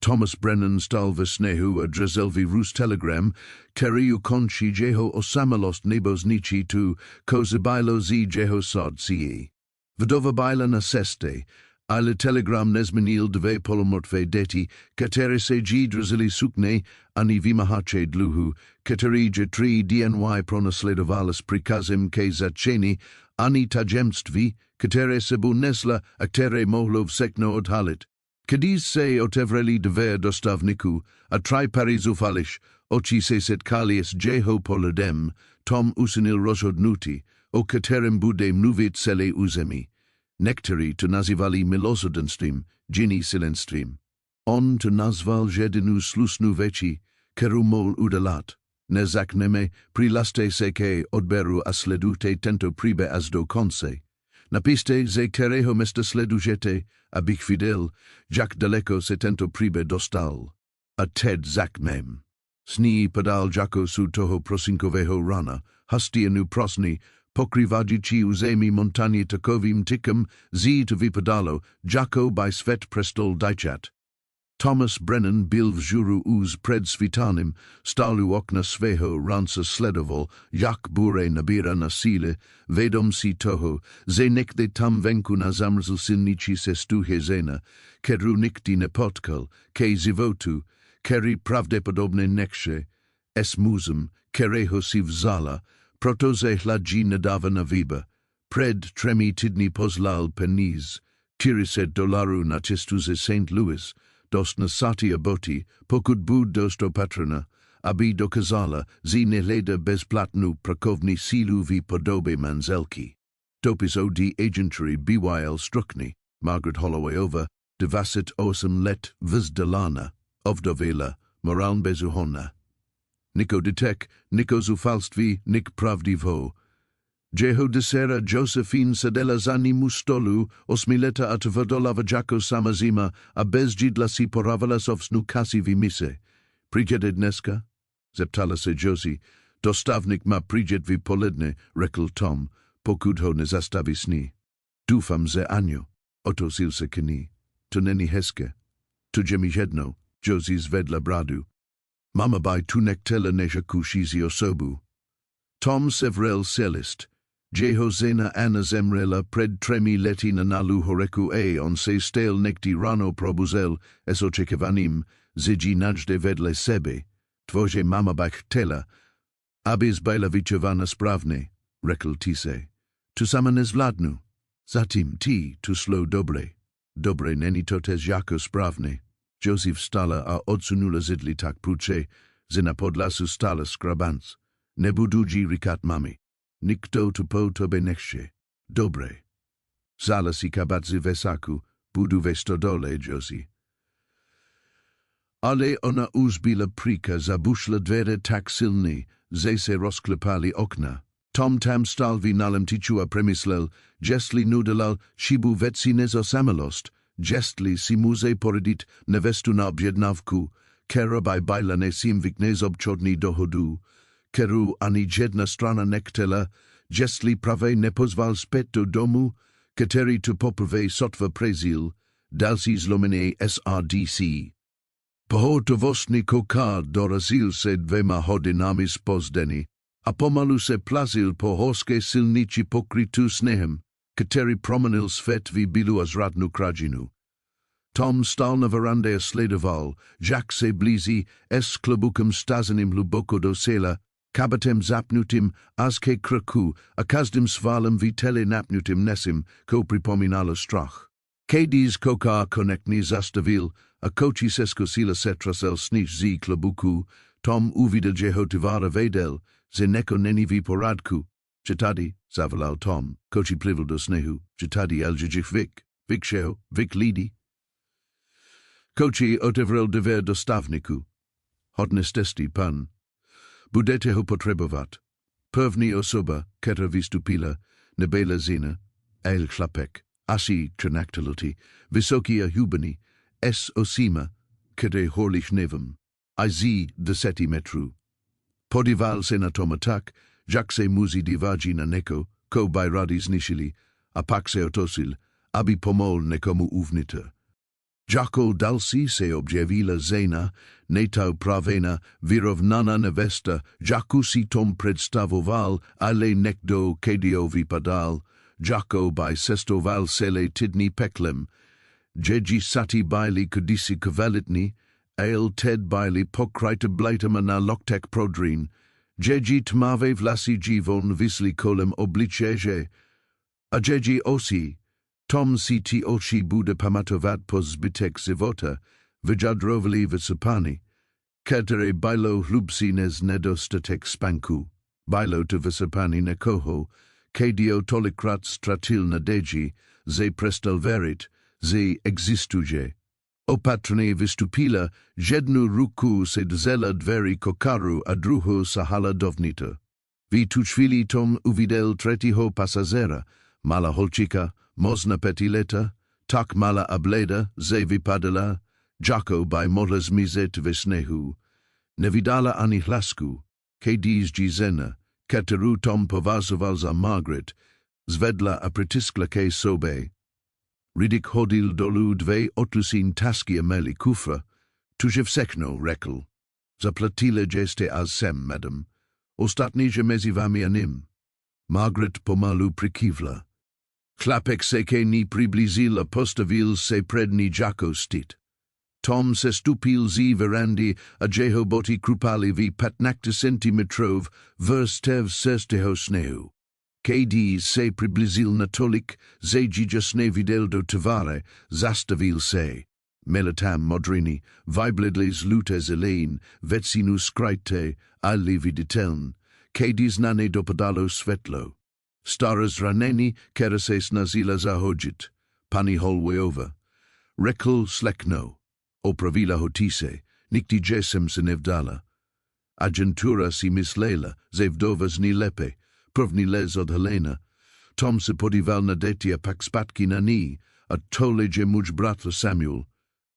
Thomas Brennan stal vesnehu a dreselvi rus telegram, keriu konchi jeho osamalos nebos nichi tu kozibilo z jeho sod ci. Vdova bila na sestry, ale telegram nezmenil dve polomortve deti, katere se g drzili sukne, ani vimahache dluhu, kateri je tri dny pronasledovalas prikazem ke začeni, ani tajemství, katere se přinesla a které mohlo všechno odhalit. Když se otevřeli dveře dostavníku a traj zufališ, oči se setkali s jeho pohledem, Tom učinil rozhodnutí, o kterém bude mluvit celé území. Někteří to nazývali milosrdenstvím, džinný silenstvím. On to nazval jedinu slusnu věcí, kterou mohl udělat. Nezakneme, přilaste se ke odberu a sledujte tento příběh až do konce. Napište, ze kterého města sledujete, abych viděl, jak daleko se tento příběh dostal. A Ted zakmem. Sní padal jako su toho prosinkového rana, hastienu prosny, pokrývající území montaně takovým tykem, to vypadalo, jako by svět prestol dajčat. Thomas Brennan byl vžuru uz před svítanem, stál u okna svého ranca sledoval, jak bude nabíra na síle, vědomí toho, že někde tam venku na zamrzl silničí cestu hezena, kterou nikdy nepotkal, ke životu, který pravděpodobně nechce, s mužem, kterého si vzala, protože hladí nedává na výběr. Před 3 týdny poslal peníz, $40 na cestu ze St. Louis, dost na Satia Boti, pokud bud dost opatrna, aby dokazala, že neleda bezplatnou pracovní sílu v podobě manželky. Dopis od agentury BYL Strukny, Margaret Hollowayova, 28 let vzdělána, ovdověla, morálně bezuhonna. Niko detek, niko zufalství, nik pravdivo. Jeho desera Josephine sedela za nim stolu, 8 a tvrdolava jako sama zima, a bez židla si poravala sovsnu kasi v mise. Přijede dneska? Zeptala se Josie. Dostavnik má přijet v poledne, řekl Tom, pokud ho nezastaví sní. Doufám, že ano, otočil se k ní. To není hezké. To je mi jedno, Josie zvedla bradu. Mama by tu nechtěla než kušící osobu. Tom sevrel celist. Jeho žena Anna zemřela před 3 lety na nálu horeku a on se stal někdy ráno probuzel s očekáváním, že ji najde vedle sebe. Tvoje mama by chtěla, abys byla vychována správně, řekl Tise. Tu sama nezvládnu. Zatím ty tu slou dobre. Dobre není to tež jako správně. Josie vstala a odsunula zidli tak prudce, že na podlasu stala skrabans. Nebudu ji říkat mami. Nikdo to po tobě nechce. Dobre. Vzala si kabadzi ve saku, budu ve stodole, Josie. Ale ona už byla pryka, zabušla dveře tak silný, že se rozklepali okna. Tom tam stal v nalem tyču a přemyslel, jestli nudelal šibu věci nezosamelost, jestli si může poradit nevestu na objednávku, která by byla nesimvikne z obchodní dohodu, kterou ani jedna strana nechtěla, jestli právě nepozval zpět do domu, který to poprvé sotva prezil, další zlomené SRDC. Pohotovostný kokard dorazil se 2 hodinami zpozdeny a pomalu se plazil po horské silnici pokrytu sněhem, který promenil svět v bylu a zradnou krajinu. Tom stál na verandě a sledoval, jak se blíží s klobukem stazeným hluboko do sela, kabatem zapnutým až ke krku a každým svalem vitele napnutým nesem, ko připomínalo strach. Když kokar konečně zastavil a koči se zkusila setrasel sníž z klobuku, Tom uviděl, že ho tovara věděl, že neko není v poradku. Že tady, zavolal Tom, koči plivl do sněhu, že tady elžich vik šeho, vik lidi. Koči otevřel dveře do stavníku. Hodně stestí, pan. Budete ho potřebovat. První osoba, která vystupila, nebyla žena, ale chlapek, asi 13 lety, vysoký a hubený, s osima, který horlich nevím, a zí 10 metrů. Podíval se na Toma tak, jak se muži dívají na neko, ko by radi zničili, a pak se otočil, aby pomohl nekomu uvnitř. Jako další se objevila žena, netau pravena, vyrovnana nevesta, jako si tom představoval, ale někdo kedio vypadal, jako by cestoval celé týdny peklem, Jeji sati byli kudisi kvalitní, ale ted byli pokryte blatama na loktek prodrin, Jeji tmavé vlasy jivon visli kolem obličeje, a Jeji osi, Tom si ti oči bude pamatovat po zbytek života, vyjadrovali vysypani, které bylo hlubší nez nedostatek spanku, bylo to vysypani nekoho, kedio tolikrát ztratil naději, že prestal věřit, že existuje. Opatrně vystupila, jednu ruku se dzela dveří kokaru a druhou sahala dovnitř. V tu chvíli Tom uviděl třetího pasažera, mala holčika, možná petileta, tak mala a bleda, že vypadala, jako by mohla zmizet ve sněhu. Nevydala ani hlasku, když žena, kterou Tom považoval za Margaret, zvedla a přitiskla ke sobě. Riddick hodil dolů dvě otusín tasky a měli kufra, tuže všechno, řekl. Zaplatila jste a sem, madam. Ostatní že mezi vámi a ním. Margaret pomalu přikývla. Chlapek se ke ní přiblížil a postavil se před ní jako stít. Tom se stupil z verandy a jeho boty krupali v 15 centimetrů vrstev sestého sněhu. Když se přiblížil natolik, že již neviděl do tváře, zastavil se. Měla tam modriny, vybledly žluté zelení, většinu skryté, ale viditelné, když na ně dopadalo světlo. Stara zranění, která se snažila zahodit, pani Holwayova. Řekl slekno, opravila hotise, nikdy jsem se nevdala. Agentura si myslela, že vdova zní lépe, první les od Helena. Tom se podíval na děti a pak zpátky na ní, a tohle je muž bratr Samuel.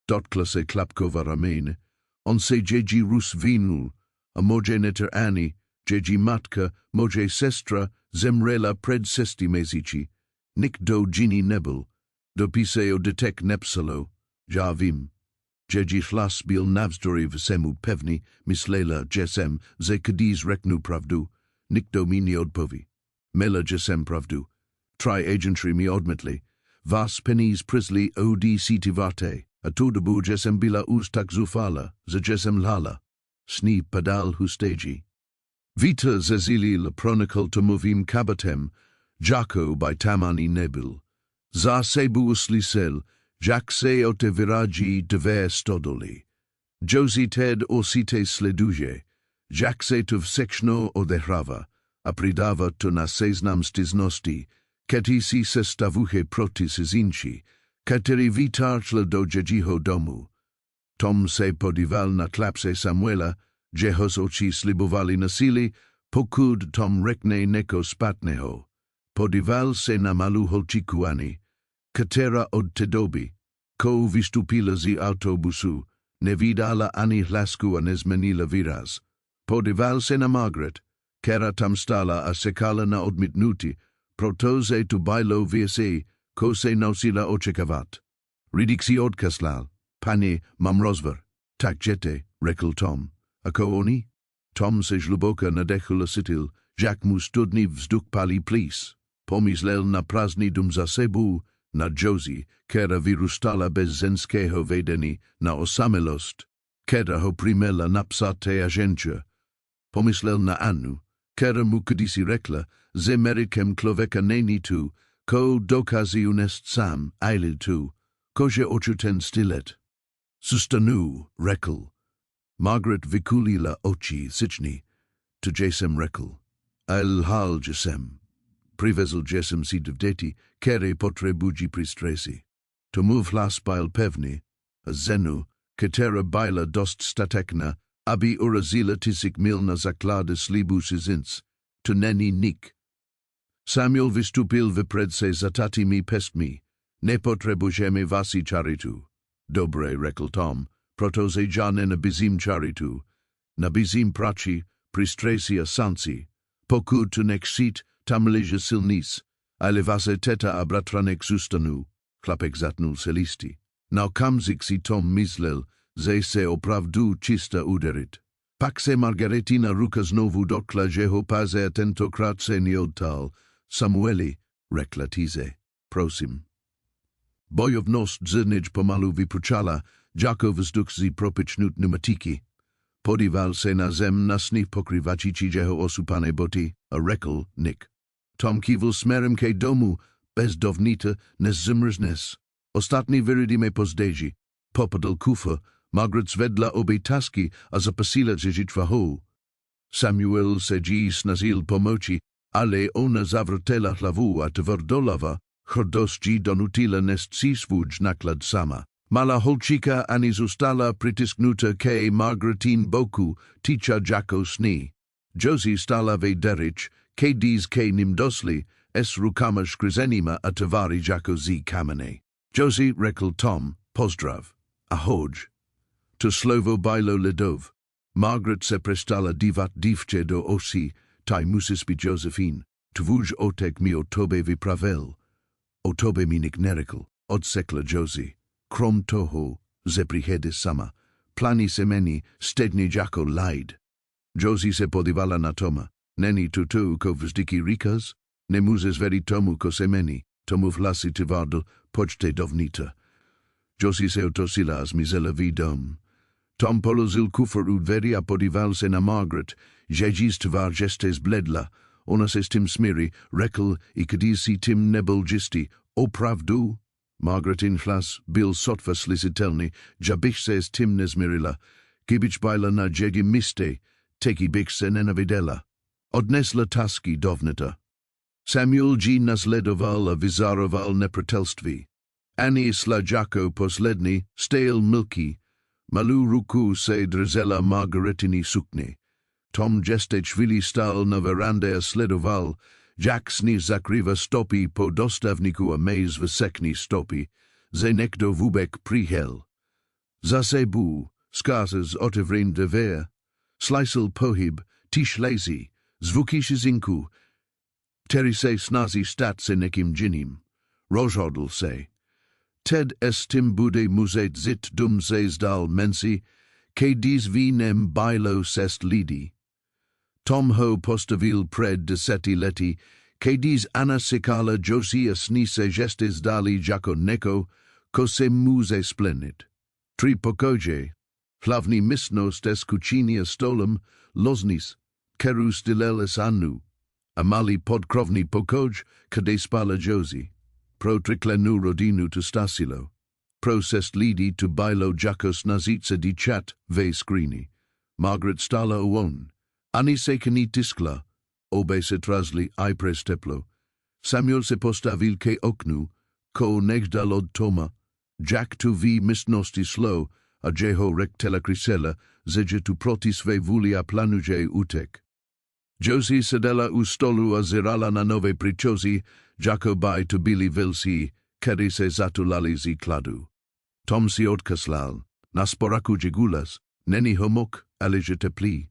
Dotkla se klapkova ramen. On se její rus vínul, a moje netr Annie, její matka, moje sestra, zemřela před 6 měsíci. Nikdo jiný nebyl. Dopise o detek nepsalo, já vím. Její hlas byl navzdory všemu pevný, myslela, že jsem, že když řeknu pravdu, nikdo mi neodpoví. Měla, že jsem pravdu. Tri agentry mi odmítli. Vás peníz přizli od sítiváte, a tu dobu, že jsem byla už tak zufala, že jsem lhala. Sní padal hustéži. Vítr zezilil pronikl tomovým kabatem, jako by tam ani nebyl. Za sebou slyšel, jak se otevírají dvě stodoly. Josie Ted osíte sleduje, jak se to všechno odehrává, a přidává to na seznam stížností, který si sestavuje proti cizinci, který vytáčl do jejího domu. Tom se podíval na klapse Samuela, jeho z očí slibovali násilí, pokud Tom řekne něco špatného. Podíval se na malou holčiku Annie, která od té doby, ko vystupila z autobusu, nevydala ani hlasku a nezmenila výraz. Podíval se na Margaret, která tam stála a sekala na odmítnutí, protože to bylo věci, ko se nosila očekávat. Riddick si odkaslal. Pani, mám rozvor. Tak jděte, řekl Tom. A ko oni? Tom se žluboka nadechl a cítil, jak mu studný vzduch palí plís. Pomyslel na prázdný dům za sebou, na Josie, která vyrůstala bez ženského vedení, na osamelost, která ho primela napsaté agenture. Pomyslel na Annu, která mu kdysi řekla, že merikem člověka není tu, ko dokazí unést sám, ale tu, kože očuten stylet. Sustanu, řekl. Margaret vykulila oči syčný, to jsem řekl. Al hal jsem. Přivezl jsem si do děti, které potřebují přístřesy. Tomu hlas byl pevný, a zenu, která byla dost statečná, aby urazila 1000 mil na základe slibu cizinc, to není nik. Samuel vystupil vpřed se zatátými pestmi. Nepotřebujeme vasi charitu. Dobré, řekl Tom, protože já nenabízím charitu. Nabízím prači, přístřesy a sanci. Pokud tu nechcít, tam leží silnic, ale vaše teta a bratranek zůstanou. Chlapek zatnul se listy. Now kamzik si Tom myslel, že se opravdu čista uderit. Pak se Margaretina ruka znovu dotkla, že ho paze tentokrát se neodtal. Samueli, řekla tize, prosím. Bojovnost zrnič pomalu vypučala, jako vzduch zi propichnut pneumatiky. Podíval se na zem na sníh pokrývající jeho osupané boty a řekl Nick. Tom kývl směrem ke domu, bez dovnitř nezmrznes. Ostatní vyřídíme později. Popadl kufr, Margaret zvedla obě tasky a zapasila řešit vahou. Samuel se jí snažil pomoci, ale ona zavrtela hlavu a tvrdolava, chrdost jí donutila nést si svůj náklad sama. Mala holčíka ani zůstala pritisknuta ke Margaretin boku, týča jako sní. Josie stala ve derič, ke diz ke nim dosli, s rukama skryzenima a tváří jako zí kamene. Josie, řekl Tom, pozdrav. Ahoj. To slovo bylo lidov. Margaret se prestala dívat dívče do osi, taj musíš být Josephine. Tvůj otek mi o tobě vypravil. O tobě mi nik nerekl, odsekla Josie. Krom toho, ze příhedy sama, plani se meni stedně jako lajd. Josie se podívala na Toma. Není to tu, ko vzdyky říkáš? Nemůžeš věřit tomu, ko se meni. Tomu vlasy tvrdl, pojďte dovnitř. Josie se otosila a zmizela v dom. Tom položil kufr u dveří a podíval se na Margaret, že jí tvar žeste zbledla. Ona se s tím smíří, řekl, i když si tím nebyl jistý. Opravdu? Margaretin hlas byl sotva slyšitelný, že bych se s tím nezmírila. Kdybyč byla na jegi místě, taky bych se nenaviděla. Odnesla tasky dovnitř. Samuel jí nasledoval a vyzaroval nepřátelství. Ani šla jako poslední, stejl milky. Malou ruku se držela Margaretiny sukně. Tom ještě chvíli stál na verandě a sledoval, jak s ní zakrývá stopy po dostavníku a mez všechny stopy, že někdo vůbec přijel. Za sebou, skrze otevřené dveře, slyšel pohyb, tiš lazy, zvuky šizinku, který se snaží stát se někým jiným. Rozhodl se. Ted s tím bude muset zit dum se zdal mensi, ke diz vinem bylo sest lidi. Tom ho postavil před 10 lety, ke diz Anna sekala Josie a sní se žeste zdali jako neko, ko se může splenit. 3 pokoje, hlavní místnost s kuchyní a stolem, loznis, kterou stilel s Annu, a malý podkrovný pokoj, kde spala Josie. Pro triklenou rodinu to stasilo. Pro sest lidi to bylo jako snažit se dichat ve skříni. Margaret stala uon. Ani se kni tiskla. Obě se trazli i přes teplo. Samuel se postavil ke oknu, ko neždal od Toma. Jack tu v místnosti slow, a jeho rektela krysela, že tu proti své vůli a plánuje utek. Josie sedela u stolu a zirala na nové přičozy, jako by to byli velcí, který se zatulali z kladu. Tom si odkaslal. Na sporaku džegulas, není homok, ale že teplí.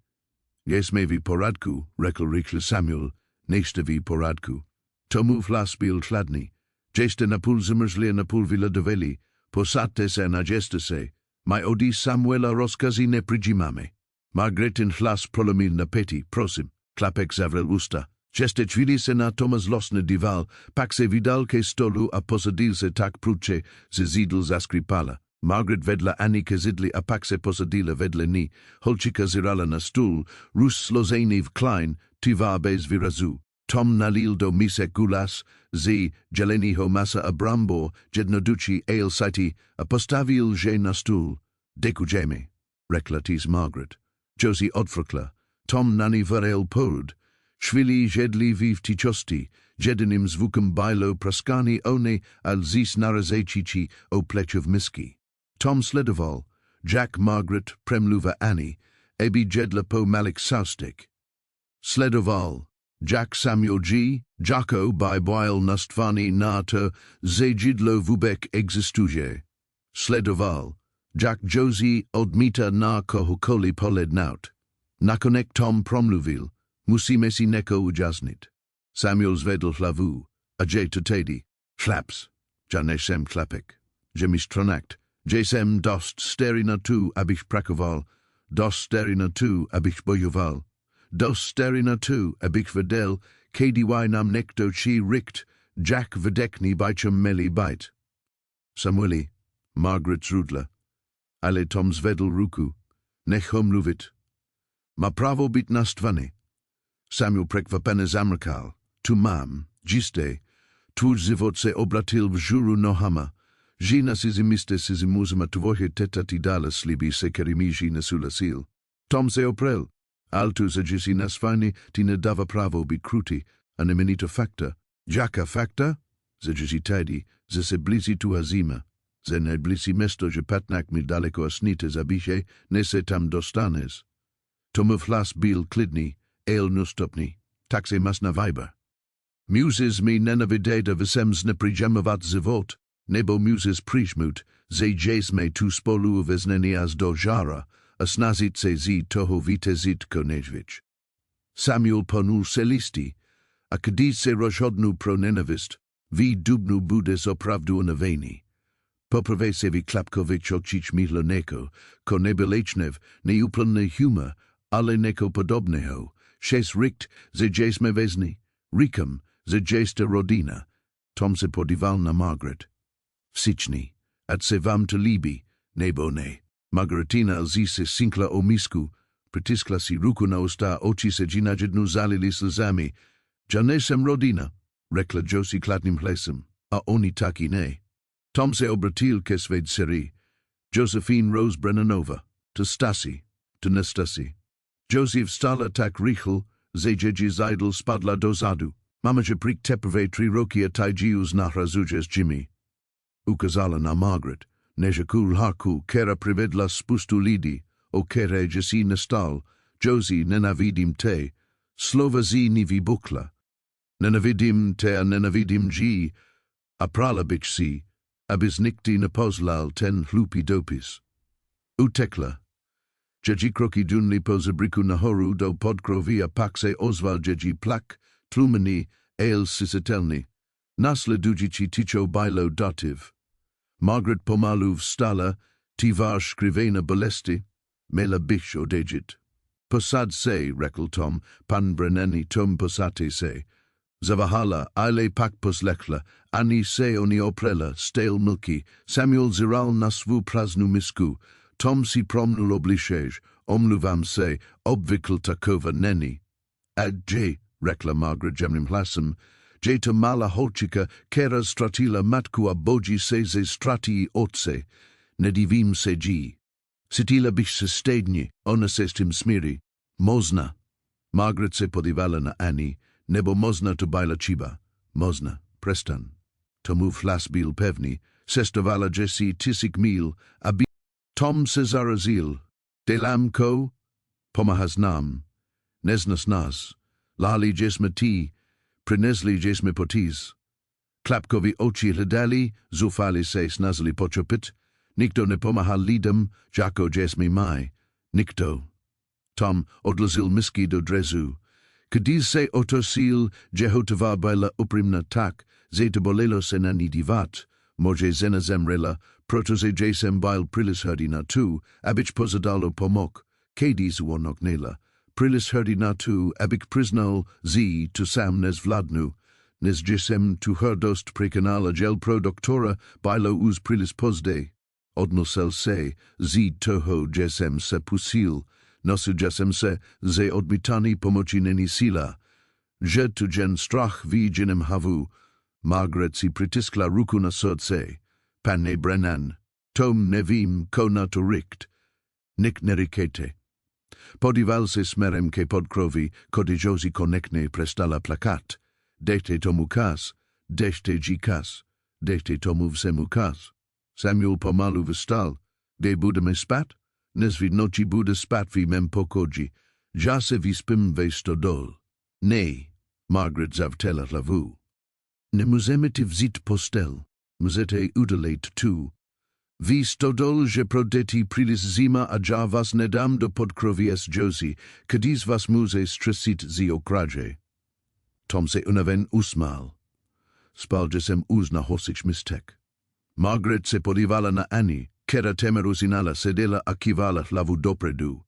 Jsme v poradku, řekl rychle Samuel, nejste v poradku. Tomu vlas byl chladný. Jste napůl zmrzli a napůl vyladoveli. Posaďte se a jeste se. Maj odi Samuela rozkazy nepřijímáme. Margaretin hlas prolomil napětí, prosím. Klapek zavřel ústa. Jeste chvíli se na Toma zlostne díval, pak se vydal ke stolu a posadil se tak prudce, že zídl zaskřípala. Margaret vedla Annie ke zidli a pak se posadila vedle ní. Holčika zirala na stůl, rus složený v klein, tvar bez výrazu. Tom nalil do misek gulas, z jelenýho masa a brambor, jednoduchý ale sajty a postavil je na stůl. Děkujeme, řekla tiz Margaret. Josie odfrkla. Tom na ní varel poud. Chvíli jedli v tichosti, jediným zvukem bylo praskání one a zís narazejčiči o pleče v misky. Tom sledoval, Jack Margaret premluva Annie, ebi jedla po malik saustek. Sledoval, Jack Samuel G. Jacko by boil nastvani na to, ze jidlo vubek existuje. Sledoval, Jack Josie odmita na kohokoli polednout. Nakonek Tom promluvil, musíme si neko ujaznit. Samuel zvedl hlavu, a je to tedy, chlaps, ja nejsem chlapek, že mi stronakt, Jesem dost steri na tu, abych prakoval, dost steri na tu, abych bojoval, dost steri na tu, abych vedel, kdy nam nekdo chi richt, Jack vedekni bychem meli byt. Samueli, Margaret Rudler, ale Tom zvedl ruku, nech mluvit. Ma pravo být nastvany. Samuel prekvapene zamrkal, tu mám, jistě, tvůj život se obratil v žuru nohama, žena si zimiste si zimuzma tvoje teta ti dala sliby se kterými žena souhlasil. Tom se oprel, altu za si nasvany ti nedava pravo být krutý a nemenito fakta. Jaka fakta? Za si tady, za se blízí tu hazima. Za nejbližší město, že 15 mil daleko a snite zabíše, ne se tam dostanes. Tomův hlas byl klidný, el nustupný, tak se mas na viber. Muses mi nenavideda vysem nepřijemovat život, nebo muses přižmut, že jsme tu spolu vezněni až do žára, a snažit se zít toho vítězit konečvič. Samuel ponul se listí, a když se rozhodnu pro nenavist, v dubnu bude opravdu unavený. Poprvé se vyklapkovič očič mýhlo neko, ko nebylečnev, neúplný humor, ale neko podobného, šest rikt, že jsme vezni, říkám, že jste rodina. Tom se podíval na Margaret. Všichni, ať se vám to líbí, nebo ne. Margaretina lzí se sinkla o misku, pritiskla si ruku na usta, oči se na jednu zalili slzami. Ja nejsem rodina, řekla Josie kladným hlasem, a oni taky ne. Tom se obratil ke své dcery, Josephine Rose Brennanova, to Stasi, to Nastasi. Josie vstala tak rychle, že její zajdl spadla dozadu. Mama že prik teprve 3 roky a tajjiu znahrazuje s Jimmy. Ukazala na Margaret, než kul harku, kera privedla spustu lidí, o kere že si nestal, Josie nenavidím te, slova zi ni vybukla. Nenavidím te a nenavidím ji, a prala bych si, abys nikdy nepozlal ten hlupý dopis. Utekla. Její kroky dunly po zebriku nahoru do podkroví a pak se ozval její plak, tlumení, el sisatelný. Následující ticho bylo dativ. Margaret pomalu vstala, tivar škrivena bolesti, mela bych odejít. Posad se, řekl Tom, pan Brennani Tom posate se. Zavahala, ale pak poslechla, ani se oni oprela, stel milky, Samuel ziral na svou prázdnou misku. Tom si promnul oblišež, omluvám se, obvykl takova není. Adje, řekla Margaret jemným hlasem, že to malá holčika, kera ztratila matku a bojí se ze ztratí otce, nedivím se jí. Cítila bych se stejně, ona se s tím smíří. Možná. Margaret se podívala na Annie, nebo možná to byla chyba. Možná, prestan. Tomu hlas byl pevný, cestovala Jessie 1000 mil, a Tom se zarazil. Delamko? Pomahas nám. Neznas nás. Lali jsme ti. Přinesli jsme potíz. Klapkovi oči hledali, zufali se snažili pochopit. Nikdo nepomáhal lidem, jako jsme my. Nikdo. Tom odlezil misky do drezu. Když se otočil, že hotová byla upřímna tak, že to bolelo se na ní dívat, może žena zemřela, protože jsem byl příliš hrdý na tu, abych pozadalo pomok, když uonoknila. Příliš hrdý na tu, abych přiznal, že to sám nezvládnu, než jsem tu hrdost překonala gel pro doktora, bylo už příliš pozdě. Odnosel se, že toho jsem se pusil, nosil jsem se, že odmítání pomoci není síla, že tu jen strach v jenem havu. Margaret si přitiskla ruku na srdce. Pane Brennan, Tom nevím, ko na to richt. Nik neříkejte. Podíval se směrem ke podkroví, kdy Josie konečně prestala plakat. Dejte tomu kas, dejte jí kas, dejte tomu všemu kas. Samuel pomalu vstal. Kde budeme spát? Dnes v noci bude spát v mém pokoji. Já se vyspím ve stodol. Ne, Margaret zavřela hlavu. Nemůžeme ti vzít postel. Můžete udělat tu. Vy stodol, že pro děti příliš zima a já vás nedám do podkroví s Josie, když vás může stresit z okraže. Tom se unaven usmál. Spal, že jsem už na hosič mistek. Margaret se podívala na Annie, kera temerusinala sedela akivala hlavu dopredu.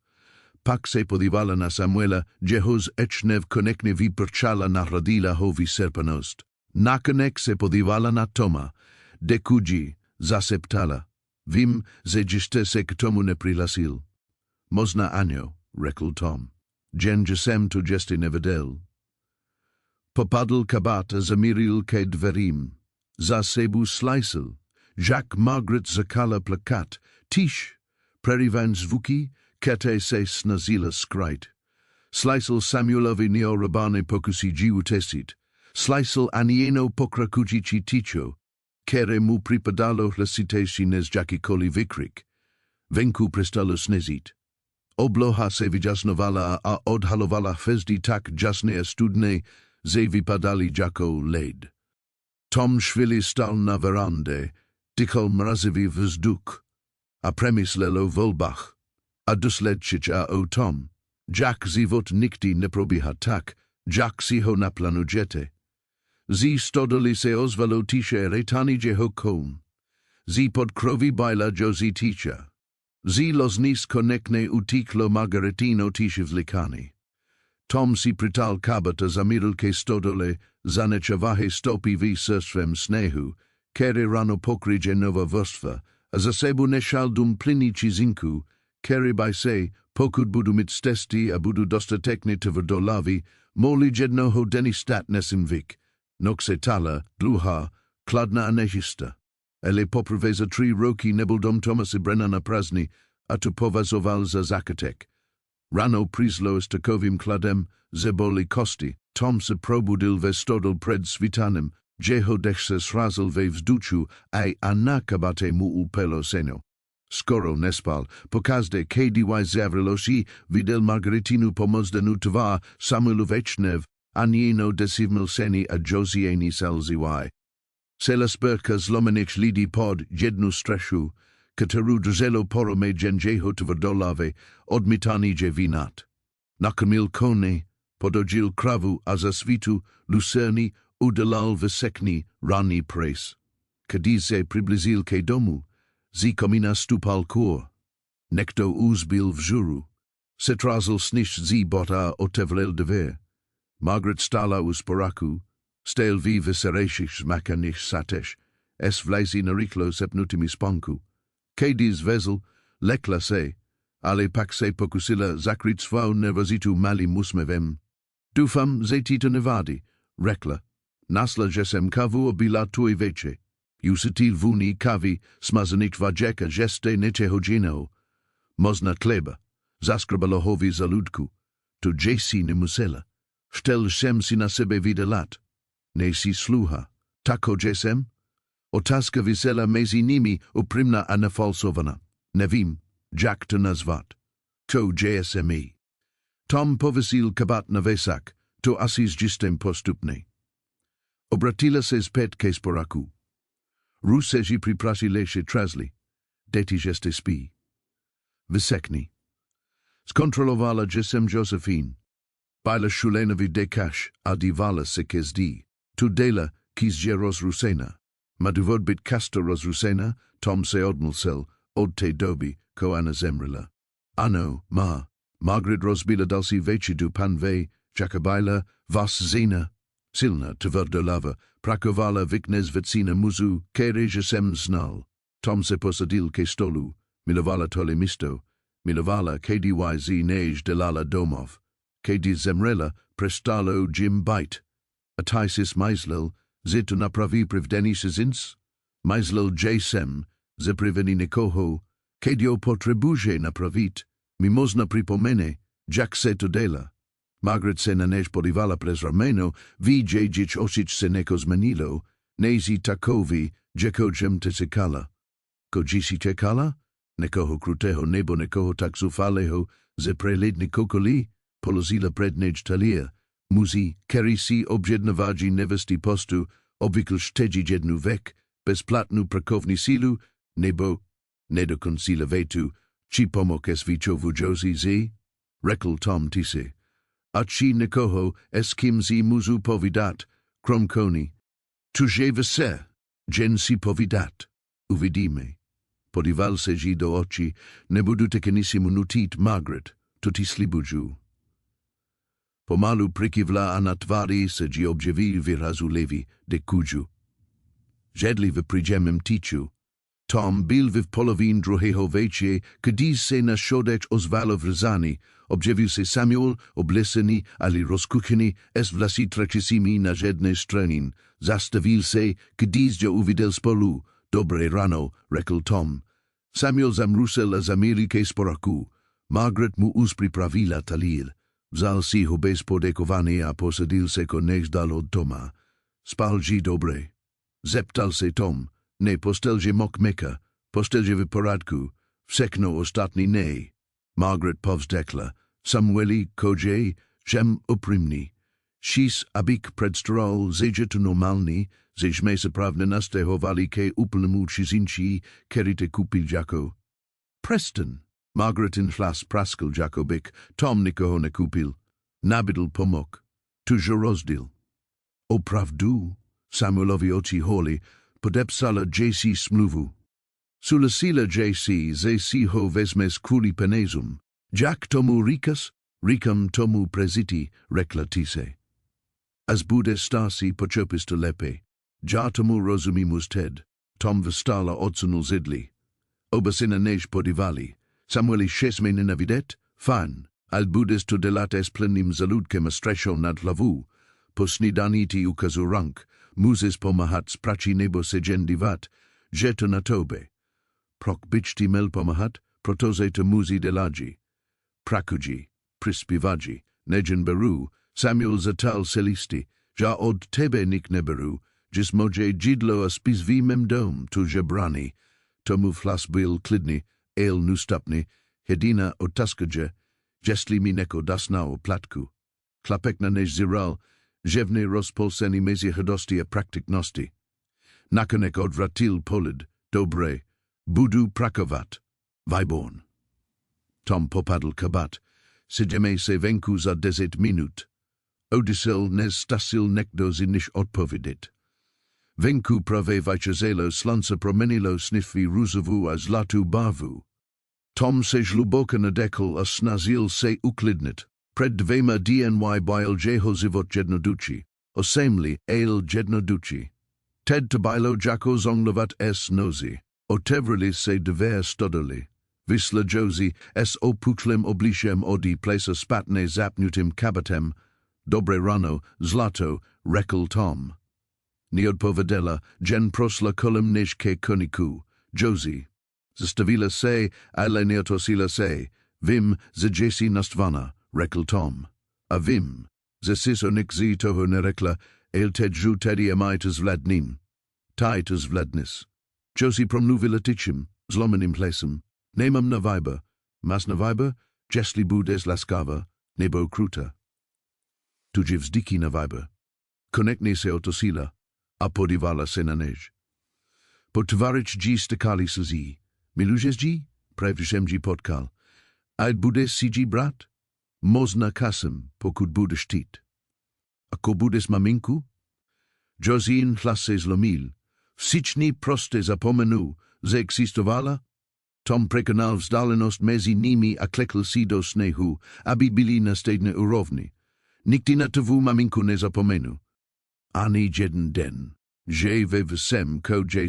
Pak se podívala na Samuela, Jehoz ečnev konekne vyprčala na hradila ho vyserpanost. Nakonek se podívala na Toma, dekudži zaseptala. Vím, že jste se k tomu neprihlasil. Možná ano, řekl Tom. Jenže jsem to jestli neviděl. Popadl kabát a zamířil ke dveřím. Za sebou slyšel, jak Margaret zakala plakat. Týž, prerivan zvuky, které se snažila skrýt. Slyšel Samuelovi neorabane pokusy utesit. Slyšel ani jedno pokrakující ticho, které mu připadalo hlasitejší než jakýkoliv vykrik. Venku přestalo sněžit. Obloha se vyjasnovala a odhalovala hvězdy tak jasné a studné, že vypadaly jako led. Tom chvíli stál na verandě, dýchal mrazivý vzduch a přemýšlel o volbách. A doslečil o Tom. Jak život nikdy neprobíhá tak, jak si ho naplánujete. Zí stodoli se ozvalo tiše retani jeho koum. Zí pod kroví bajla Josie ticha. Zí loznis konekne utiklo Margaretino tiše vlikani. Tom si přital kabata zamířil ke stodole zanečavahe stopy v svém sněhu, které rano pokryje nova vrstva, a za sebou nešal dům plyný čizinku, které by se, pokud budu mít stesti a budu dostatečně tvrdolaví, mohli jednoho denní stát nesimvik. Nok se tala, dlouhá, kladná a nejistá. Ale poprvé za 3 roky nebyl dom Tomase Brennana prázdný a to považoval za zákatek. Rano přizlo s takovým kladem, že boli kosti. Tom se probudil ve stodol před svítanem, jeho dech se srazil ve vzduchu a na kabate mu upelo seno. Skoro nespal, pokaždé kiedy zavřelo si, viděl Margaretinu pomozdenu tvár Samuelu večnev, ani jednou desivmil seni a Josieni salziwaj. Sela spirka zlomenich lidi pod jednu strešu, kterou drzelo porome dženžeho tvrdolave, odmítanije vinat. Nakrmil kone, pododžil kravu a za svitu lucerny udělal všechny ranní pres. Když se přiblížil ke domu, zí komina stupal kur. Nekdo uzbil vžuru. Setrazil sniš zí bota otevřel dveře. Margaret stála u sporaku, stel v vyserejších smakanich sateš, es vlezí na rychlo sepnutými sponku. Když vezl, lekla se, ale pak se pokusila zakryt svou nervozitu malým úsměvem. Doufám, že ti to nevadí, řekla. Nasla, že jsem kavu obila tvůj veče. Usitil vůni kavy, smazaných vaděka, že jste něčeho jiného. Možná chleba, zaskrabalo hovi zaludku. To Jessie nemusela. Chtěl jsem si na sebe vydělat. Nejsi sluha. Tako jsem? Otázka vysela mezi nimi upřímná a nefalsovaná. Nevím, jak to nazvat. To JSME. Tom pověsil kabát na vesak, to asi s jistým postupně. Obratila se zpět ke sporaku. Ruseži připrasili se trasli. Deti jste spí. Všechny. Zkontrolovala, že jsem Josephine. Bajla šulenovi dekaš a dívala se ke zdi. Tu dela, kýž je rozrusena. Ma důvod být kasto rozrusena, Tom se odmlsel, od té doby, ko Anna zemřela. Ano, ma. Margaret rozbila další většidu panve, Jacobajla, vas zina. Silna tvrdolava, prakovala viknez vecina muzu, kereže jsem znal. Tom se posadil ke stolu, milovala tole misto, milovala KDYZ nej delala domov. Kiedy zemrela, prestalo Jim bite. A taisis myslel, že to napraví privdení zins? Myslel J-sem, ze privení nikoho, kedio potřebuje napravit, mi možná připomene, jak se to dela. Margaret se na než podívala přes rameno, ví, že již osič se neko zmenilo, nejsi takový, jako jem te čekala. Ko si čekala? Nekoho krutého nebo nekoho tak zufalého, ze prelidny kokoli? Polozila prednež talia, muzi, který si objednavají nevesti postu, obvykl štědí jednu vek, bezplatnou prakovní sílu, nebo nedokoncila větu, či pomok svíčovu Josie z? Řekl Tom tise. A či nekoho s kým si muzu povídat, krom koni. Tuže vse, jen si povídat. Uvidíme. podíval se jí do očí, nebudu tekenisimu nutit Margaret, to ti slibuju. Pomalu prikivla a na tváři se jí objeví výraz úlevy, děkuju. Žedli v příjemném týču. Tom byl v polovině druhého večera, když se na šodeč ozvalo vrzání, objevil se Samuel, oblesený, ale rozkuchený, s vlasy trčícími na jedné straně. Zastavil se, když je uviděl spolu. Dobré ráno, řekl Tom. Samuel zamrusel a zamířil ke sporaku. Margaret mu už připravila talír. Vzal si ho bez poděkování a posadil se konejdál od Toma. Spal jí dobré. Zeptal se Tom. Ne, postelže mok meka, postelže v poradku, všechno ostatní ne. Margaret povzdekla. Samueli, koje, žem upřímný. Šis abych předstaral, že to normální, že jsme se právě nastěhovali ke úplnému cizinci, který te koupil jako. Preston. Margaretin hlas praskl jako bych, Tom nikoho nekoupil. Nabídl pomok. Toujours rozdíl. Opravdu, Samuelovi oči holy, podepsala JC smluvu. Souhlasila JC, že si ho vezme kvůli penězům. Jack tomu říkas, říkám tomu preziti, řekla Tise. As bude stasi počerpis to lépe. Já tomu rozumím usted. Tom vstal a odsunul zidli. Oba se na než podívali. Samueli šesme nenavidět? Fajn. Al budeš to dělat s plným zaludkem a střešou nad hlavu. Po snídani ti ukazu rank. Můžeš pomáhat spračí nebo se jen dívat, že to na tobě. Prok byč ti mel pomáhat, protože to může dělat. Prakuji, přispívaji, nejen beru, Samuel zatal se listy, že od tebe nik neberu, jis moje jídlo a spis v mém dom, tu žebrani. Tomu flas byl klidný, el nustapný, jedina otázka, jestli mi neko dasna o platku. Klapekna než ziral, ževne rozpolsení mezi hrdosti a praktiknosti. Nakonek odvratil pohled, dobré, budu prakovat, výborn. Tom popadl kabat, seděme se venku za 10 minut. Odysel nestasil nekdo z niž odpovědět. Venku pravé vyčezelo slunce proměnilo snify růzovou a zlatou barvu. Tom se hluboko nadekl a snažil se uklidnit. Před dvěma dny byl jeho život jednoduchý, osemlý el jednoduchý. Ted to bylo jako zonglovat s nozy, otevřeli se dvě stodoly. Vysla Josie s opuklým obličem odi plesa spatně zapnutým kabatem. Dobré ráno, zlato, řekl Tom. Neodpověděla, jen prosla kolem než ke koniku. Josie. Zastavila se, ale neotosila se. Vím, že jsi nastvana, řekl Tom. A vím, že jsi o nikdy toho nerekla, el tedžu tedy amaj to zvládním. Taj to zvládnis. Josie promluvila tičím, zlomeným plesem. Nemám na výběr. Mas na výběr, jestli budeš laskava, nebo kruta. Tudě vzdyky na výběr. Konečně se otosila a podívala se na než. Potvářič jí stekali slzí. Miluješ jí? Pravdě jsem jí potkal. A budeš si jí brat? Možná kasem, pokud budeš chtít. Ako budeš maminku? Josín hlas se zlomil. Všichni prostě zapomenu, že existovala? Tom překonal vzdálenost mezi nimi a klekl si do sněhu, aby byli na stejné úrovni. Nikdy na tvou maminku nezapomenu. Ani jeden den. Že ve vsem, koje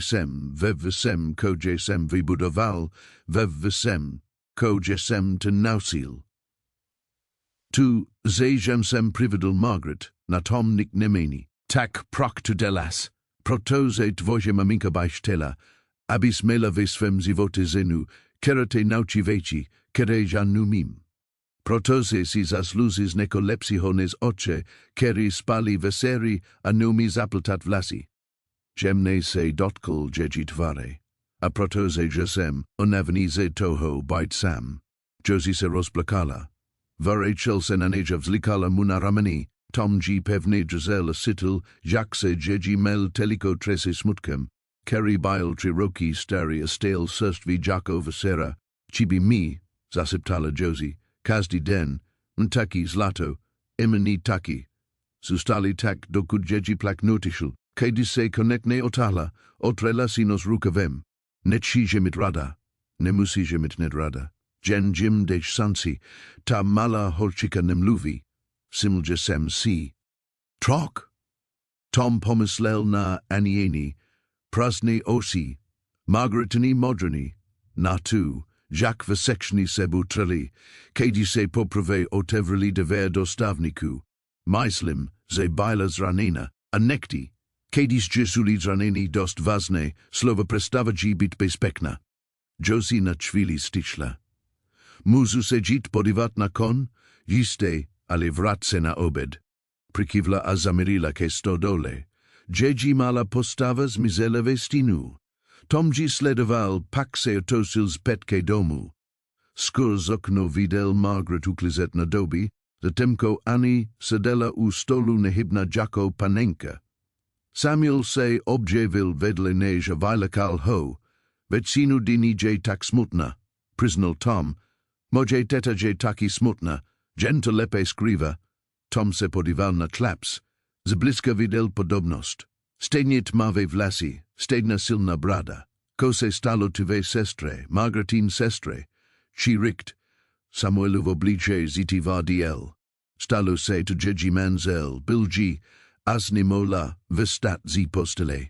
jsem vybudoval, ve vsem, koje jsem to naučil. Tu, že jsem přivedl Margaret, na tom nik nemení. Tak prok to delas. Protože tvoje maminka bajštela, abys měla ve svém životě zenu, které te naučí věci, které já numím. Protože si zasloužíš neko lepšího než oče, který spali vesery a numí zapltat vlasy. Žemne se dotkl její tváře. A protože že jsem unavný ze toho být sám. Josie se rozplakala. Varečel se na něj vzlikala mu na rameni. Tom jí pevně držel sytl, jak se její mel teliko trese smutkem. Kerry byl 3 roky starý a stěl srství jako vesera. Chibi mi, zasyptala Josie, každý den, taky zlato, imeni taky. Zůstali tak, dokud její plak notišl. Kiedy se konečně otala, otrela si nos rukavem. Nečíže mit rada, nemusíže mit nedrada. Jen Jim dej šanci, ta malá holčika nemluví, simlže sem si. Trok! Tom pomyslel na anieni, prázdné osi, Margaretiny modriny, na tu, Jack všechny sebu treli, kdy se poprvé otevřeli dveře do stavníku. Myslím, že byla zraněna, a nekdy, když Jesuli zranění dost vážné, slovo představuje být bezpečná. Josie na chvíli stišla. Můžu se jít podívat na kon? Jistě, ale vrát se na oběd. Přikývla a zaměřila ke stodole. Její malá postava zmizela ve stínu. Tom ji sledoval, pak se otočil zpětky domů. Skrz okno viděl Margaret uklízet na doby, zatímco Annie seděla u stolu nehybná jako panenka. Samuel se objevil vedle než a vylekal ho. Většinu dní je tak smutná, přiznal Tom. Moje teta je taky smutná, jen to lépe skrývá. Tom se podíval na chlaps. Zblízka viděl podobnost. Stejně tmavé vlasy, stejná silná brada. Ko se stalo tvé sestry, Margaretine sestry. Či rikt. Samuelu v obliče zitivádiel. Stalo se to její manzel, bilji, aznimola, vystat zi postele.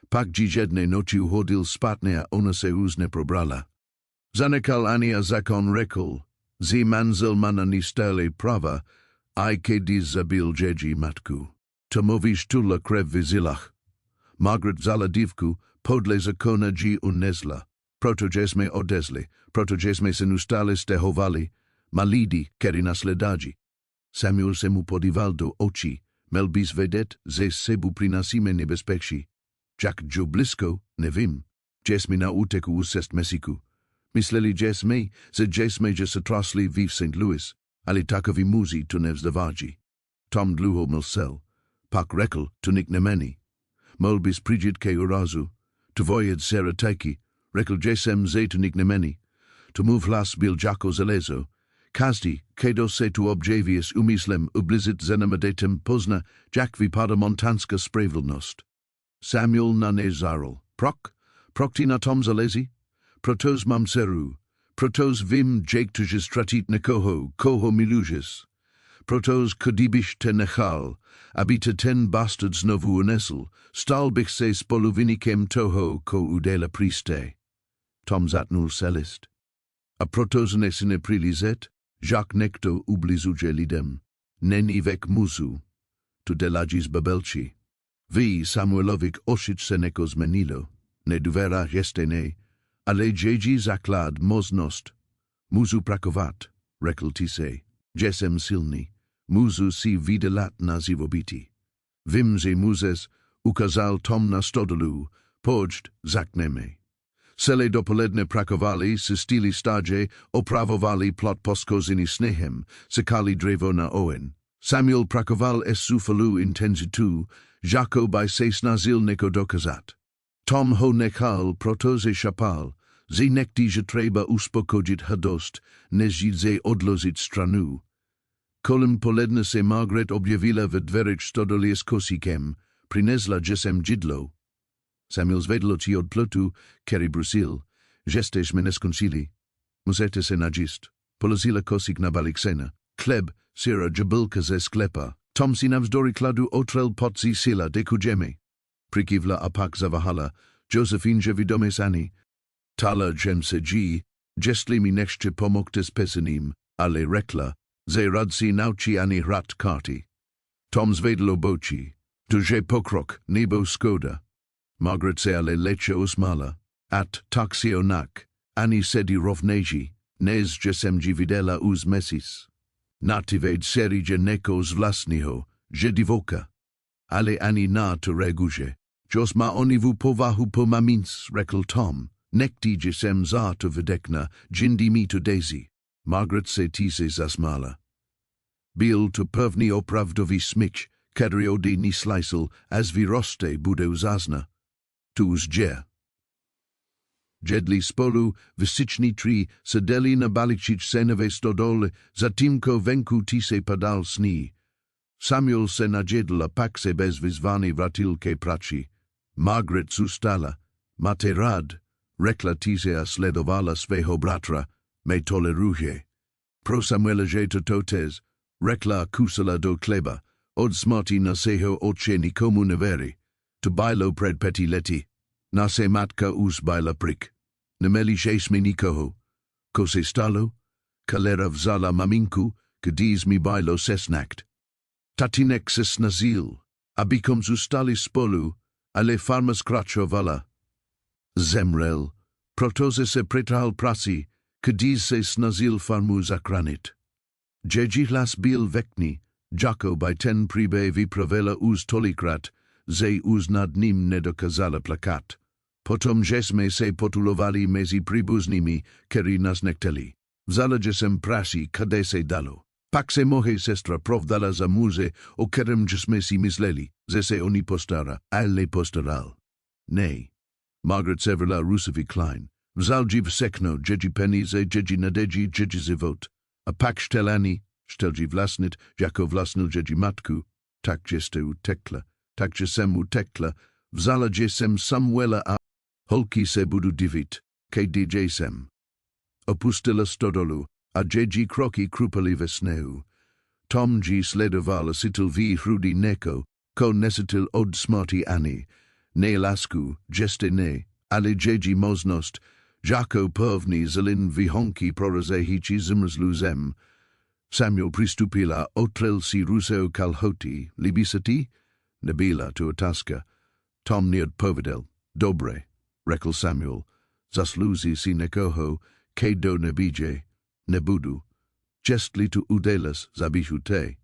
Pak ji jedné noci uhodil spátně a ona se už neprobrala. Zanechal Annie a zakon řekl, zi manzel mana nistali prava, aj když zabil její matku. Tomoviš tulla krev v zilach. Margaret vzala dívku, podle zakona ji unesla. Protože jsme odezli, protože jsme se neustále stěhovali, malidi, který nás hledají. Samuel se mu podíval do očí, měl bys vědět, že sebu přinášíme nebezpečí. Jak jo blízko, nevím, že jsme na úteku u cest Mexiku. Mysleli že jsme se trasli v St. Louis, ale takoví muži to nevzdávají. Tom dlouho mlsel, pak řekl to niknemeni. Mohl bys přijít ke urazu, tvoje dcera taky, řekl že jsem ze to niknemeni. Tomu hlas byl jako železo. Každý, kdo se tu objeví s úmyslem ublížit zenemedetem pozna, jak vypadá montanská spravedlnost. Samuel na nezarl. Prok ty na tom zalezi? Protos mam dceru. Protos vím, jak tuže ztratit koho milužes. Protos kdybych te nechal, aby te ten bastard znovu unesl, stal bych se spoluviníkem toho, ko udela príste. Tom zatnul celist. A protos nesi neprilizet, jak nekdo ubližuje lidem. Není vek muzu. Tu deladí z babelči. Ví Samuelovik ošit se neko zmenilo. Nedůvěra ještě ne, ale její základ možnost. Můžu prakovat, řekl ty se, že jsem silný. Můžu si vydělat na živobytí. Vím, že můžeš, ukázal Tom na stodolu, pojď, zakneme. Celé dopoledne prakovali, se stýli stádže, opravovali plot poskoziny sněhem, sekali drevo na owen. Samuel prakoval esufalou intenzitu, jako by se snažil neko dokazat. Tom ho nechal, protože šapal, že nekdy že třeba uspokojit hadost, než že odložit stranu. Kolem poledne se Margaret objevila v dverech stodolie s kosíkem, přinesla že jsem jidlo. Samuel zvedl oči od plotu, který brusil, že jsme neskončili. Musíte se najíst. Položila kosík na balík sena. Chleb, syra, jabulka ze sklepa. Tom si navzdory kladu otrel potzi sila, dekujemy. Přikývla a pak zawahala. Josephine že widome z Annie. Tala dżem se dzi, jestli mi nechce pomogte z pesením, ale řekla, že rad si naučí Annie hrát karty. Tom zvedl obočí. Duže pokrok, nebo skoda. Margaret se ale leče usmala. At tak si onak, Annie sedi rovněji, než že jsem ji viděla uz mesis. Natived seri že neko z vlastního, že divoka. Ale Annie na to reaguje. Jos ma onivu povahu po mamins, řekl Tom. Nekdy že jsem za to vydekna, jindy mi to daisy. Margaret se tise zasmala. Byl to první opravdový smyč, který ode ní slyšel, as vyroste bude uzazna. Tu už dže. Jedli spolu, vysyční tři, seděli na baličič senové stodole, zatímco venku tise padal sní. Samuel se najedl a pak se bez vyzvání vrátil ke prači. Margaret zůstala. Máte rád, Rekla tisea sledovala svého bratra, me toleruje. Pro Samuela je totes, rekla kusala do kleba, od smrti na seho oče nikomu neveri, to bailo pred peti leti, na se matka us baila prik, nemeli šesmi nikoho, ko se stalo, kalera vzala maminku, kadiz mi bailo sesnakt. Tatinek se snazil, abikom zustali spolu, ale farmas kracho vala. Zemrel, protoze se pretral prasi, kadiz se snazil farmu zakranit. Jeji las bil vekni, jako by ten pribe vi provela uz tolikrat, ze uz nad nim nedokazala plakat. Potom jesme se potulovali mezi pribuznimi, keri nas nekteli. Vzala jesem prasi, kade se dalo. Pak se moje sestra provdala za muze, o kerem jesme si misleli, ze se oni postara, ale postaral. Ne. Margaret severla rusevi klein. Vzal jiv sekno, jeji penize, jeji nadeji, jeji zivot. A pak štelani, štelji vlasnit, jako vlasnil jeji matku, tak jeste utekla, tak jesem utekla, vzala jesem Samuela a holki se budu divit, kedi jesem. Opustila stodolu, a jeji kroki krupali vesneu. Tom ji sledovala sitil vi hrudi neko, ko nesitil od smarti ani, ne lasku, jeste ne, ale jeji moznost, jako povni zelin vihonki proroze hichi zimrzluzem. Samuel pristupila otrel si ruseo kalhoti, libisati, nebila tu otaska. Tom neod povedel, dobre, rekl Samuel, zasluzi si nekoho, kedo nebije, nebudu, jestli tu udelas zabihu te.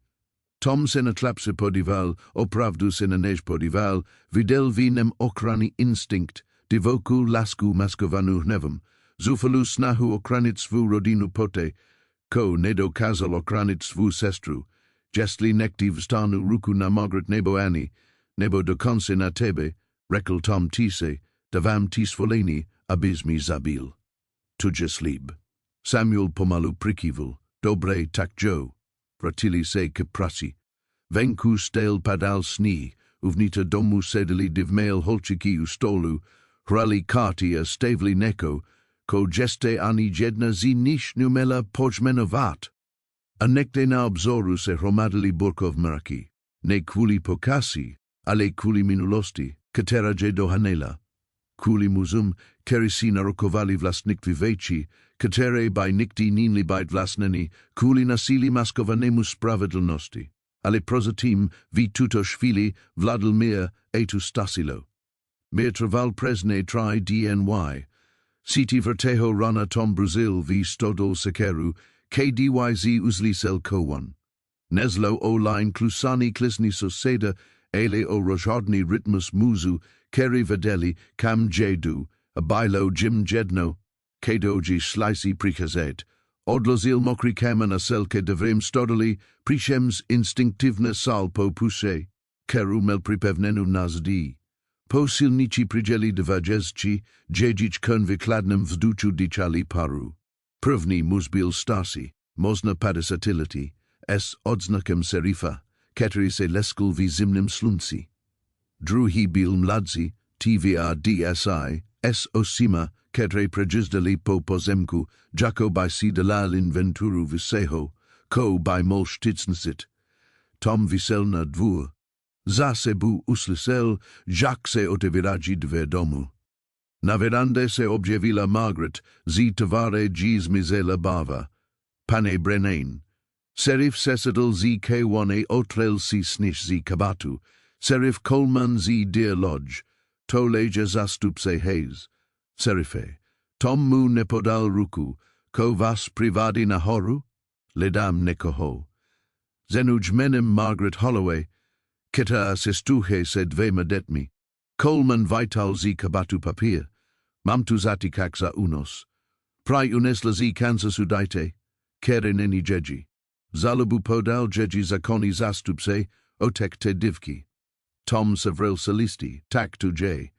Tom se natlapse podival, opravdu se než podival, videl vinem okrani instinkt, divoku lasku maskovanu hnevom, zufalu snahu okranit svu rodinu pote, ko nedokazal okranit svu sestru, jestli nekti vstanu ruku na Margaret nebo ani, nebo dokonce na tebe, rekl Tom tise, davam tis voleni, abizmi zabil. Tuđe slib. Samuel pomalu prikivul, dobre tak jo, pratili se kaprasi. Venku stel padal sni, uvnita domu sedeli divmail holčiki u stolu, hrali karti a stavli neko, ko jeste ani jedna zi niš numela pojmenovat. A nekde na obzoru se hromadili burkov mraki, ne kvuli pokasi, ale kvuli minulosti, katera je dohanela. Kvuli muzum, keri si narokovali vlastnikvi veči, katere by nikti ninli byt vlastneni, kvuli nasili maskovanemu spravedlnosti. Ale prozatim vi tuto švili vladl mir etu stasilo. Mir traval presne tri dny. Siti verteho rana tom Brazil vi stodol sekeru, kdyz uzlisel kowan. Neslo o line klusani klisni soseda, ele o rojodni ritmus muzu, keri vedeli, kam jedu, abilo jim jedno, kedoji slicey prikazet. Odlozil mokri kamen aselke devrem stodoli, prishems instinktivna sal po puse, keru mel pripevnenu nazdi. Po silnici prijeli dvajezci, jejic kon vykladnem vzduchu dichali paru. Prvni muzbil stasi, mozna padasatility, s odznakem serifa, keteri se leskul vi zimnem slunci. Drugi bil mladzi, tvrdsi, s osima, kedre prejizdali po pozemku, jako by si delal inventuru viseho, ko by mol štitsnsit. Tom visel na dvur. Zase bu uslisel, jak se oteviraji dve domu. Na verande se objevila Margaret, zi tavare giz mizela bava. Pane brenain. Serif sesedel zi k1 otrel si snish zi kabatu. Serif Coleman zi dear lodge. Toleja zastup se haze. Serife. Tom mu nepodal ruku. Ko vas privadi na horu? Ledam nekoho. Zenuj menem Margaret Holloway. Keta sestuhe se dvema detmi. Coleman vital zi kabatu papir. Mamtu zati kaksa unos. Prai unesla zi kansa sudaite. Kere neni jeji. Zalabu podal jeji zakoni zastupse. Otek te divki. Tom sevrel salisti. Tak tu je.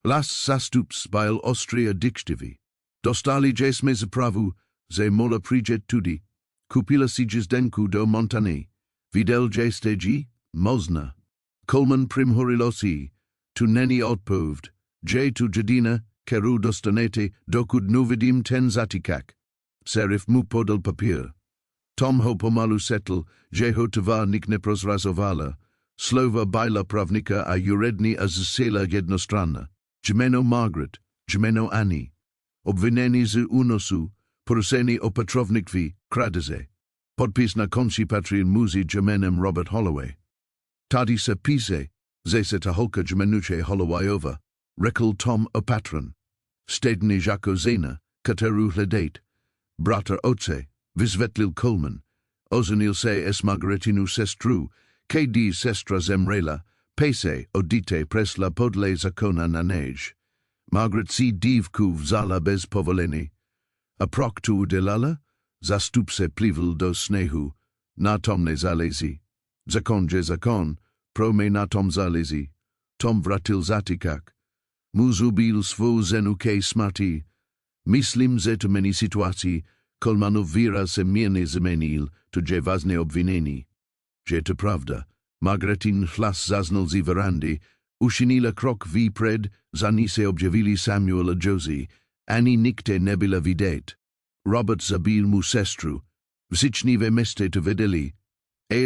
Las sastups bail Austria dictivi. Dostali jesme zapravu. Ze mola prijet tudi. Kupila siges denku do montane. Videl jestegi. Mosna. Coleman primhorilosi. Tu neni odpoved. J tu jadina. keru dostanete, dokud nuvidim ten zatikak. Serif mu podal papír. Tom ho pomalu setl, že ho tvar nikne prozrazovala. Slova baila pravnika a uredni a zasila jednostranna. Jmeno Margaret, jmeno Annie. Obvineni z unosu, poruseni o patrovnikvi, kradaze. Podpis na konci patrin muzi jmenem Robert Holloway. Tady se píše, že se taholka jmenuche Hollowayova, řekl Tom o patron. Stedny jako zena, kterou hledat. Bratra otce, vysvětlil Coleman. Ozanil se s Margaretinu sestru, kdy sestra zemřela, pese o dítě přinesla podle zákona na než. Margaret si dívku vzala bez povolení. A prok tu udělala? Zastup se plivl do sněhu. Na Tom nezalezí. Zakon je zakon, pro mě na Tom zalezí. Tom vratil zatikak. Muzu byl svou zenu ke smrti. Myslím, že to meni situací, Colemanov víra se mírně změnil, to je vážné obvinění. Že to pravda. Margaretin hlas zaznal z verandy, učinila krok výpred, za ní se objevili Samuel a Josie, ani nikde nebyla vidět. Robert zabil mu sestru. Všichni ve městě to viděli.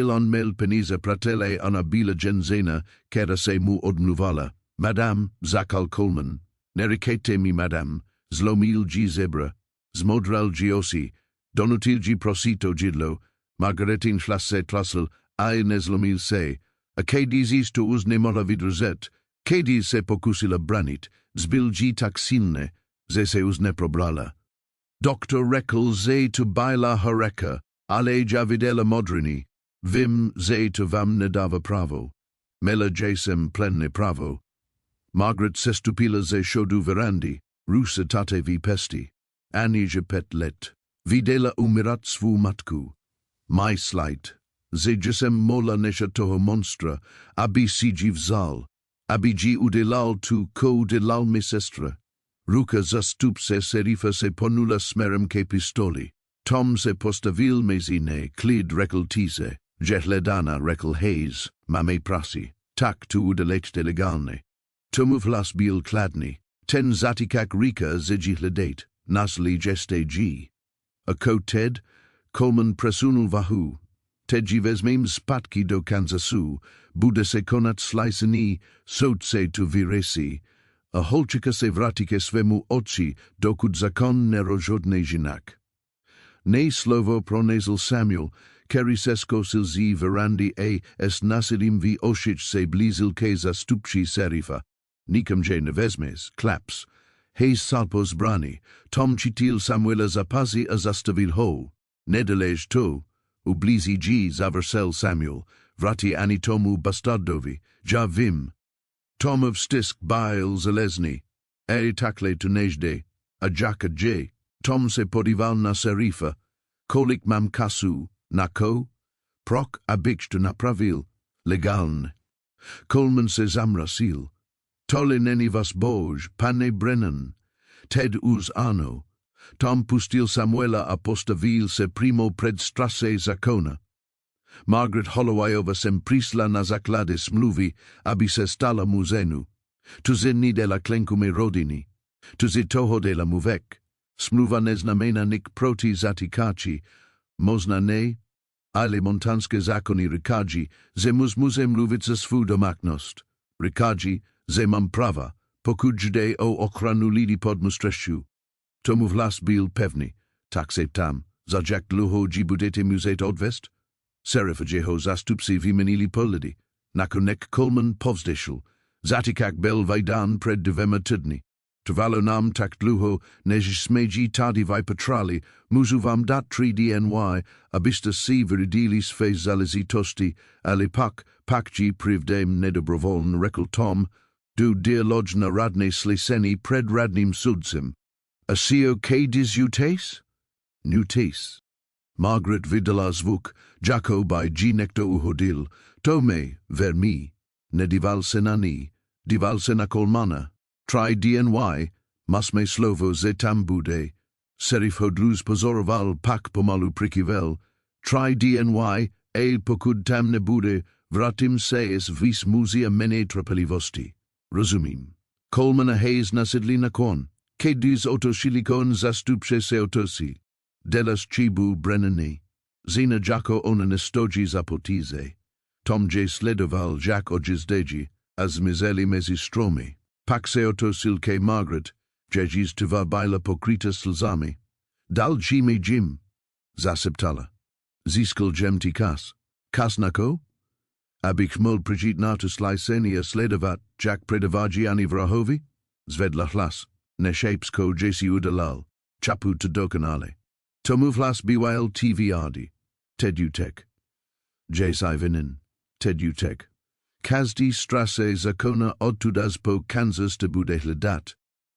On měl peníze pratele ona byla žena, která se mu odmluvala. Madame, zakal Coleman. Neříkejte mi madame, zlomil G zebra, zmodral G osi, donutil G prosito židlo, Margaretin hlas se trasl, a nezlomil se, a kdy zjisto už nemohla vydržet, kdy se pokusila branit, zbyl G tak silne, že se už neprobrala. Doktor řekl, že to byla horeka, ale ja viděla modriny, vím, že to vám nedává pravo. Mela jsem plně pravo. Margaret se stupila ze shodu verandy, rusa tate v pesti. Ani je 5 let. Viděla umirat svou matku. Maj slight. Že jsem mola neša toho monstra, aby si ji vzal. Aby ji udělal tu, ko udělal mi sestra. Ruka zastup se serifa se ponula směrem ke pistoli. Tom se postavil mezi ne, klid řekl tise. Že hledana řekl Hayes, mame prasi. Tak tu udělejte legálně. Tomu vlas byl kladný. Ten zatikak rika zidži hledat, nasli jeste G. A ko Ted, Coleman presunul vahu. Tedji vezmem spatky do Kansasu, bude se konat slicení, soudce tu vyresi, a holčika se vrátí ke svému otci, dokud zakon nerozhodne jinak. Ne slovo pronesl Samuel, který se zkusil z verandy a s nasilim v ošič se blízil ke zastupčí serifa. Nikam je nevezmes, klaps. Hej salpo zbrani, Tom chitil Samuela zapazi a zastavil ho. Nedelež to, ublizi G zaversel Samuel, vrati ani tomu bastardovi, ja vim. Tomov stisk bail zalezny, takle tu nežde, a jaka J. Tom se podival na serifa, kolik mam kasu, na ko? Prok a bikš to napravil, legalne. Coleman se zamrasil. Tole neni vas boj, pane Brennan. Ted uz ano. Tom pustil Samuela a postavil se primo pred strase zakona. Margaret Hollowayova sem prisla na zaklade smluvi, aby se stala muzenu. Tu zenni de la klenkume rodini. Tu zi toho de la muvek. Smluva ne znamena nik proti zatikači. Mozna ne, ale montanske zakoni rikaji, ze muzem mluvit za svou domácnost. Rikaji, ze mam prava, pokud jde o ochranu lidí pod mustreshu. Tomu vlas byl pevný, tak se ptám, za jak dlouho ji budete muset odvést? Serifa jeho zastupci vymenili poledy. Nakonek Coleman povzdešil, zatikak byl vajdan před 2 týdny. Trvalo nám tak dlouho, než jsme ji tady vypatrali, můžu vám dát 3 DNY, abyste si vyrodili své záležitosti, ale pak ji privdem nedobrovoln, řekl Tom, du dialog na radné slyšení před radným soudcem. A sio kdis utes? Nutes. Margaret vydala zvuk, jako by G nekdo uhodil, to me, vermi, nedíval se na ní, díval se na Colemana. Try DNY, masme slovo ze tam bude. Serif hodluz pozoroval pak pomalu prikivel. Try DNY, pokud tam nebude, vratim se s vis muzia mene trpělivosti. Rozumím. Kolmana Hayes nasidli na kon. Kedis otosilikon zastupše se otosi. Delas chibu brennani. Zina jako ona nestoji zapotize. Tom J. sledoval Jack ojizdeji, as mizeli mezi stromi. Pak se otosil ke Margaret, ježis tva baila pokrita slzami. Dal jimi jim. Zaseptala. Získal jem ti kas nako? Abych mohl přijít na to slycení a sledovat, jak předvádějí ani vrahovi? Zvedla hlas, nešejpsko jsi udělal, chapu to dokonale. Tomu hlas BYL TVRD, tedutek. Jsi vinen, tedutek. Každý strase zakona odtudas po Kansas to bude hledat.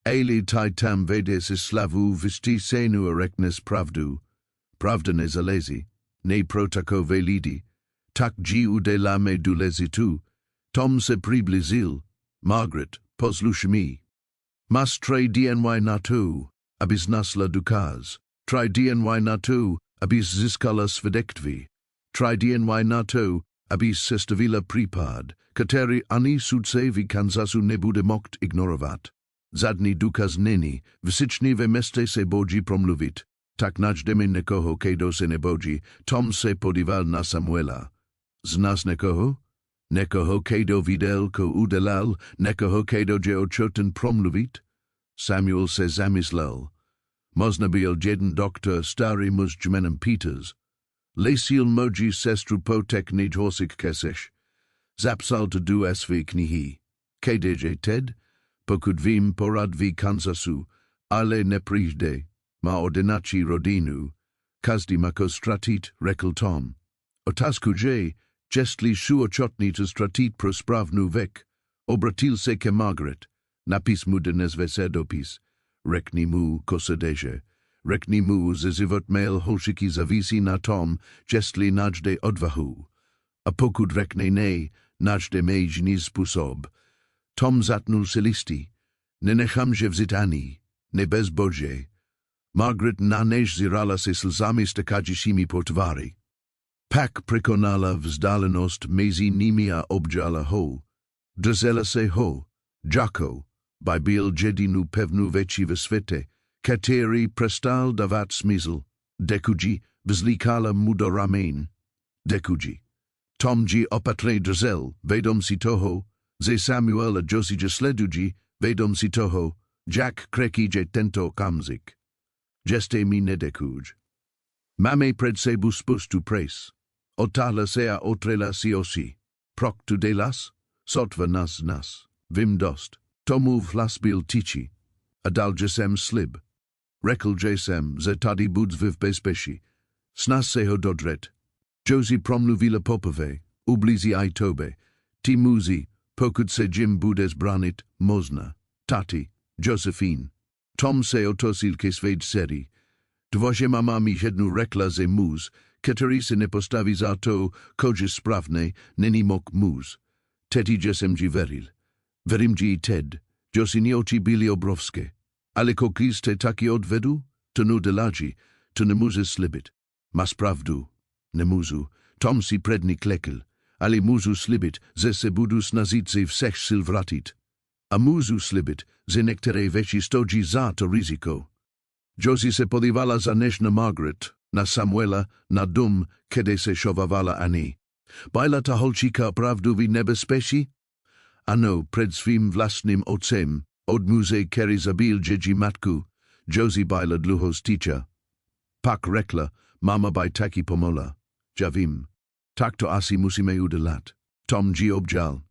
Eli taj tam vede se slavu vystí senu a reknes pravdu. Pravda nezalezi, ne protako lidi. Tak ji uděláme důležitou. Tom se přiblížil. Margaret, posluš mi. Mas try dny na to, abys nasla důkaz. Try dny na to, abys získala svědectví. Try dny na to, abys sestavila případ, který ani soudce v Kansasu nebude moct ignorovat. Zadní důkaz není, všichni ve městě se bojí promluvit. Tak najdeme někoho, kdo se nebojí. Tom se podíval na Samuela. Znáš někoho? Někoho, kdo viděl, ko udělal, někoho, kdo je ochoten promluvit? Samuel se zamyslel. Možná byl jeden doktor starý muž jménem Peters. Lesil moji sestru po technič horsik keseš. Zapsal to do své knihy. Kdeže Ted? Pokud vím, porad v Kansasu, ale nepřijde. Ma ordinaci rodinu. Každý mako stratit, řekl Tom. Otázku je, jestli jsou ochotní to stratit pro správnou věc. Obratil se ke Margaret. Napis mu dnes vese dopis. Řekni mu, ko se deje. Řekni mu, že život mail holčiky zavisí na tom, jestli najde odvahu. A pokud řekne ne, najde jiný způsob. Tom zatnul se listy. Nenechám že vzít ani, nebezbože. Margaret na než zírala se slzami stakajícími po tváři. Pak překonala vzdálenost mezi nimi a obdržala ho. Držela se ho, jako, by byl jedinu pevnou věcí ve světě, který přestal dávat smysl. Děkuji, vzlíkala mu do ramen. Děkuji. Tom ji opatrně držel, vědom si toho, že Samuel a Josie sledují, vědom si toho, jak kreký je tento kamzik. Jste mi nedekuj. Máme před sebou spoustu pres. Otáhla se a otrela si osi. Prok tu delas? Sotva nas. Vím dost. Tomu vhlas byl tichi. A dal jsem slib. Řekl jsem, že tady buds v bezpečí. Snas se ho dodret. Josie promluvila poprvé. Ublízí aj tobe. Ty muzi, pokud se Jim budes branit, možná. Tati, Josephine. Tom se otosil ke své dcery. Tvoje mama mi jednou řekla, že muž, který se nepostaví za to, kože správně, není mok muž. Tedy jsem ji veril. Verím ji i Ted. Josini oči byly obrovské. Ale koky jste taky odvedu? To nudeláži, to nemůže slibit. Mas pravdu. Nemůžu. Tom si přední klekl. Ale můžu slibit, že se budu snažit se všech sil vrátit. A můžu slibit, že některé věci stojí za to riziko. Josie se podívala za než na Margaret, na Samuela, na dům, kde se šovavala ani. Byla ta holčíka opravdu v nebezpečí? Ano, před svým vlastním otcem, od muže, který zabil dědí matku, Josie byla dlouho styča. Pak řekla, mama by taky pomohla. Já vím. Tak to asi musíme udělat. Tom ji obžal.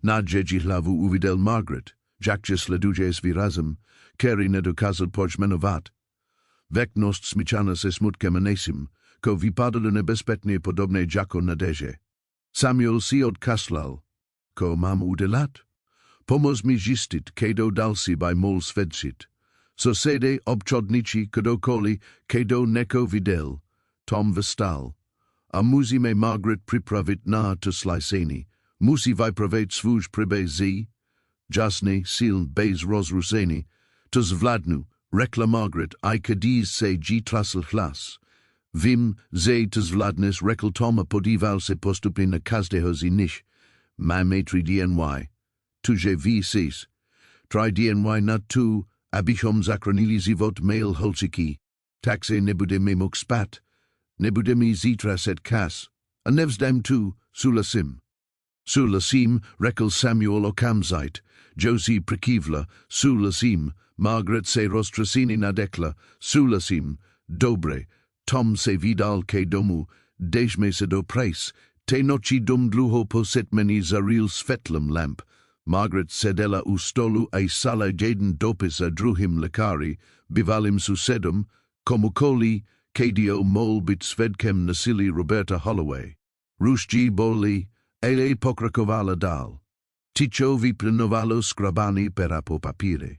Na dědí hlavu uviděl Margaret, jak je sleduje svý razem, který nedokázal pojmenovat. Věknost smíčana se smutkem a nesim, ko vypadalo nebezpečně podobné jako na deže. Samuel si odkaslal. Ko mám udělat? Pomoz mi zjistit, kdo další by mohl svědčit. Sosede, obchodníci, kdokoliv, kdo neko viděl. Tom vstal. A musíme Margaret připravit na to slycení. Musí vypravit svůj příběh zí. Jasně, sil bez rozrušení. To zvládnu, řekla Margaret, a když se jí trasl hlas. Vím, že to zvládnes, řekl Tom a podíval se postupně na každého z nich. Máme 3 DNY. Tuže ví sis. Try DNY na tu, abychom zachránili život mého holčiky. Tak se nebudeme moct spát, nebudeme zítra setkat, a nevzdám tu, souhlasím. Souhlasím, řekl Samuel okamžite, Josie přikývla, souhlasím, Margaret se roztrasení nadekla, souhlasím, dobre, Tom se vydal ke domu, jdeme se do press, té noci dom dlouho po setmení zaril světlem lamp. Margaret sedela u stolu a psala jeden dopis a druhým lékaři, bývalým sousedům, komukoli, kdo mohl být svědkem násilí Roberta Holloway. Ruští boli, ale pokračovala dál. Ticho vyplynovalo skrabání pera po papíře.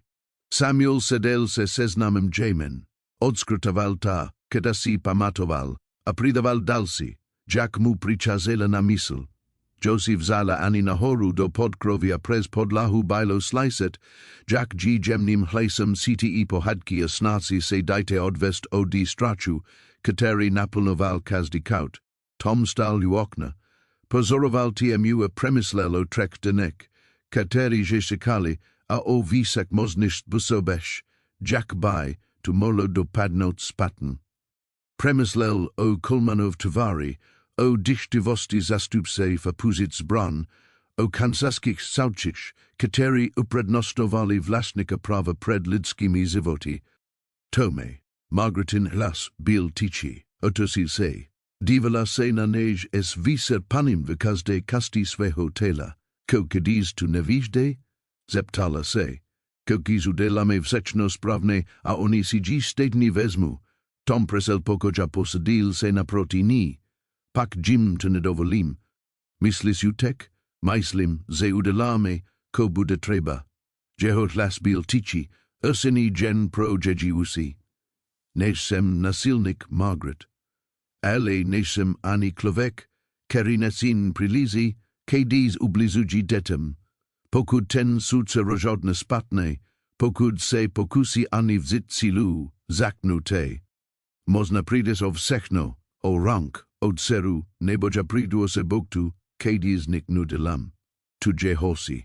Samuel sedel se seznamem jmen, odskrtoval ta, která si pamatoval, a přidával další, Jack mu přicházela na mysl. Josie vzala ani nahoru do podkroví a přes podlahu bylo slyšet, Jack G. jemným hlasem cítí pohádky a snaží se dajte odvést od strachu, který naplnoval každý kout. Tom stál u okna, pozoroval TMU a přemýšlel o třech dnech, který že čekali a o výsek možnost působeš, Jack by, tu mohlo dopadnout špatně. Přemýšlel o Kulmanov továři, o dychtivosti zastupce v pozic zbran, o kansaských soudcích, který uprednostňovali vlastníka práva před lidskými životy. Tome, Margaretin hlas byl tichý, otočil se. Dívala se na něj s výser panem v každé kasti svého těla. Kdíž tu nevíš zeptala se. Kdíž uděláme všechno správně a oni si dí stejný vezmu. Tom presel pokoja posadil se naproti ní. Pak Jim to nedovolím. Myslíš jutek? Myslím, že uděláme, ko bude třeba. Jeho hlas byl tichý, osení jen pro Jejiusi. Nejsem nasilnik, Margaret. Ale nejsem ani člověk, který nesín přilízí, když ubližují dětem. Pokud ten soudce rozhodne špatně, pokud se pokusí ani vzít sílu, zaknu te. Možná přijdeš o všechno, o rank, o dceru, nebo že přijdu se boktu, když niknu dělám. Tu hosi.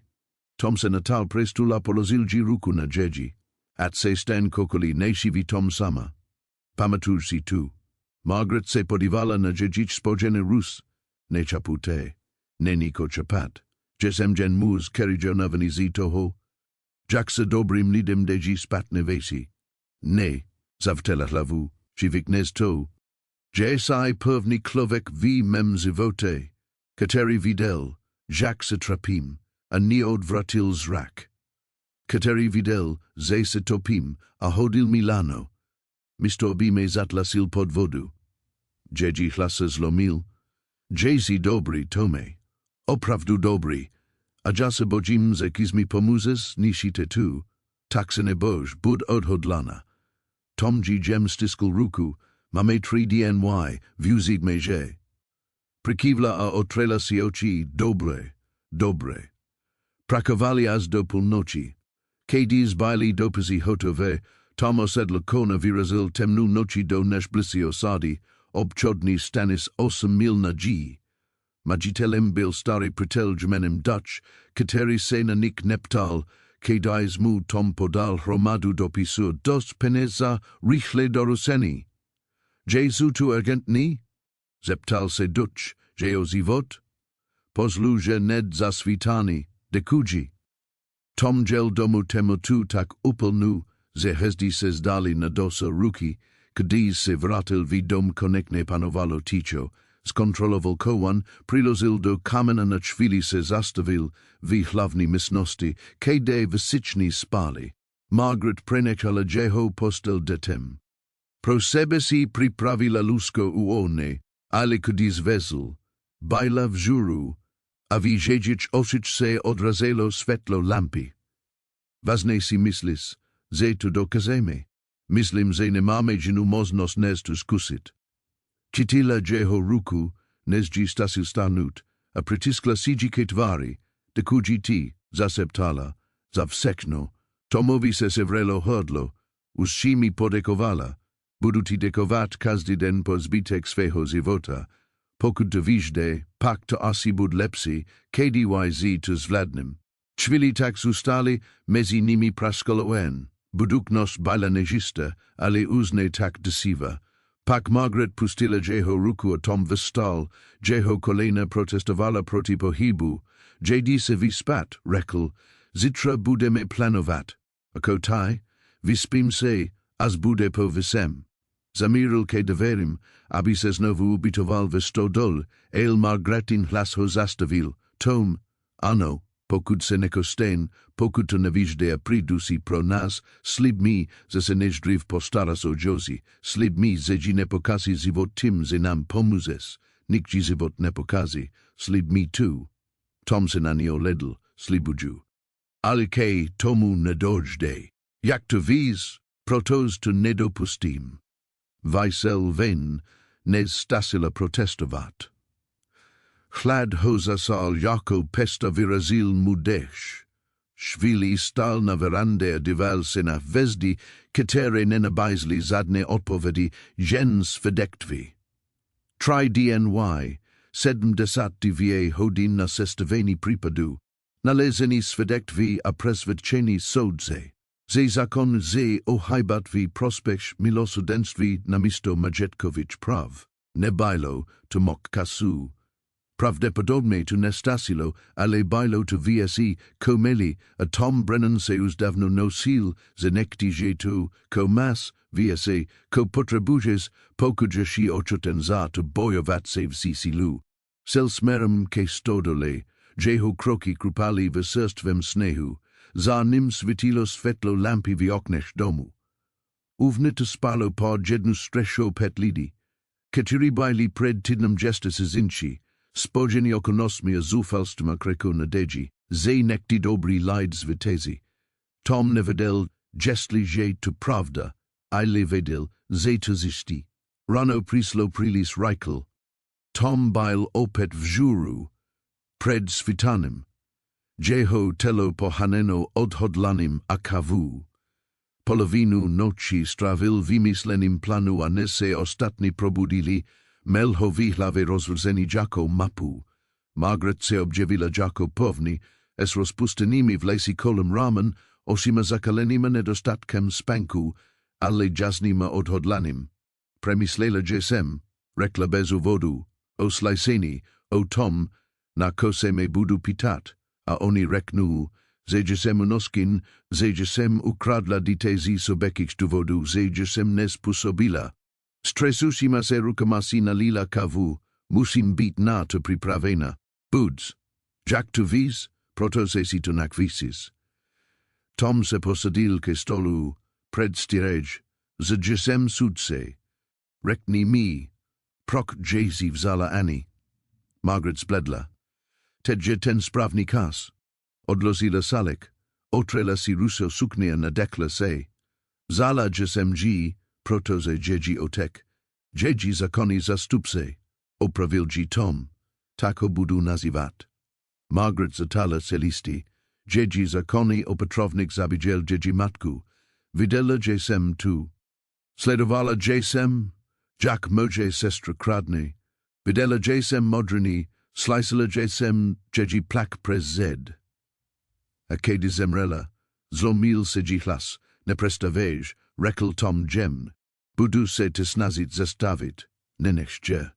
Tom se natal prestula položil ruku na Jeji. At se stan kokoli nejšiví Tom sama. Pamatuj si tu. Margaret se podívala na Jejič spojený Rus. Nečapute. Není kočapat. Že jsem jen muž, který navený z toho. Jack se dobrým lidem deji spatne věci. Ne, zavtela hlavu, živik nez to. Že saj první člověk v mém životě, který viděl, Jack se trapím, a neodvratil zrak. Který viděl, že se topím, a hodil Milano. Místo by me zatlasil pod vodu. Jeji hlasa zlomil. Jezi dobrý, Tome. Opravdu dobrý. A já se bojím, že když mi pomůžeš, nišíte tu. Tak se nebož, bud odhodlana. Tom G. Jem stiskl ruku. Máme 3 DNY, vůzig me že. Přikývla a otrela si oči, dobré. Prakovali až do půlnoci. Když byli dopisy hotové, Tom osedl kona vyrazil temnou noci do nežblicí osady, obchodní stanis 8 mil na G. Majitelem byl starý přítel jménem Dutch, který se na nich neptal, když mu Tom podal hromadu dopisů dost peněz za rychle dorození. Jesu tu agentní? Zeptal se Dutch, že o život? Pozlu, že ned zasvítání, dekuji. Tom jel domů temotu tak úplnu, že hezdy se zdali na dosa ruky, když se vrátil v dom konečně panovalo ticho, zkontroloval kowan, přiložil do kamena na chvíli se zastavil v hlavní místnosti, kde všichni spali. Margaret prenechala jeho postel detem. Pro sebe si připravila lůžko u ohně, ale když vezl, byla vzhůru, a v Jejič očič se odrazilo světlo lampy. Vážně si myslíš, že to dokážeme? Myslím, že nemáme ženu možnost dnes to zkusit. Chytila jeho ruku, než stasil stanut, a přitiskla si ke tváři, dekuji ti, zaseptala, za všechno. Tomovi se sevrelo hrdlo, už mi podekovala, budu ti dekovat každý den po zbytek svého života. Pokud to víš, pak to asi bud lepší, KDYZ to zvládnem. Chwili tak zostali mezi nimi praskoloen. Buduknos bailanegista, ale uzne tak desiva. Pak Margaret pustila jeho ruku a Tom vystal, jeho kolena protestowala proti pohybu. J.D. se vyspat, řekl, zitra budeme planovat. A kotaj, vyspím se, az bude po visem. Zamíral ke doverim, aby se znovu ubytoval ve stodol, el Margaretin hlas ho zastavil. Tom, ano, pokud se nekostén, pokud to nevížde přijdu pro nás, slib mi, že se nejdřív postaras o Josie, slib mi, že ji nepokazí život tím, že nám pomůžeš, nikdy život nepokazí, slib mi tu. Tom se na něho ledl, slibuju. Ale ke tomu nedojde. Jak to víš, protoz to nedopustím. Vysel ven, nestasila protestovat. Chlad ho zasal jako pesta vyrazil mudeš. Chvíli stál na verandě a díval se na hvězdy, které nenabízely žádné odpovědi, jen svědectví. 3 DNY, 72 hodin na sestavení případu, nalezení svědectví a přesvědčení soudce. Ze zákon ze ohajbatví prospěch milosudenství na místo Majetkovič prav. Nebylo to mok kasu. Pravděpodobně to nestasilo, ale bylo to VSE, komeli, a Tom Brennan se už dávno nosil, že nechtěže to, mas, VSE, potřebuješ, pokud si ochoten za to bojovat se v sílu. Sel směrem ke stodole, jeho kroky krupali v srstvém sněhu, za ním svítilo světlo lampy v oknech domu. Uvnitř spalo pod jednu střešou 5 lidí, kteří byli před týdnem se zinči. Spojení okolnostmi a zúfalstvím a krekou naději, že nechty dobrý lid světezi. Tom nevěděl, jestliže to pravda, ale věděl, že to zjistí. Rano přišlo příliš rychle. Tom byl opět v žuru, před svítanem. Jeho tělo pohaneno odhodlaným a kavu. Polovinu noci strávil vymysleným plánu a nese ostatní probudili, Mel ho v hlavě rozvrzený jako mapu. Margaret se objevila jako povný, s rozpustenými vlasy kolem ramen, osima zakalenýma nedostatkem spanku, ale jasnýma odhodlaním. Přemyslela, že jsem, řekla bez úvodu, o slicení, o Tom, na ko se me budu pitat, a oni řeknul, že jsem unoskin, že jsem ukradla dítě z sobekých důvodů, že jsem nespůsobila. Stresusima se rukama si nalila kavu, musím být na to připravena. Buds, jak to víš, proto se si to nakvísis. Tom se posadil ke stolu, před styrež, že jsem sudce. Řekni mi, prok Jay-Z vzala Annie. Margaret zbledla. Teď je ten správný kas. Odložila salek, otrela si ruso sukně na dekle se. Vzala že jsem G, protože Jeji otek. Jeji zakony zastupce, opravil G Tom, tak ho budu nazývat. Margaret zatala celisti, Jeji zakony opatrovnik zabíjel Jeji matku, viděla že jsem tu. Sledovala že jsem, jak moje sestra kradne, viděla že jsem modrný, slyšela že jsem Jeji plak přes Z. A kiedy zemrela, zlomil se G hlas, neprestavěž, řekl Tom Jem. Budu se te snazit zastavit, nenechce.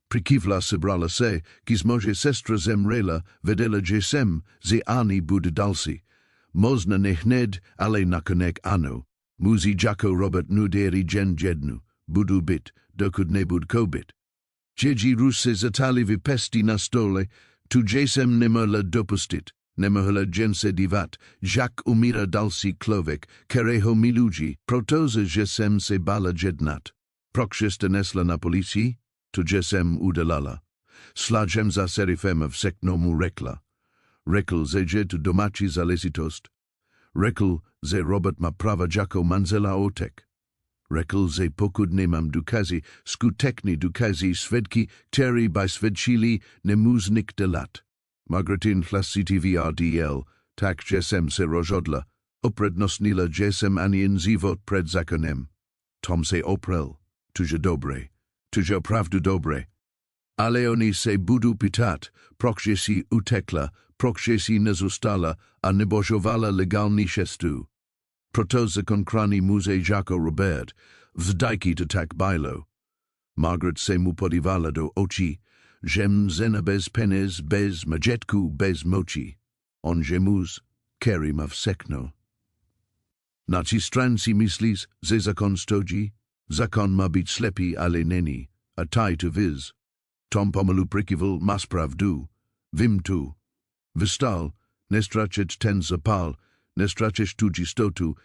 Přikývla sebrala se, když moje sestra zemrela, viděla že jsem, že Annie bude další. Možná ne hned, ale nakonec ano. Muzi jako Robert nuderi jen jednu, budu byt, dokud nebud kobit. Jeji Ruse zatali vypesti na stole, tu že jsem nemohla dopustit. Nemohla jen se dívat, jak umírá další člověk, kterého miluji, protože že jsem se bála jednat. Proč jste nesla na policii? To že jsem udělala. Slažem za serifem všechnomu řekla. Řekl, že to domácí záležitost. Řekl, že Robert má práva jako manžela otek. Řekl, že pokud nemám důkazy, skutečné důkazy svědky, které by svědčili, nemůžu nic dělat. Margaretin hlasitý VRDL, tak že jsem se rozhodla, uprednostnila že jsem ani život před zákonem. Tom se oprel, tuže dobré, tuže opravdu dobré. Ale oni se budu pytat, proč si utekla, proč si nezůstala a nebožovala legální cestu. Proto zakonkrani muze jako Robert, vzdajky to tak bylo. Margaret se mu podívala do očí, žem zena bez peněz, bez majetku, bez moci. On žemus, Kerry ma vsekno. Na ci stran si myslíš, že zakon stojí? Zakon má být slepý, ale není, a taj to viz. Tom pomalu prikival, mas pravdu. Vim tu. Vystal, nestrachet ten zapal, nestracheš tu jistotu.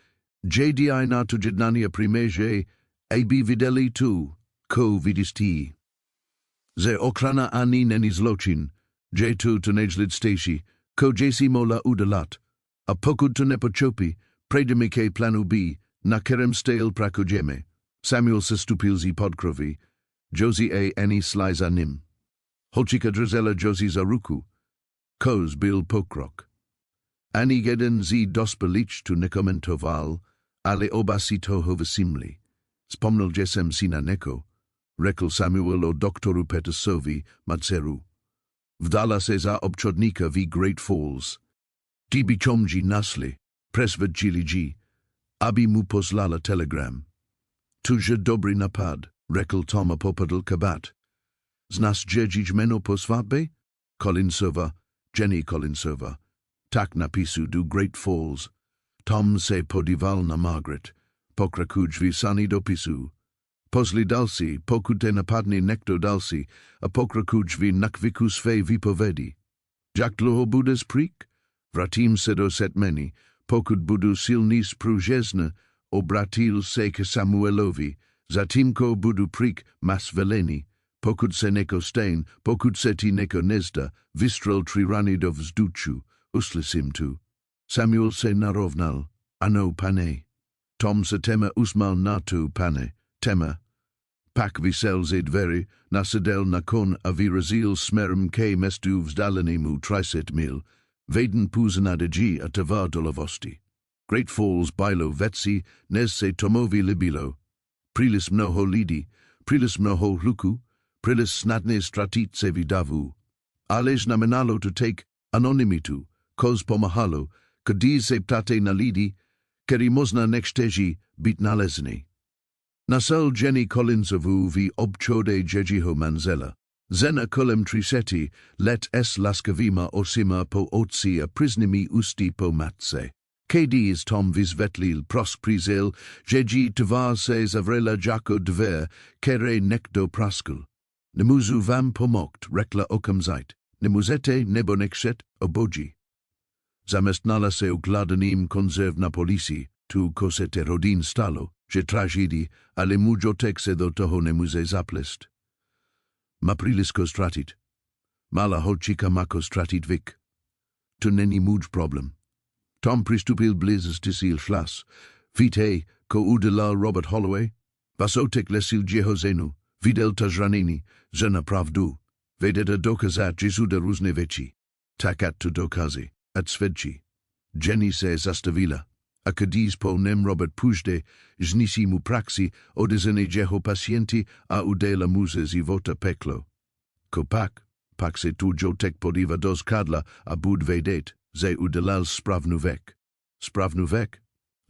JDI na tu jednania primeže, aby videli tu, ko vidisti. Ze okrana ani není zločin, že tu to nejlid stéši, ko jsi mola udalat. A pokud to nepočopí, predemi ke planu B, na kerem stejl prakujeme. Samuel se stupil z podkroví, Josie a ani sly za nim. Holčika drzela Josie za ruku. Koz byl pokrok. Ani jeden z dospělých tu nekomentoval, ale oba si toho všimli. Vzpomněl jsem si na neko, řekl Samuel o doktoru Petersovi, Madceru. Vdala se za obchodníka v Great Falls. Ti bičomži nasli, presvedčili ji, aby mu poslala telegram. Tuže dobrý napad, řekl Tom a popadl kabat. Znas džedžič jméno po svatbě? Collinsova, Jenny Collinsova. Tak napisu do Great Falls. Tom se podíval na Margaret. Pokrakuj sani dopisu. Pozli dalsi, pokud te napadne nekdo dalsi, a pokrakuj nakviku své výpovědi. Jak dlouho budeš pryč? Vrátím se do setmeny, pokud budu silný spružezna, obratil se k Samuelovi, zatímco budu pryč mas velení. Pokud se neko stejn, pokud se ti neko nezda, vystřel 3 rany do vzduchu, uslyším tu. Samuel se narovnal. Ano, pane. Tom se tema usmal na tu, pane. Tema. Pak vysel ze dvery, nasedel na kon a vyrazil směrem ke mestu vzdálenému 30 mil. Veden půznadí a tvar dolavosti. Great Falls bylo věci, než se Tomovi libilo. Příliš mnoho lidí, příliš mnoho hluku, příliš snadné ztratit se vydavu. Ale znamenalo to take anonymitu, koz pomáhalo, když se ptáte na lidi, který možná nechtějí být nalezný. Nasal Jenny Collinsovu v obchode Jejiho manzela. Zena kolem 30 let s laskavýma osima po otci a priznými ústy po matce. Když Tom vysvětlil proskřízel, že tvar se zavrela jako dver, které nekdo praskl. Nemůžu vám pomoct, řekla okamžitě. Nemůžete nebo nechcet, obojí. Zaměstnala se ukladaným konzerv na policii, tu kosete rodin stalo, že tragédii, ale můžotek se do toho nemůže zaplést. Ma příliško ztratit. Mala holčika mako ztratit vik. To není můj problém. Tom přistupil blíž stisil šlas. Víte, ko udělal Robert Holloway? Vasotek lesil jeho zenu. Viděl ta zranění, zena pravdu. Vedete dokazat, že jsou různé věci. Takat to dokazy, a svědčí. Jenny se zastavila. A když po nem Robert půjde, znisí mu praxi, odezene jeho pacienti a udela muze života peklo. Pak se tu jotek podíva do skadla a bud vědět, že udělal správnou věc. Správnou věc?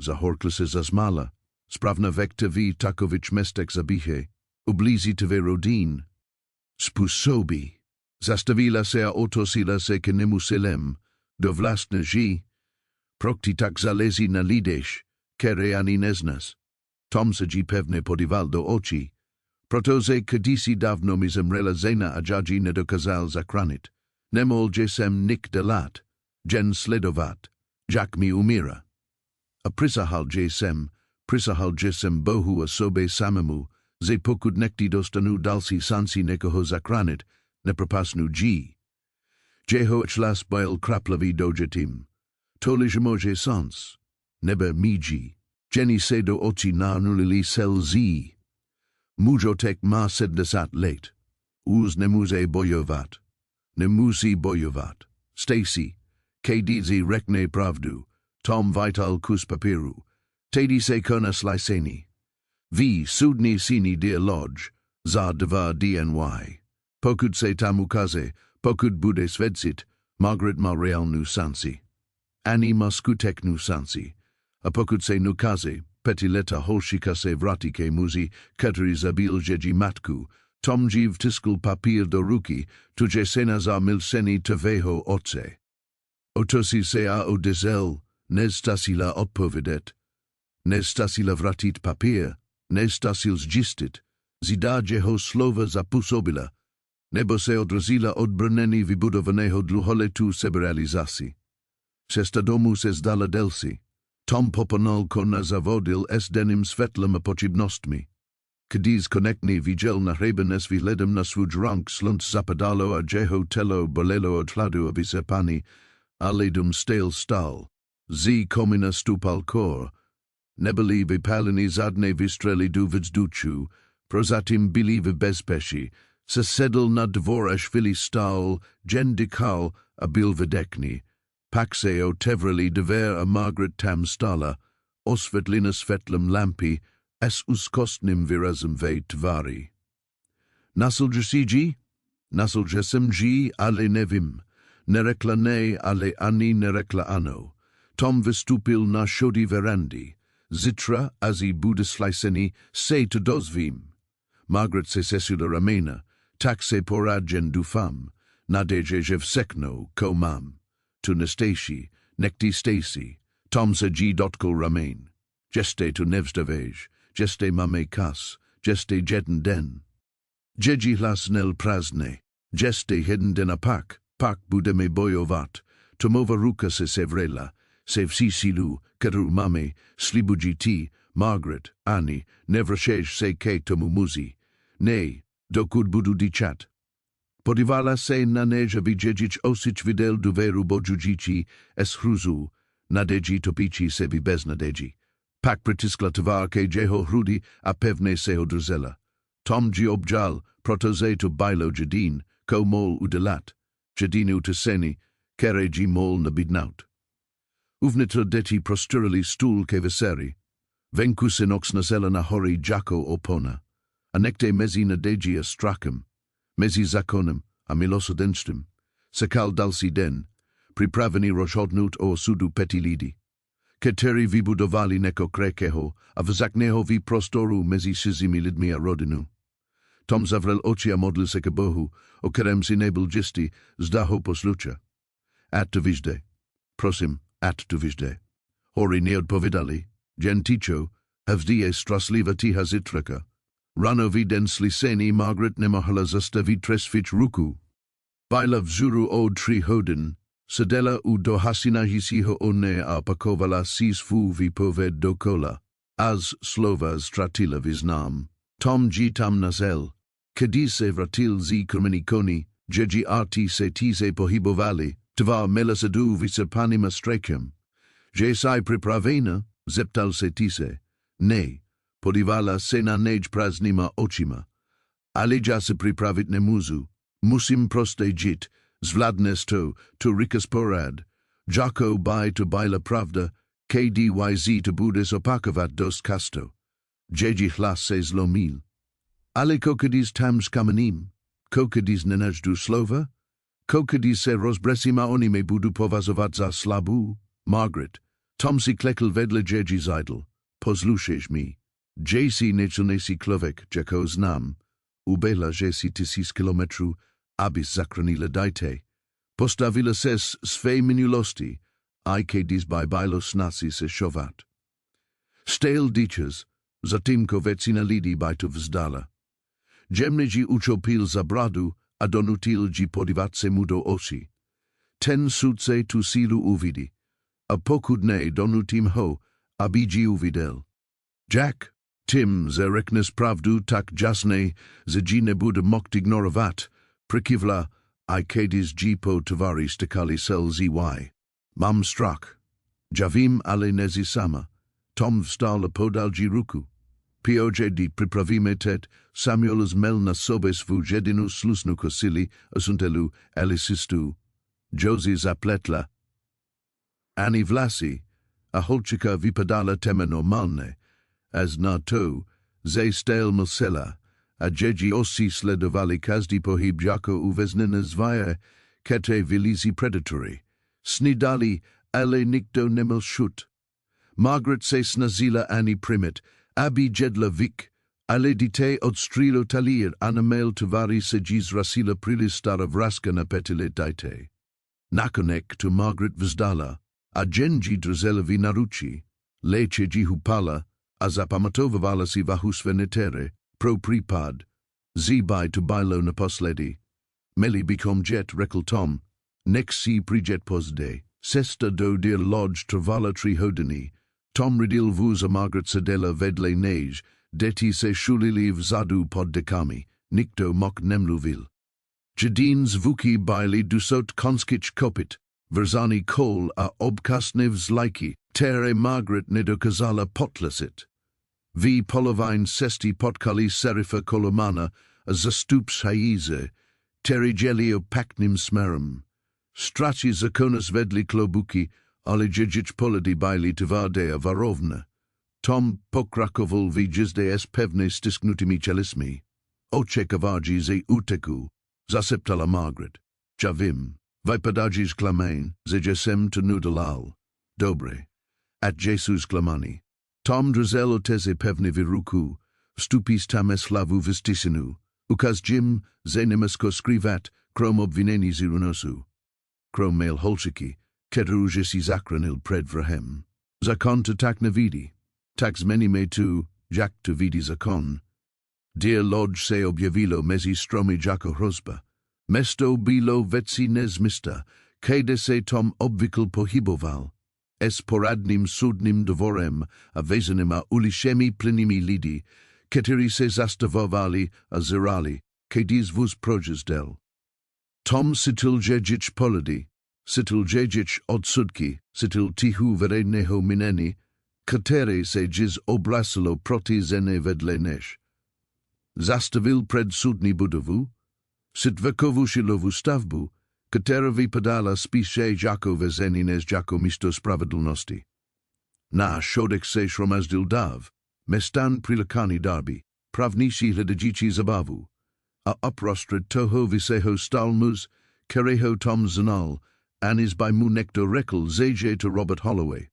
Zahorkl se zasmála. Správná věc tví takových mestek zabíche. Ublízí tvé rodin. Způsobí. Zastavila se a otosila se k nemuselem. Do vlastné ži. Prokti tak zalezí na lideš, které ani neznas. Tom se jí pevně podíval do očí. Protože kdysi dávno mi zemřela žena a jadži nedokázal zachránit. Nemohl jsem nik delat, jen sledovat, jak mi umírá. A prisahal jsem Bohu a sobě samému, že pokud nekdy dostanu další šanci někoho zachránit, nepropasnu jí. Jeho člas byl kraplavý dojetím. Tolik může sans. Nebe míji. Jenny se do očí nánulili selzí. Můžotek má 70 let. Už nemůže bojovat. Nemusí bojovat. Stacy, když řekne pravdu, Tom vital kus papíru. Tedy se kona sliceni. Vy sudni sini dear lodge, za 2 DNY. Pokud se tam ukáže, pokud bude svědčit, Margaret má reálnou šanci. Ani má skutečnou šanci. A pokud se nukáže, pětiletá holčíka se vrátí ke muži, který zabil její matku, Tom ji vtiskl papír do ruky, tudíž se na zamilčení tvého otce. Otočí se a odezřel, nestasila odpovědět. Nestasila vrátit papír, nestasil zjistit, zda jeho slova zapůsobila, nebo se odrazila od brnění vybudovaného dlouholetou seberealizaci. Cesta domů se zdala delší. Tom Poponalko zavodil s denním světlem a pochybnostmi. Když konečně viděl na hřebene s výhledem na svůj drank slunt zapadalo a jeho tělo bolelo od hladu a vysypání, ale dům stál. Z komina stupal kor. Nebyli vypálení zadné výstřely do vzduchu, prozatím byli v bezpečí, se sedl na dvor až chvíli stál, jen dýchal a byl vydechný. Pak se otevřeli dveře a Margaret tam stála, osvětlena světlem lampy, s úzkostným výrazem ve tváři. Naslže si ji? Naslže jsem ji, ale nevím. Nerekla ne, ale ani nerekla ano. Tom vystupil na šodí verandy. Zítra, as i bude slyšený, se to dozvím. Margaret se sesula ramena, tak se poradjen doufám, naděje, že všechno mám. Tu nestější, nekdy Stacy, Tom se ji dotkl ramen. Jeste tu nevzdavěž, jeste máme kas, jeste jeden den. Její hlas nel prázdne, jeste jeden den a pak budeme bojovat. Tomova ruka se sevrela, se v sílu, kterou máme, slibuji ti, Margaret, ani, nevršeš se ke tomu muži. Ne, dokud budu dýchat. Podívala se na než vidět osič videl důvěru bodžující s hruzu, naději topící se bez naději. Pak pritiskla tvár ke jeho hrudi a pevně se odrzela. Tom ji obžal, protože to bylo jadín, ko mol udelat, jadínu teseni, kere ji mol nabídnout. Uvnitř děti prostorili stůl ke veseri. Venku se noxnazela na hory jako opona. A nekde mezi naději a strachem, mezi zákonem a milosrdenstvím, sekal další den, připravený rozhodnout o osudu pěti lidí, kteří vybudovali neko krehkého a vzácného prostoru mezi cizími lidmi a rodinu. Tom zavřel oči a modlil se k Bohu, o kterém si nebyl jistý, zda ho poslucha. Ať to vyjde. Prosím, ať to vyjde. Hory neodpovědali, jen ticho, a vždy je strašliva ticha zítraka. Ranovi den slyšení Margaret nemohla zastavit trestvič ruku. Byla vzhůru od 3 hodin, seděla u dohasinajícího ohně a opakovala si svou výpověď dokola. Az slova ztratila význam. Tom ji tam nazel. Když se vrátil z krmenikony, její arty se tize pohybovali, tvár melazadu vysypaným střechem. Že jsi připravena? Zeptal se tize. Ne. Podívala se na než prázdnýma očima. Ale já se připravit nemůžu. Musím prostě žít. Zvládneš to rychle porad. Jako by to byla pravda, KDYZ to budeš opakovat dost často. Její hlas se zlomil. Ale když tam s kamením, když nenajdu slova, když se rozbresím a oni me budu považovat za slabou, Margaret, Tom si klekl vedle její zajdl. Poslušeš mi. Že si nejsilnější člověk, jako znám, ubejla, že si 1000 kilometrů, abys zachránila dajte. Postavila ses své minulosti, a když bylo snazí se šovat. Stejl dýčes, zatímco většina lidí by to vzdala. Jemně ji učopil za bradu a donutil ji podívat se mu do očí. Ten sudce tu sílu uvidí, a pokud ne, donutím ho, aby ji uviděl. Jack, Tim, řekneš pravdu tak jasně, že ji nebude moct ignorovat, přikývla, a když ji po tváři stekali slzy. Mám strach. Já vím, ale nezi sama. Tom vstal a podal ji ruku. Piođedi připravíme teď, Samuel zmel na sobě svou jedinu slusnou kosili a suntelu elisistu. Josie zapletla. Ani vlasy, a holčika vypadala téma normálně, as na to, ze stel musela, a dzieci osi sledowali każdy pohib jako uweznione zwaje, kete wilizi predatory. Snidali, ale nikto nemel szut. Margaret se snazila ani primit, abi jedla vik, ale dite od strilo talir anamel tovari se dziś rasila prilistara vraska na petile dite. Nakonek to Margaret vzdala, a dženji drzelovi naruči, leče jihupala, a zapamatovala si vahusvenetere, pro pripad, zibaj to bilo naposledy. Meli bikom jet rekl Tom, nek si prijet pozde, sesta do dir lodge travala tri hodini, Tom ridil vuz a Margaret sedela vedle nej, deti se shulili vzadu pod dekami, nikto mok nemluvil. Jadin zvuki bili dusot konskich kopit, verzani kol a obkasniv zlajki, tere Margaret nedokazala potlasit. Vi polovine sesti potkali serifa kolomana, a zastups haize, teri gelio paknim smerum. Straci zakonas vedli klobuki, ale dziedzic poladi bili tvarde a varovna. Tom pokrakoval vi jizde es pevne stisknutimi celismi. Oche kavarji ze uteku, zaseptala Margaret. Javim, vypadajis klamain, ze jesem to nudalal. Dobre. At Jesus klamani. Tom drzel oteze pevne viruku, stupis tames slavu vistisinu, ukaz jim, zenemesko skrivat, krom obvineni zirunosu. Krom mail holchiki, keterujisi zakranil pred vrahem. Zakon to tak navidi, tax many me tu, jak to vidi zakon. Dear lodge se objavilo mezi stromi jako hrozba. Mesto bilo vetsi nezmista, kede se Tom obvikl pohiboval. Es poradnim sudnim dvorem, a vezenim a ulishemi plinimi lidi, keteri se zastavovali a zirali, kedis vus projes del. Tom sitil jejic poladi, sitil jejic odsudki, sitil tihu vereneho mineni, katere se jiz obrasilo proti zene vedle nesh. Zastavil pred sudni budovu, sitvekovu shilovu stavbu, katera vypadala spíše jako vezenines jako místo spravedlnosti. Na shodek se shromazdil dav, mestan prilakani darby, pravnishi hledající zabavu, a uprostred toho vyseho stalmus, kereho Tom zanal, anis by mu nekto rekl zeje to Robert Holloway.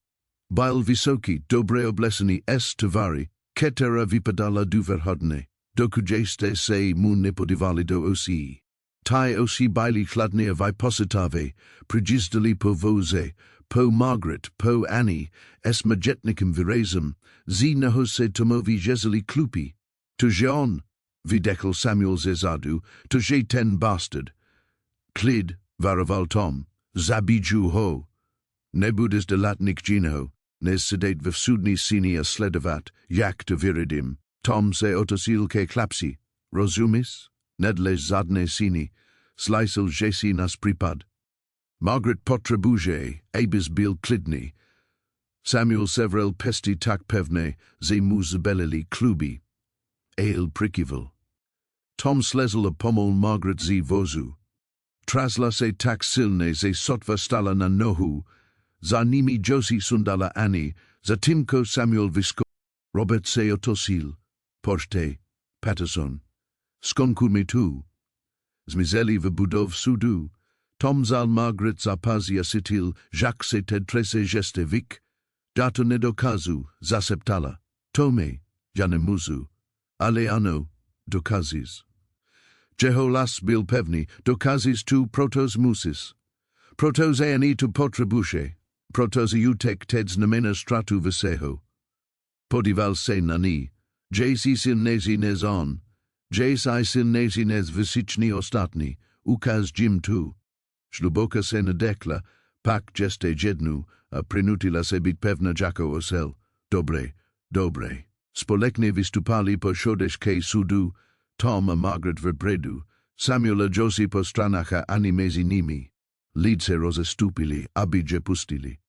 Bil vysoki dobre obleseni s tovari, ketera vypadala duverhodne, dokujeste se mu nepodivali do osi. Tai osi bili chladnia vypositave, prijizdali po voze, po Margaret, po Annie, es majetnikum virezum, zi nahose tomovi jezeli klupi, to Jean, videkl Samuel zezadu, to je ten bastard. Klid, varaval Tom, zabiju ho. Nebudes de latnik gino, nes sedate vsudni sini a sledavat, jak to viridim, Tom se otosil ke klapsi, rozumis? Nedles zadne sini, slisil jesi nas pripad. Margaret potrebuje, abis bil klidni. Samuel sevrel pesti tak pevne, ze muzabelili klubi. Ale prikivel. Tom slezel a pommel Margaret z vozu. Trasla se tak silne ze sotva stala na nohu, za nimi Josi sundala ani, za Timko Samuel visko. Robert se otosil, Pošte, Patterson. Skonkurmi tu. Zmizeli v budov sudu. Tom zal Margaret zapazia sitil, Jacques se ted trese geste vik. Dato nedokazu, zaseptala. Tome, janemuzu. Ale ano, dokazis. Jeholas bil pevni, dokazis tu protos musis. Protos eani tu potrebuše. Protos iutek teds namena stratu viseho. Podival se nani. Jesi sin nezi nezon. Jesai sin nezi nez visichni ostatni. Ukaz jim tu. Shluboka se nadekla. Pak jeste jednu. A prinutila se bit pevna jako osel. Dobre, dobre. Spolekne vistupali po shodesh ke sudu. Tom a Margaret verbredu. Samuel a Josi po stranacha animezi nimi. Lidse rosa stupili. Abidje pustili.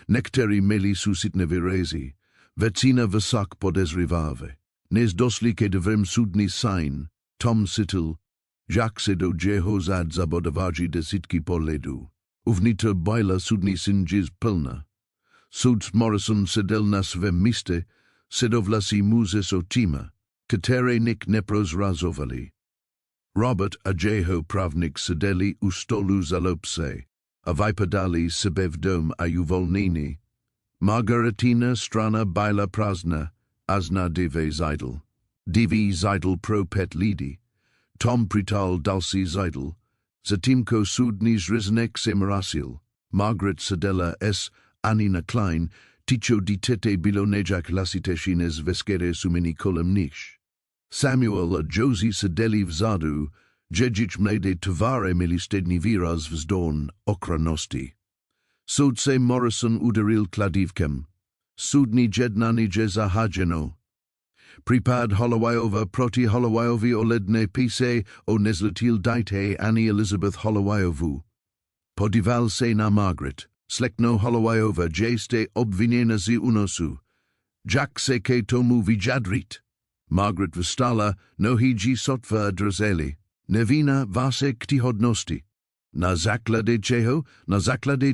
Nekteri meli susitne virezi. Vecina vasak podes rivave. Nes dosli ke devrem sudni sign. Tom sitil. Jacques sedo jehozad zabodavaji desitki poledu. Uvnita baila sudni sinjiz pilna. Suds Morrison sedel nas vem miste. Sedovlasi muzes otima. Katere nik nepros razovali. Robert a jeho pravnik sedeli u stolu zalopse, a vypadali sebev dom a uvolnini. Margaritina strana byla prazna, azna dive zidl. Divi zidl pro pet lidi. Tom prital dalsi zidl. Zatimko sudni zriznek semarasil. Margaret sedela s. Anina Klein, ticho ditete bilonejak lasiteshines veskere sumini kolem Samuel a Josie sedeli vzadu, jejic mlede tovare milistedni viraz vzdorn okranosti. Sudse Morrison uderil kladivkem. Sudni jednani jeza hajeno. Pripad Holowayova proti Holowayovi oledne pise o nezletil dite Annie Elizabeth Holowayovu. Podival se na Margaret. Slekno Holowayova jeste obvinena zi unosu. Jack se ke tomu vijadrit. Margaret vstala, no hiji sotva drzeli. Nevina vase ktihodnosti. Na zaklade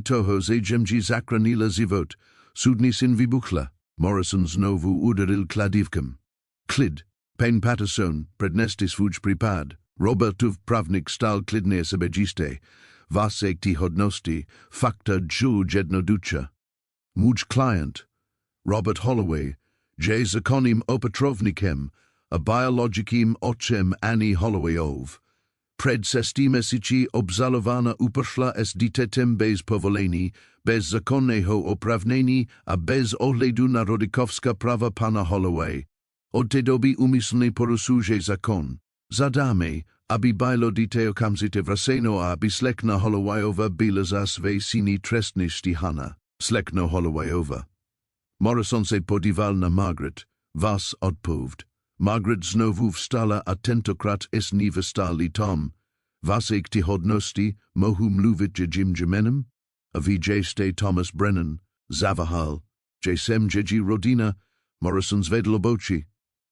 toho zejemji zakranila zivot. Sudni sin vibuchla. Morrison znovu uderil kladivkem. Klid. Pen Patterson, prednestis fuj pripad. Robertov pravnik stal klidne sebejiste. Vase ktihodnosti, fakta ju jednoducha. Muj client. Robert Holloway. J. zakonim opatrovnikem, a biologikim ochem Annie Hollowayov. Pred sestimesici obzalowana upershla s ditetem bez povoleni, bez zakonneho opravneni a bez ohledu na rodikovska prava pana Holloway. Od té doby umyslně porusuje zakon. Zadame, aby bylo dite okamžite vraceno a aby slekna Hollowayova byla za své syny trestně stíhána. Slekna Hollowayova. Morrison se podíval na Margaret. Vás odpovd. Margaret znovu vstala a tentokrát s ní vstali Tom. Vase ktihodnosti mohu mluvit jejím jménem? A vy jste Thomas Brennan, zavahal. Jsem její rodina. Morrison zvedl obočí.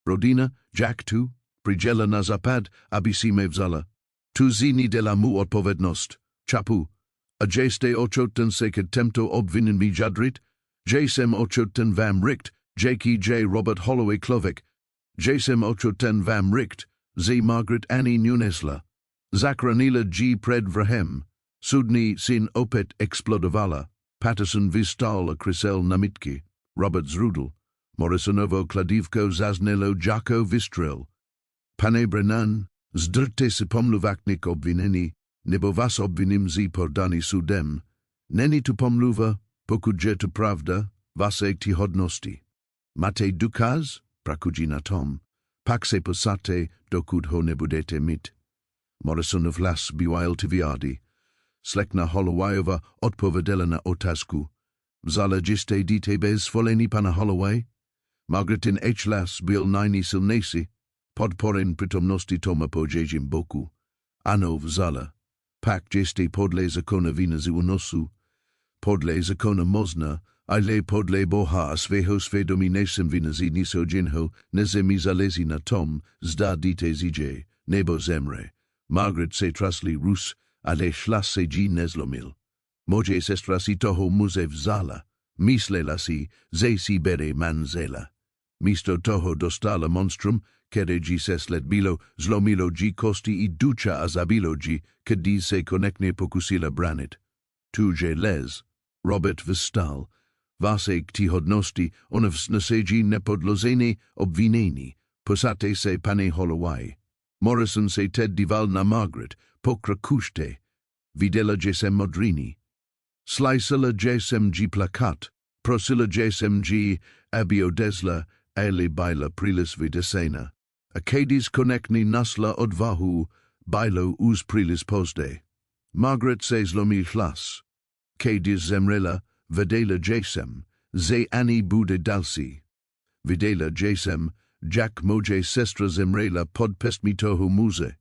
Rodina, Jack tu, přijela na západ, aby si mě vzala. Tu zini de la mu odpovědnost. Chapu. A jste ochoten se ke těmto obvinen vyjádřit? Jsem ochoten vám richt, J. Robert Holloway Klovik. Jsem ochoten vám richt, z Margaret Annie Nunesla. Zakranila G. pred vrahem. Sudni sin opet explodovala. Patterson vystal a krysel namitki. Robert zrudl. Morrisonovo kladivko zaznelo jako vystrel. Pane Brennan, zdrte se pomluvaknik obvineni, nebo vas obvinim zi podani sudem. Není tu pomluva, pokud je to pravda, vase ktihodnosti. Máte důkaz? Prakudina Tom. Pak se posate, dokud ho nebudete mít. Morrisonov hlas biwail tvyardy. Slekna Hollowayova odpověděla na otázku. Vzala jste dítě bez svolení pana Holloway? Margaretin hlas byl najsilnější. Podporin přítomnosti Toma po jejím boku. Ano, vzala. Pak jste podle zakona vina z unosu. Podle zakona można, ale podle Boha a svého svědomí nejsem vina z ničeho nezemi zalezí na tom, zda dítě zíde, nebo zemře. Margaret se trasli Rus, ale šla se jí nezlomil. Moje sestra si toho muze vzala. Myslela si, že si bere manzela. Místo toho dostala monstrum, které jí se sled bylo, zlomilo jí kosti i ducha a zabilo jí, kdy se konečně pokusila branit. Tuže les. Robert vstal. Vase ktihodnosti, onevsneseji nepodlozeni obvineni. Posate se pane Holloway. Morrison se ted dival na Margaret, pokrakušte. Videla jesem modrini. Slicela jesem g plakat. Prosila jesem g abiodesla, ale bila prilis videsena. Acadis konekni nasla odvahu, bilo uz prilis posde. Margaret se zlomi hlas. Cadis zemrela, videla jesem, ze ani bude dalsi. Videla jesem, Jack moje sestra zemrela podpest toho muze.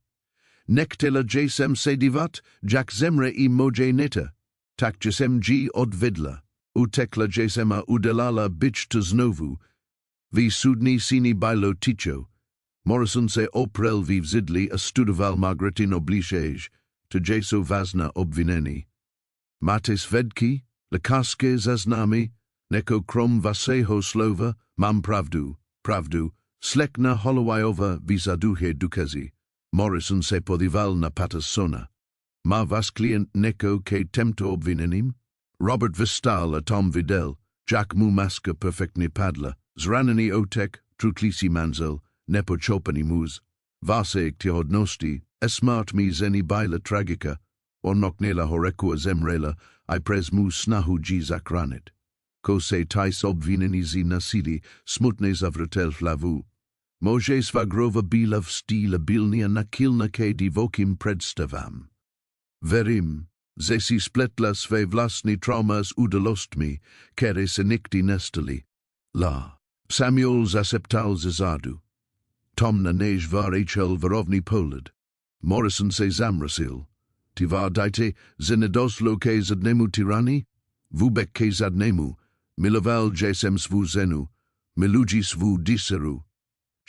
Nektela jesem se divat, Jack zemre I moje neta. Tak jesem g odvedla. Utekla jesema udelala bich to znovu. Vi sudni sini bilo ticho. Morrison se oprel vi vzidli a studoval Margaretin obližej, to jeso vazna obvineni. Máte svedky, lekařské záznamy, neko krom vašeho slova, mám pravdu, Slekna holowajowa wizaduche dukazi. Morrison se podival na patasona. Ma was klient neko ke temto obvinenim? Robert Vistal a Tom Vidal, Jack mu maska perfektny padla, zranany otek, truklisi manzel, nepo chopani muz, vasek tihodnosti, esmart mi zeni baila tragica, onoknela horekua zemrela, I pres mu snahu ji zakranit. Ko se tais obvineni zi nasili, smutne zavratel flavu. Mojes vagrova bilav stila bilnia nakilna ke divokim predstavam. Verim, zesi spletla sve vlasni traumas udalostmi, kere senikti nestali. La. Samuel zaseptal zazadu. Tom na nej var HL varovni polad. Morrison se zamrasil. Tivar dite zenedoslo ke zadnemu tirani? Vubek ke zadnemu. Miloval jesem svu zenu. Milugi svu diseru.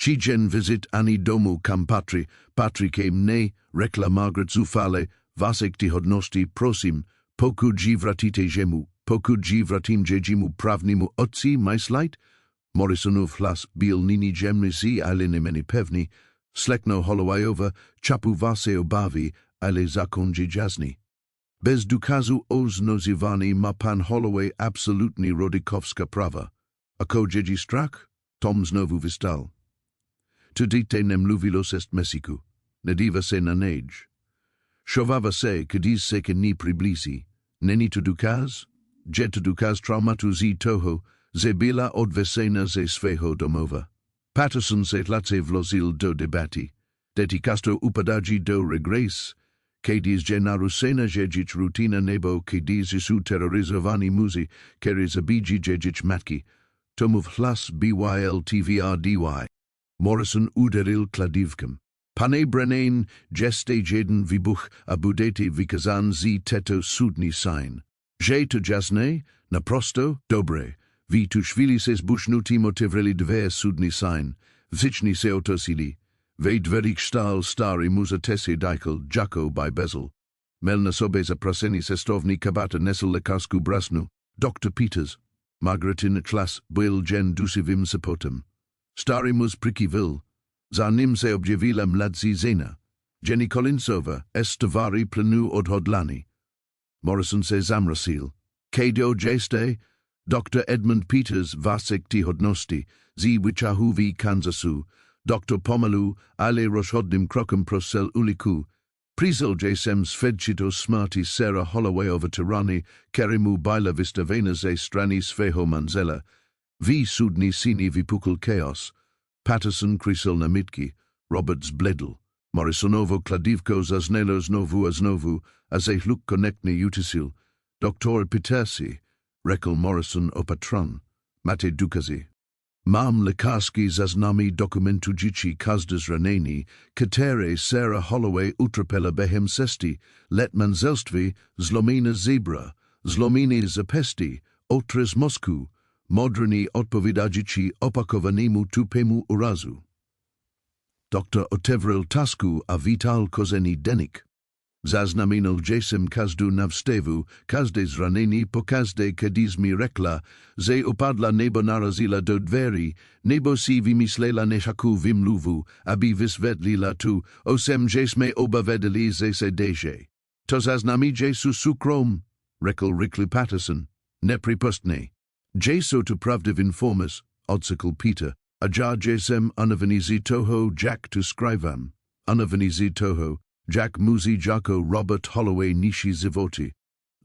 Shigen visit ani domu campatri, patri kem ne, rekla Margaret zufale, vasek tihodnosti prosim, pokud jivratite jemu, pokud jivratim jejimu pravnimu otsi maislait? Morrisonov hlas bil nini jemnisi alinimeni pevni, slekno holowajova, chapu vase obavi, ale zakonji jazni. Bez dukazu oznozivani ma pan holowaj absolutni rodikovska prava. Ako jeji strak? Tom znovu vistal. Tudite nem luvilos est mesiku, nediva se na nej. Shovava se, kadiz se ke ni priblisi, neni to dukaz? Jet to dukaz traumatu zi toho, ze bila odvesena ze sveho domova. Patterson se tlatse vlozil do debati, deti castro upadaji do regres, kediz genarusena jejic rutina nebo kediz isu terrorizovani muzi, keriz abiji jejic matki, tomov hlas byl tvrdy. Morrison uderil kladivkam. Pane brenain geste jeden vibuch abudete vikazan zi teto sudni sign. Je to jasne, naprosto, dobre, vi tu shvilises bushnuti motivreli dve sudni sign, vzichni se otosili, ve dverik stal stari muzatese daikel, jako by bezel. Melna sobeza praseni sestovni kabata nesel lekasku brasnu, Dr. Peters, Margaretin klas buil gen dusivim sapotem. Stari mus prikivil, zanim se objevila mladzi zena, Jenny Kolinsova, estavari planu odhodlani. Morrison se zamrasil, Kedo jeste, Dr. Edmund Peters vasek tihodnosti, zi wichahuvi kanzasu, Dr. Pomalu, ale roshodnim krokum prosel uliku, Prizel jesem svedchito smarti Sarah Holloway over Tirani, kerimu baila vista venaze strani sveho manzela, vi sudni sini vipukul chaos, Patterson krisel namitki, Roberts bledel, Morrisonovo kladivko zasnelos novu aznovu, azeh luk konekni utisil, Dr. Petersi, rekl Morrison opatron, mate dukazi. Mam lekarski zaznami dokumentu dzieci kazdas raneni, katere Sarah Holloway utrapela behem sesti, let manzelstvi, zlomina zebra, zlomini zapesti, otres Mosku, modreni odpowidajici opakowanimu tupemu urazu. Dr. Otevril Tasku a vital kozeni denik. Zaznaminal jesem kazdu navstevu, kazde zraneni pokazde kadizmi rekla, ze upadla nebo narazila do dveri, nebo si vymyslela neshaku vimluvu, aby vysvedlila tu, osem jesme obavedeli ze se deje. To zaznami jesu sukrom, rekl Rickley Patterson, nepripustne. Jesu to pravdiv informus, odsekl Peter, a jar jesem unavanizi toho Jack to scrivam, unavanizi toho, Jack muzi jako Robert Holloway nishi zivoti.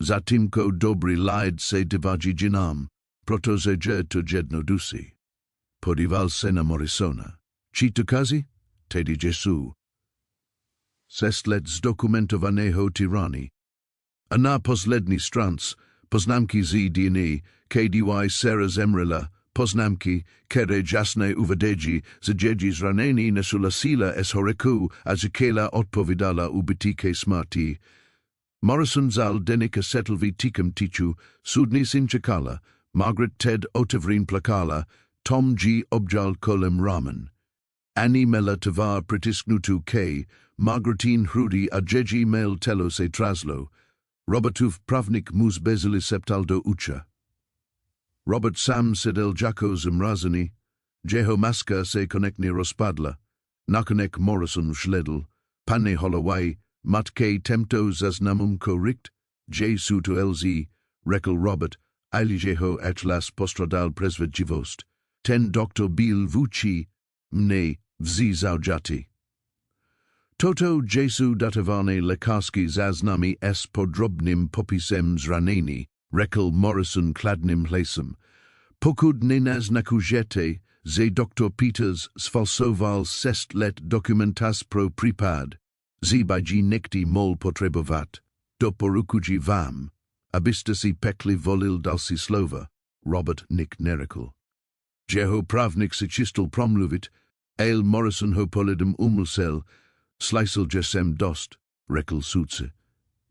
Zatimko dobri lied se divaji jinam, protoze jed to jedno dusi. Podival sena Morrisona. Chitukazi? Tedi Jesu. Sestlets dokumentovaneho tirani. Ana posledni strans, poznamki z dni, kdy Sarah zemrela, poznamki, kere jasne uvadeji, zajeji zraneni nesulasila es horeku, azikela odpovidala ubitike smarti. Morrison zal denika setelvi tikam tichu, sudni sinchakala, Margaret Ted otevrin plakala, Tom G. objal kolem ramen. Annie mela tavar pritisknutu k, Margaretine hrudi ajeji mel telo se traslo, Robertuf pravnik mus bezili septaldo ucha. Robert Sam sedel jako zmrazani, Jeho maska se koneknie rozpadla. Nakonek Morrison szledl. Pane Holloway, matke temto zaznamum korykt, Jesu to LZ, řekl Robert, alijeho atlas postradal presvedčivost. Ten doktor bil vůči mne vzí zaujati. Toto Jesu datované lékařské záznamy s podrobným popisem zranění, řekl Morrison kladným hlasem. Pokud nenaznakujete, že doktor Peters sfalsoval 6 let dokumentas pro případ, zbydí někdy mol potřebovat. Doporučuji vám, abyste si pekli volil další slova, Robert Nick nerekl. Jeho právnik se čistil promluvit, ale Morrison ho polidem umlsel, slyšel jsem dost, řekl soudce.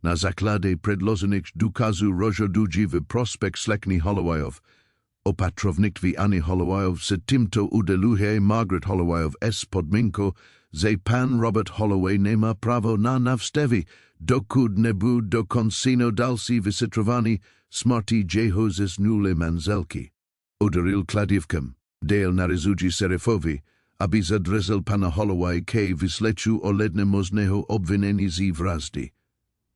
Na základě předložených důkazů rozhoduji ve prospekt slekny Hollowayov. Opatrovnictví Anny Hollowayov se tímto udeluje Margaret Hollowayov s podmínkou, že pan Robert Holloway nemá právo na navštěvy, dokud nebude dokončeno další vyšetřování smrti jeho zesnulé manželky. Uderil kladívkem, dal nařizuje sherifovi, aby zadržel pana Holloway ke vysleču ohledně možného obvinění z vraždy.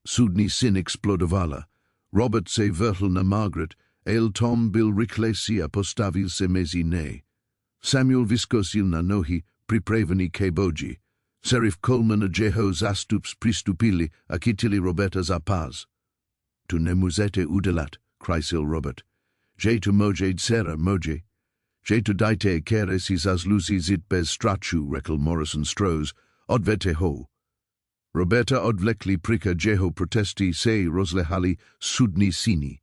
Soudní syn explodovala. Robert se vrhl na Margaret, ale Tom byl rychlejší a postavil se mezi ne. Samuel vyskočil na nohy, připravený ke boji. Sheriff Coleman a jeho zástupci přistupili a chytili Roberta za pás. Tu nemůžete udělat, krysil Robert. Že to může dcera může. Že to dajte, které si zaslouží zit bez strachu, řekl Morrison Strose. Odvete ho. Roberta odvlekli prika jeho protesty se rozlehali soudní síni.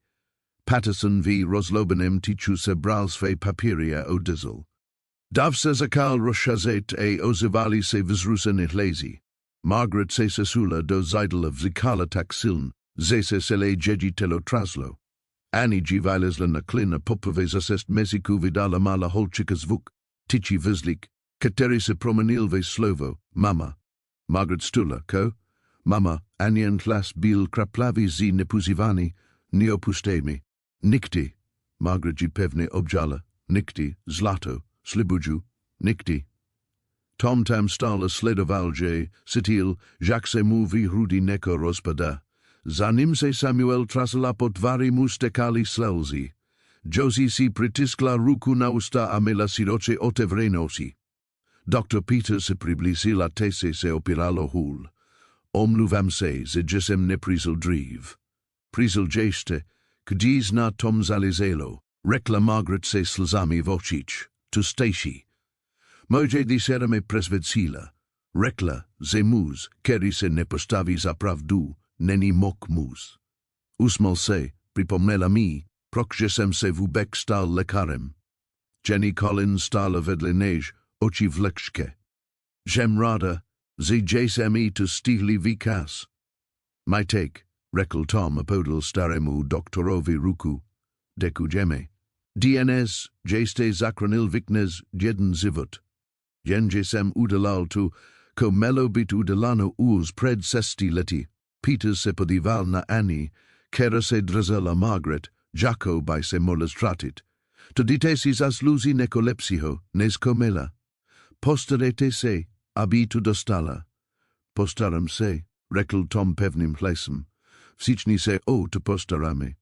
Patterson v rozlobenem tyču se bral své papíry a odezl. Dav se zakal rozšazet a ozivali se vzrušené hlasy. Margaret se sesula do zajdla vzikala tak siln, že se celé jeditelo traslo. Ani vylezla na klin a poprvé zasest meziku vydala mala holčika zvuk, tyči vzlik, který se promenil ve slovo, mama. Margaret stula, ko? Mama, anien hlas bil kraplavi zi nepuzivani, neopustemi. Nikdy, Margaret ji pevne objala, nikdy, zlato, slibuju, nikdy. Tom tam stále sledoval, že sitil, jak se mu vyhrudi neko rozpada. Za ním se Samuel trasla po tváři mu stekali slzy. Josie si pritiskla ruku na usta a měla široce otevřené oči. Dr. Peter se přiblížil a tese se opíral o hůl. Omluvám se, že jsem nepřišel dřív. Přišel jste, když na Tom zalizelo, řekla Margaret se slzami v očích. Tu Stacy. Může dcera mi presvědčila. Řekla, že muž, který se nepostaví za pravdu, není mok muž. Usmál se, připomněla mi, proč jsem se vůbec stal lékařem. Jenny Collins stála vedle než, oči vlečké. Žem ráda, že jsem i to stihli výkaz. Majtek, řekl Tom a podal starému doktorovi ruku. Děkujeme. DNS, že jste zachránil viknes jeden život. Jenže jsem udělal tu, ko mělo být uděláno už před 6 lety. Peter se podíval na Annie, která se držela Margaret, Jacko by se mohla ztratit. To dítě si zaslouží neko lepšího, než komela. Postarejte se, aby tu dostala. Postaram se, řekl Tom pevným hlasem. Všichni se to postaráme.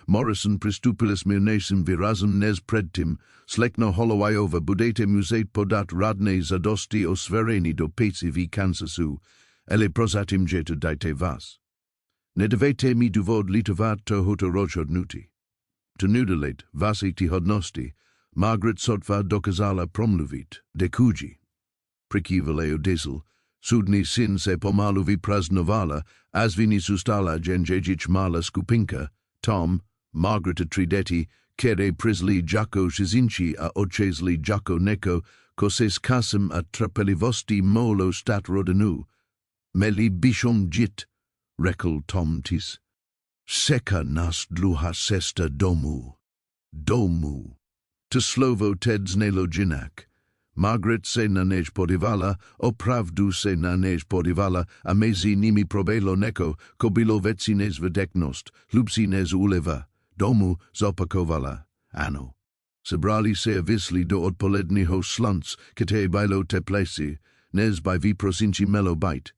Morrison přistupil s mírnějším výrazem než předtím, slekno Hollowayova budete muset podat radné zadosti o svěření do péči v Kansasu, ale prozatím, že to dajte vás. Nedavejte mi důvod litovat tohoto rozhodnutí. To nudelet vaší hodnosti, Margaret sotva dokázala promluvit, děkuji. Přikývali odezl, soudní syn se pomalu vypraznovala, as vini zůstala jenžejič malá skupinka, Tom, Margaret a tři které přizli Jacko šizinči a odčezli Jacko neko, ko se s kasem a trpělivosti molo stat rodinu. Meli bychom jít, řekl Tom tis. Seka nás dluha sesta domu. Domu. To slovo Ted znelo jinak. Margaret se na než podívala, opravdu se na než podívala a mezi nimi proběhlo neko, ko bylo věci nezvedeknost, lub si nez uleva. Domu zopakovala. Ano. Sebrali se avisli do odpoledního slunce, které bylo teplejší, než by vyprosinci melo byt.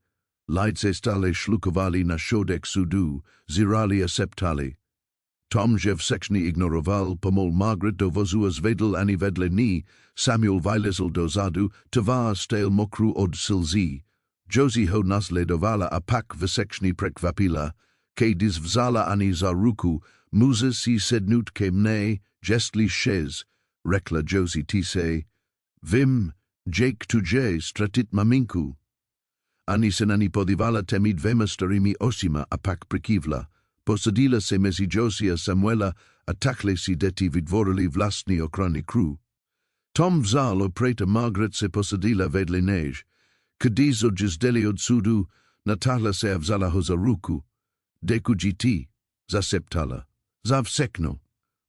Lidé stále šlukovali na šodek sudu, zírali a septali. Tom, že všechny ignoroval, pomol Margaret do vozu a zvedl ani vedle ní, Samuel vylezl dozadu, tvár stál mokrou od slzí. Josie ho nasledovala a pak všechny překvapila, když vzala ani za ruku, může si sednout ke mne, jestli šes, řekla Josie tise. Vím, Jake tuje ztratit maminku. Ani se na ní podívala těmi dvěma starými očima a pak přikývla. Posadila se mezi Josie a Samuela a takhle si děti vytvořili vlastní ochrany crew. Tom vzal opřed a Margaret se posadila vedle něj. Když odjezdili od sudu, natáhla se a vzala ho za ruku. Děkuji ti, zaseptala. Za všechno.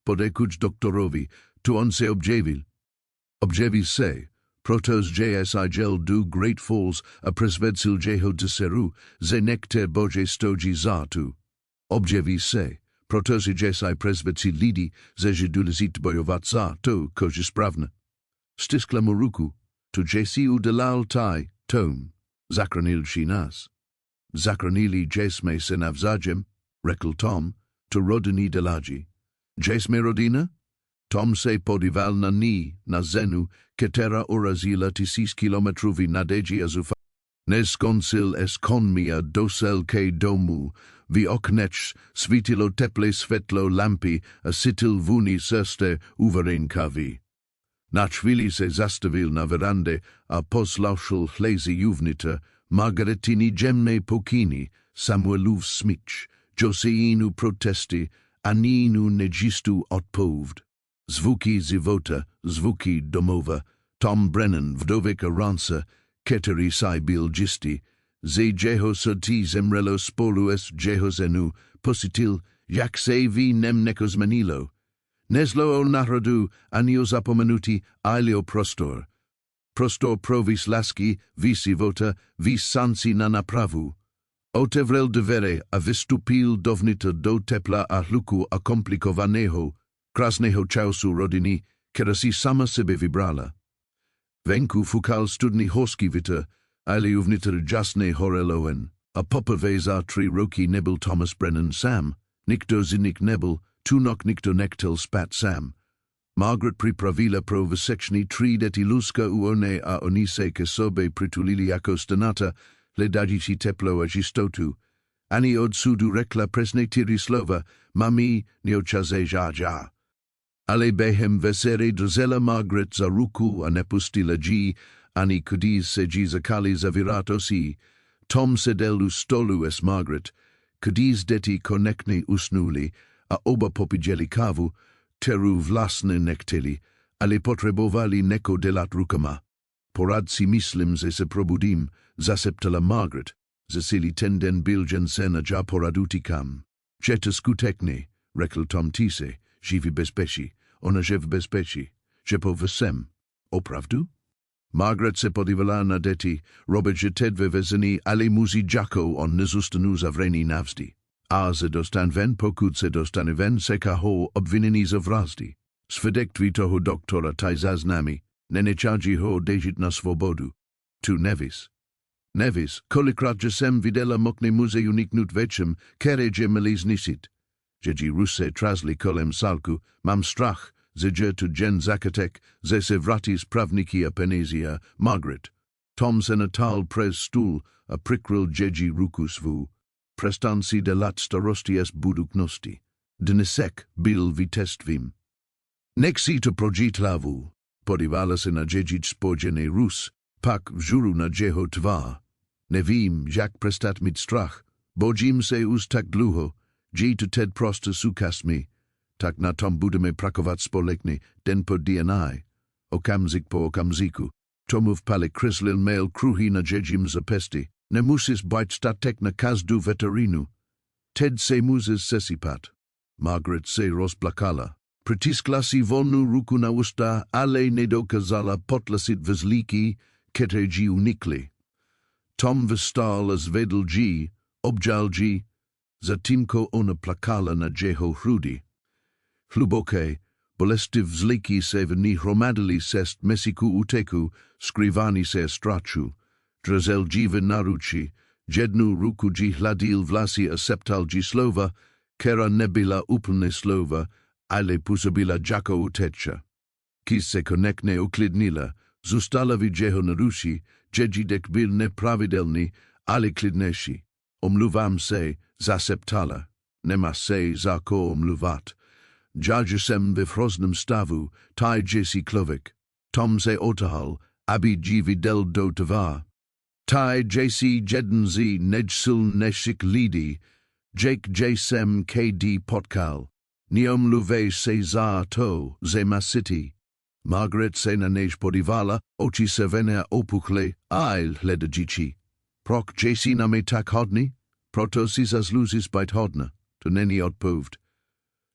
Poděkuj doktorovi, tu on se objevil. Objevil se, protože JSI gel do Great Falls a přesvedl jeho dceru, ze některé bože stojí za tu. Objevil se, protože JSI přesvedl lidi, že důležit bojovat za to, což správně. Stiskla mu ruku, tu JSI udělal taj, Tom, zachránil si nás. Zachránili jsme se navzájem, řekl Tom, to rodiny deladži. Jsme rodina? Tom se podíval na ní, na zenu, která urazila 1000 kilometrový nadeji a zufa. Neskončil s konmi a dosel ke domu, v oknech svítilo teplé světlo lampy a cítil vůni sestry uvarenkaví. Na chvíli se zastavil na verandě a poslouchal chlézy uvnitř, Margaretiny jemné pokyny, Samuelův smích, Josieinu protesty a Ninu nejistou odpověď. Zvuky života, zvuky domova, Tom Brennan, vdověk a rance, který si byl jistý, ze jeho srdcí zemřelo spolu s jeho zenu, pocitil, jak se v něm neko změnilo. Nezlo o národu ani o zapomenutí, ale o prostor. Prostor pro vys lásky, vys života, vys sanci na napravu. Otevřel dveře a vystupil dovnitř do tepla a hluku a komplikovaného, krásného času rodiny, která si sama sebe vybrala. Venku fukal studný horský vítr, ale uvnitř jasný horeloven, a poprvé za 3 roky nebyl Thomas Brennan sám, nikdo z nich nebyl, tunok nikdo nechtěl spát sám. Margaret připravila pro všechny 3 děti luska u one a oni se ke sobě přitulili jako stanata, hledající teplo a jistotu. Ani od sudu řekla přesně 4 slova, mami, neočase žádá. Ale během večeře držela Margaret za ruku a nepustila G, ani když se G zakali zavírat osi. Tom seděl u stolu s Margaret, když děti konečně usnuli a oba popíjeli kávu, kterou vlastně nechtěli, ale potřebovali neko dělat rukama. Porad si myslím, že se probudím, zaseptala Margaret, že celý ten den byl Jensen a já porad utíkám. Že to skutečně, řekl Tom tise, živí bezpečí, ona že v bezpečí, že povesem. Opravdu? Margaret se podívala na děti, Robert že teď ve vezení, ale musí jako on nezůstanu zavřený navždy. A se dostan ven, pokud se dostane ven, seka ho obviněný za vraždy. Svědectví toho doktora taj záznamy, nenečadí ho odejít na svobodu. Tu nevis. Nevis, kolikrát že jsem viděla mokne muze uniknout večem, které že měli zničit. Že ji Ruse trasli kolem salku, mám strach, že tu Jen zakatek, že se vrátí spravníky a peníze a Margaret. Tom se natal přes stůl a přikryl ji ruku svou. Přestan si dělat starosti s budoucnosti. Dnesek byl vítězstvím. Nech si to prožít hlavu, podívala se na jejíč spojený Rus, pak vžuru na jeho tvár. Nevím, jak přestat mít strach, bojím se už tak dlouho, že to teď prostě súkazmi, tak na tom budeme prakovat společně den po DNA, okamžik po okamžiku. Tomu vpali kryslil mail kruhy na jejím zapesti, nemusíš být statek na každou veterinu. Teď se můžeš sesypat. Margaret se rozplakala. Přitiskla si volnou ruku na usta, ale nedokázala potlačit vzlíky, které ji unikly. Tom vstal a zvedl ji, obžal ji, zatímco ona plakala na jeho hrudi. Hluboké, bolestiv zliki se v ní hromadili sest mesiku uteku, skrivani se strachu, drazel jive naruči, jednu ruku ji hladil vlasy a septal ji slova, kera nebyla úplne slova, ale působila jako uteče. Když se konečně uklidnila, zůstala viděho naruši, jedžidek byl nepravidelný, ale klidnější. Omluvám se, zaseptala. Nemá se za ko omluvat. Džadže jsem ve hrozném stavu, taj jsi člověk. Tom se otahal, aby ji viděl do tvar. Tai jsi jeden z nejsilnějších lidí, Jake jsem kd potkal. Neomluvej se za to, že má city. Margaret se na něj podívala, oči se vené opuchle, a hledající. Proč jsi na mě tak hodný? Proto si zasloužíš být hodná, to není odpověď.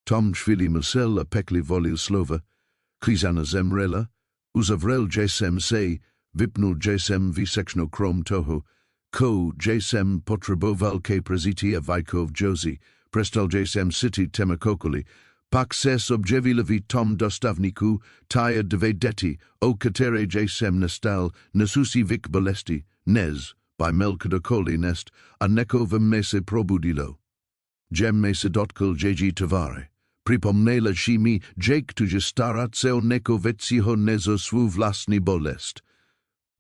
Tom chvíli myslel a pekli volil slova. Když ona zemřela, uzavřel jsem se, vypnul jsem všechno krom toho, ko jsem potřeboval ke preziti a vajkov Josie, prestal jsem city temakokoli, pak se objevila v tom dostavníku taja dvě děti, o které jsem nestal, nesusi vik bolesti, nez, by melkadokoli nest, a neko v mne se probudilo. Jem me se dotkl její tvare. Připomněla si mi, Jake tuže starat se o neko věcího nezo svou vlastní bolest.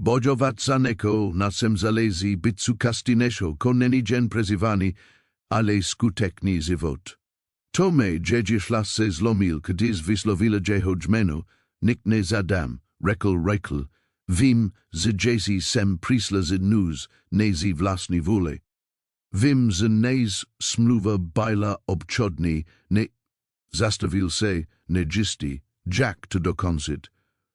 Bojovat za neko na sem zalezí bitsu kastinešo, ko není jen prezivani, ale skutečný život. To me její šlas se zlomil, když vyslovila jeho jméno, nikne zadam, řekl, vím, že Jesse sem přišla z nůz, ne z vlastní vůle. Vím, že nejs smluva byla obchodní, ne... Zastavil se, nejistý, Jack to dokoncit.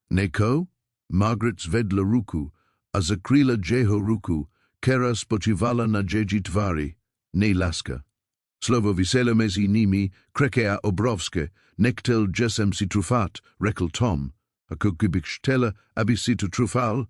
Neko? Margaret zvedla ruku a zakryla jeho ruku, která spočívala na její tváři, ne láska. Slovo vyselo mezi nimi, kreké a obrovské, nechtěl jsem si trufat, řekl Tom, jako kdybych chtěla, aby si to trufal.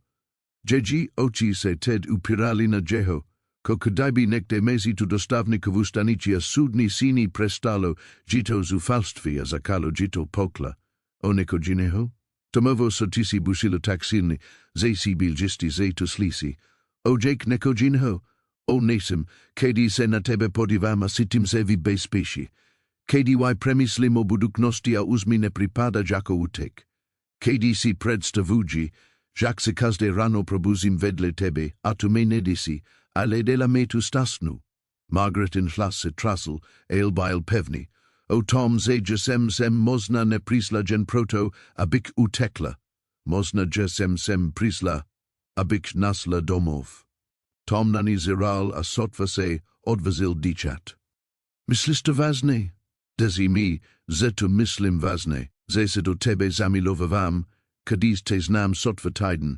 Její oči se teď upírali na jeho, ko kdyby někde mezi tu dostavníkovu stanici a sudní síni prestalo, jito zufalství a zakalo jito pokla. O neko jiného? Tomovo sotisi busilo tak silny, že si byl jistý, že to slyší. O Jake neko jiného? O nejsem, kedy se na tebe podívám a cítím se v bezpečí. Kedy přemýšlím o budoucnosti a už mi nepřipadá jako útek. Kedy si představuji, jak se každé ráno probuzím vedle tebe a tu mě nedisí, ale dela mě tu stasnu. Margaretin hlas se trasl, byl pevný. O Tom, že jsem možná nepřišla jen proto, abych utekla. Možná, že jsem přišla, abych nasla domov. Tom na ní zíral a sotva se odvezl dýchat. Myslíš to vážně? Dezi mi, že to myslím vážně, že se do tebe zamilovávám, když te znám sotva týden,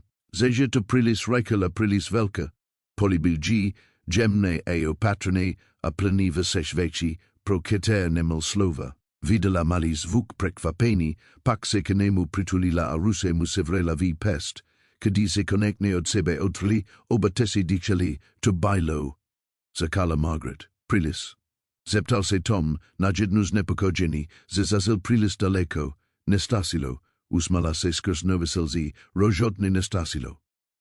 že to příliš rychle a příliš velké. Polibil ji, jemne a opatrně a plnivé sešvětší, pro které neměl slova. Vydala malý zvuk překvapení, pak se k němu přitulila a ruce mu sevřela v pest. Když se konečně od sebe odtrhli, oba se dýchali, to bylo. Zakala Margaret, příliš. Zeptal se Tom na jednu znepokojení, že zazil příliš daleko, nestasilo, usmala se skrz nové slzy, rozhodně nestasilo.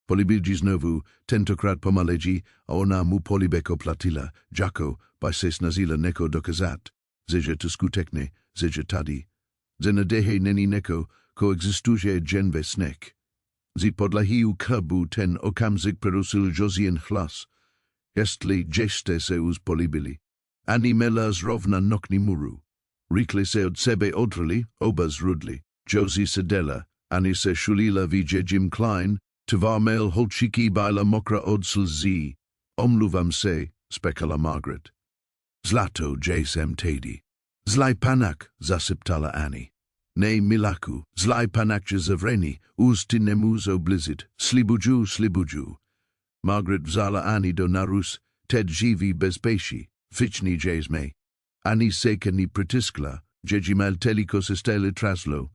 Polibil ji znovu, tentokrát pomaleji, a ona mu polibeko platila, jako by se snažila neko dokazat, že to skutečně, že tady. Že na dehe není neko, ko existuje jen ve sneh. Z podlahiu krbu ten okamžik přerusil Josien hlas. Jestli jste se už polibili. Ani mela zrovna nokni muru. Rychle se od sebe odtrhli, oba zrudli. Josie sedela, ani se šulila vidě Jim Klein, tvar měl holčiky byla mokra od slzí. Omluvám se, spekala Margaret. Zlato, jsem tedy. Zlaj panak, zasyptala Annie. Ne, milaku, zlaj panak je zavřený, už ty nemůžou blizit. Slibuju. Margaret vzala Annie do narus, teď živí bezpečí, všichni jsme. Annie se ke ní přitiskla, že mal teliko se stele traslo.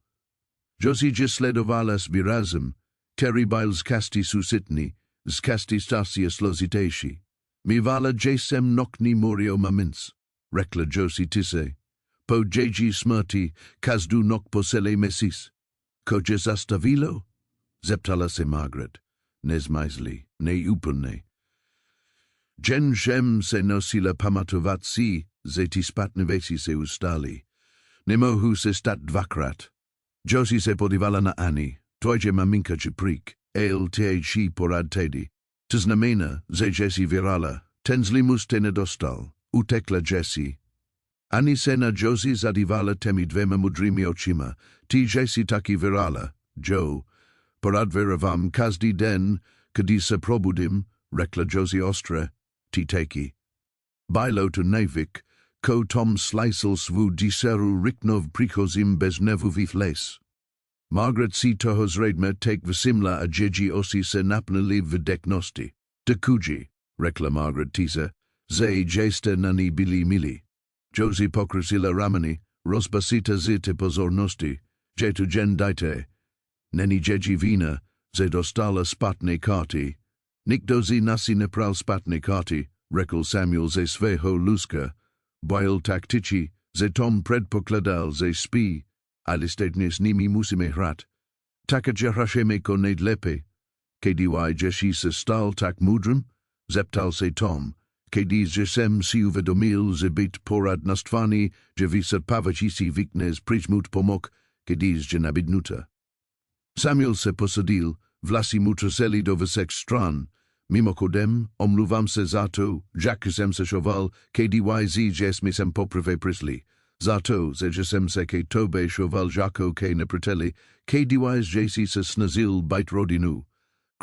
Josie sledovala s výrazem, který byl z kasti susitný, z kasti stasia složitější. Mývala jsem nokni morio mamins, řekla Josie tise. po jeji smrti, każdu nok posele mesis. Kože zastavilo? Zeptala se Margaret. Nezmysli, neúplně. Jen všem se nosila pamatovat si, že ty špatné věci se ustaly. Nemohu se stát dvakrát. Josie se podívala na Annie. Tvoje maminka Čeprík, či porad tedy. To znamená, že Jessie vyrala. Ten zlý muž te nedostal. Utekla Jessie. Annie se na Josie zadívala těmi dvěma modrými očima. Ty Jessie taky vyrala. Joe. Porad vyravám každý den, když se probudím, řekla Josie ostre. Ty taky. Bylo to nevyk, ko Tom slyšel svou dceru ryknout příchozím bez nervových les. Margaret si toho zřejmě tak vysimla a její osi se napnuli v deknosti. Dokuji, řekla Margaret tize, že jste na ní byli milí. Josie pokrusila rameny, rozbasita zite pozornosti, že tu jen dajte. Není její vina, že dostala spatné karty. Nikdo z nasi nepral spatné karty, řekl Samuel ze svého lůžka. Byl tak tichý, že Tom předpokládal, že spí, ale stejně s nimi musíme hrát. Takže hrajeme konejlépe. lépe. Když se stal tak mudrym? Zeptal se Tom. Když jsem si uvědomil, že být porad naštvaný, že vyčerpávající si weakness přijmout pomok, když je nabídnuta. Samuel se posadil, vlasy mu třesely do všech stran. Mimochodem, omluvám se za to, Jack jsem se šoval, že jsme sem poprvé přišli. Za to, že jsem se ke tobě šoval jako ke nepříteli, že jsi se snažil být rodinu.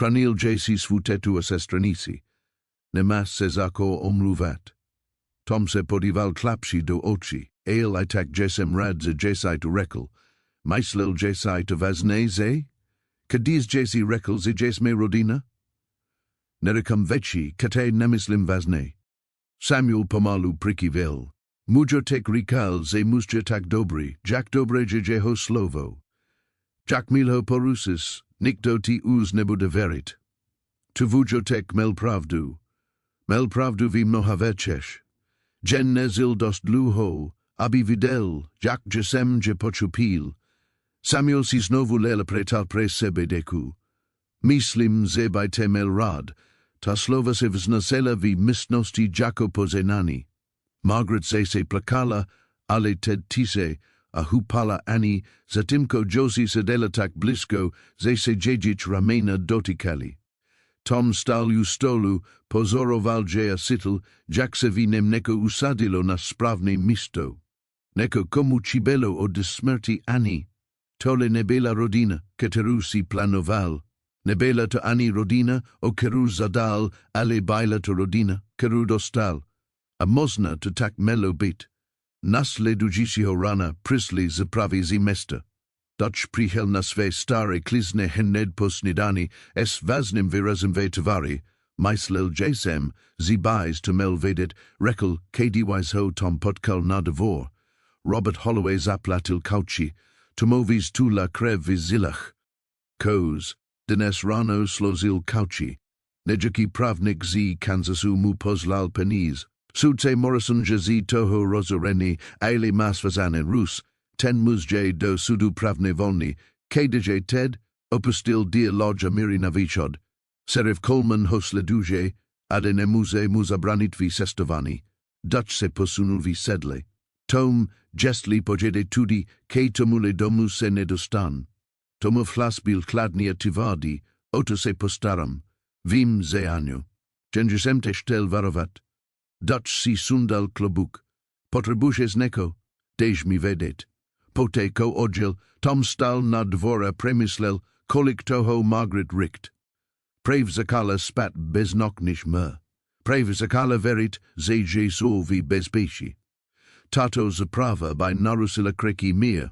Chránil jsi svou tetu a sestranici. Nemáš se za ko omluvat. Tom se podíval klapši do očí. I tak, že jsem rád, že jsi to řekl. Myslel, že jsi to vážně, že? Když jsi řekl, že jsme rodina? Neříkám věci, které nemyslím vážně. Samuel pomalu přikyvěl. Můžu tak říkal, že muž je tak dobrý, Jack dobré je jeho slovo. Jack milho porusis, nikdo ti už nebude věřit. Tu vůžu tak mel pravdu. Mel pravdu v mnoha věcech. Jen nezil dost dlouho, aby viděl, jak že jsem je počupil. Samuel si znovu lélepretal pre sebe deku. Myslím, že by te mel rád, ta slova se vznesela v místnosti jako pozenání. Margaret se plakala, ale Ted tise a hupala Annie, zatímco Josie seděla tak blízko, že se jejič ramena dotykali. Tom stál u stolu, pozoroval, že a sitl, jak se v něm neko usadilo na správné místo. Neko komu čibelo od smrti Annie. Tole nebyla rodina, kterou si plánoval. Nebyla to ani rodina, o kterou zadal, ale byla to rodina, kterou dostal. A možná to tak mělo být. Následujícího rána přišli z právě zimesta. Dutch přijel na své staré klizne hned po snídani s vážným výrazem ve tváři. Myslel, že jsem, zibáz to měl vědět, řekl, když ho Tom potkal na dvor. Robert Holloway zaplatil kauči, Tomovi stula krev v zilach. Koz, dnes ráno složil kauči. Nejaký právnik z Kansasu mu poslal peníz. Soudce Morrison, že z toho rozorení, ale mas vazane Rus, ten muž do sudu právny volny, když Ted opustil dialog míry na východ. Sheriff Coleman ho sleduje, ale nemůže mu zabranit v cestování. Dutch se posunul v sedle. Tom jestli pojede tudy, ke tomule domu se nedostan. Tomův hlas byl chladný a tvrdý, o to se postaram. Vím, že ano. Jenže jsem te chtěl varovat. Dutch si sundal klobuk. Potřebuješ neko, dejš mi vědět. Poté ko odjel, Tom stal na dvor a přemyslel, kolik toho Margaret rykt. Prav zakala spat bez nokniš mr. Prav zakala verit, že jsou v bezpečí. Tato zaprava by narusila kreki mir,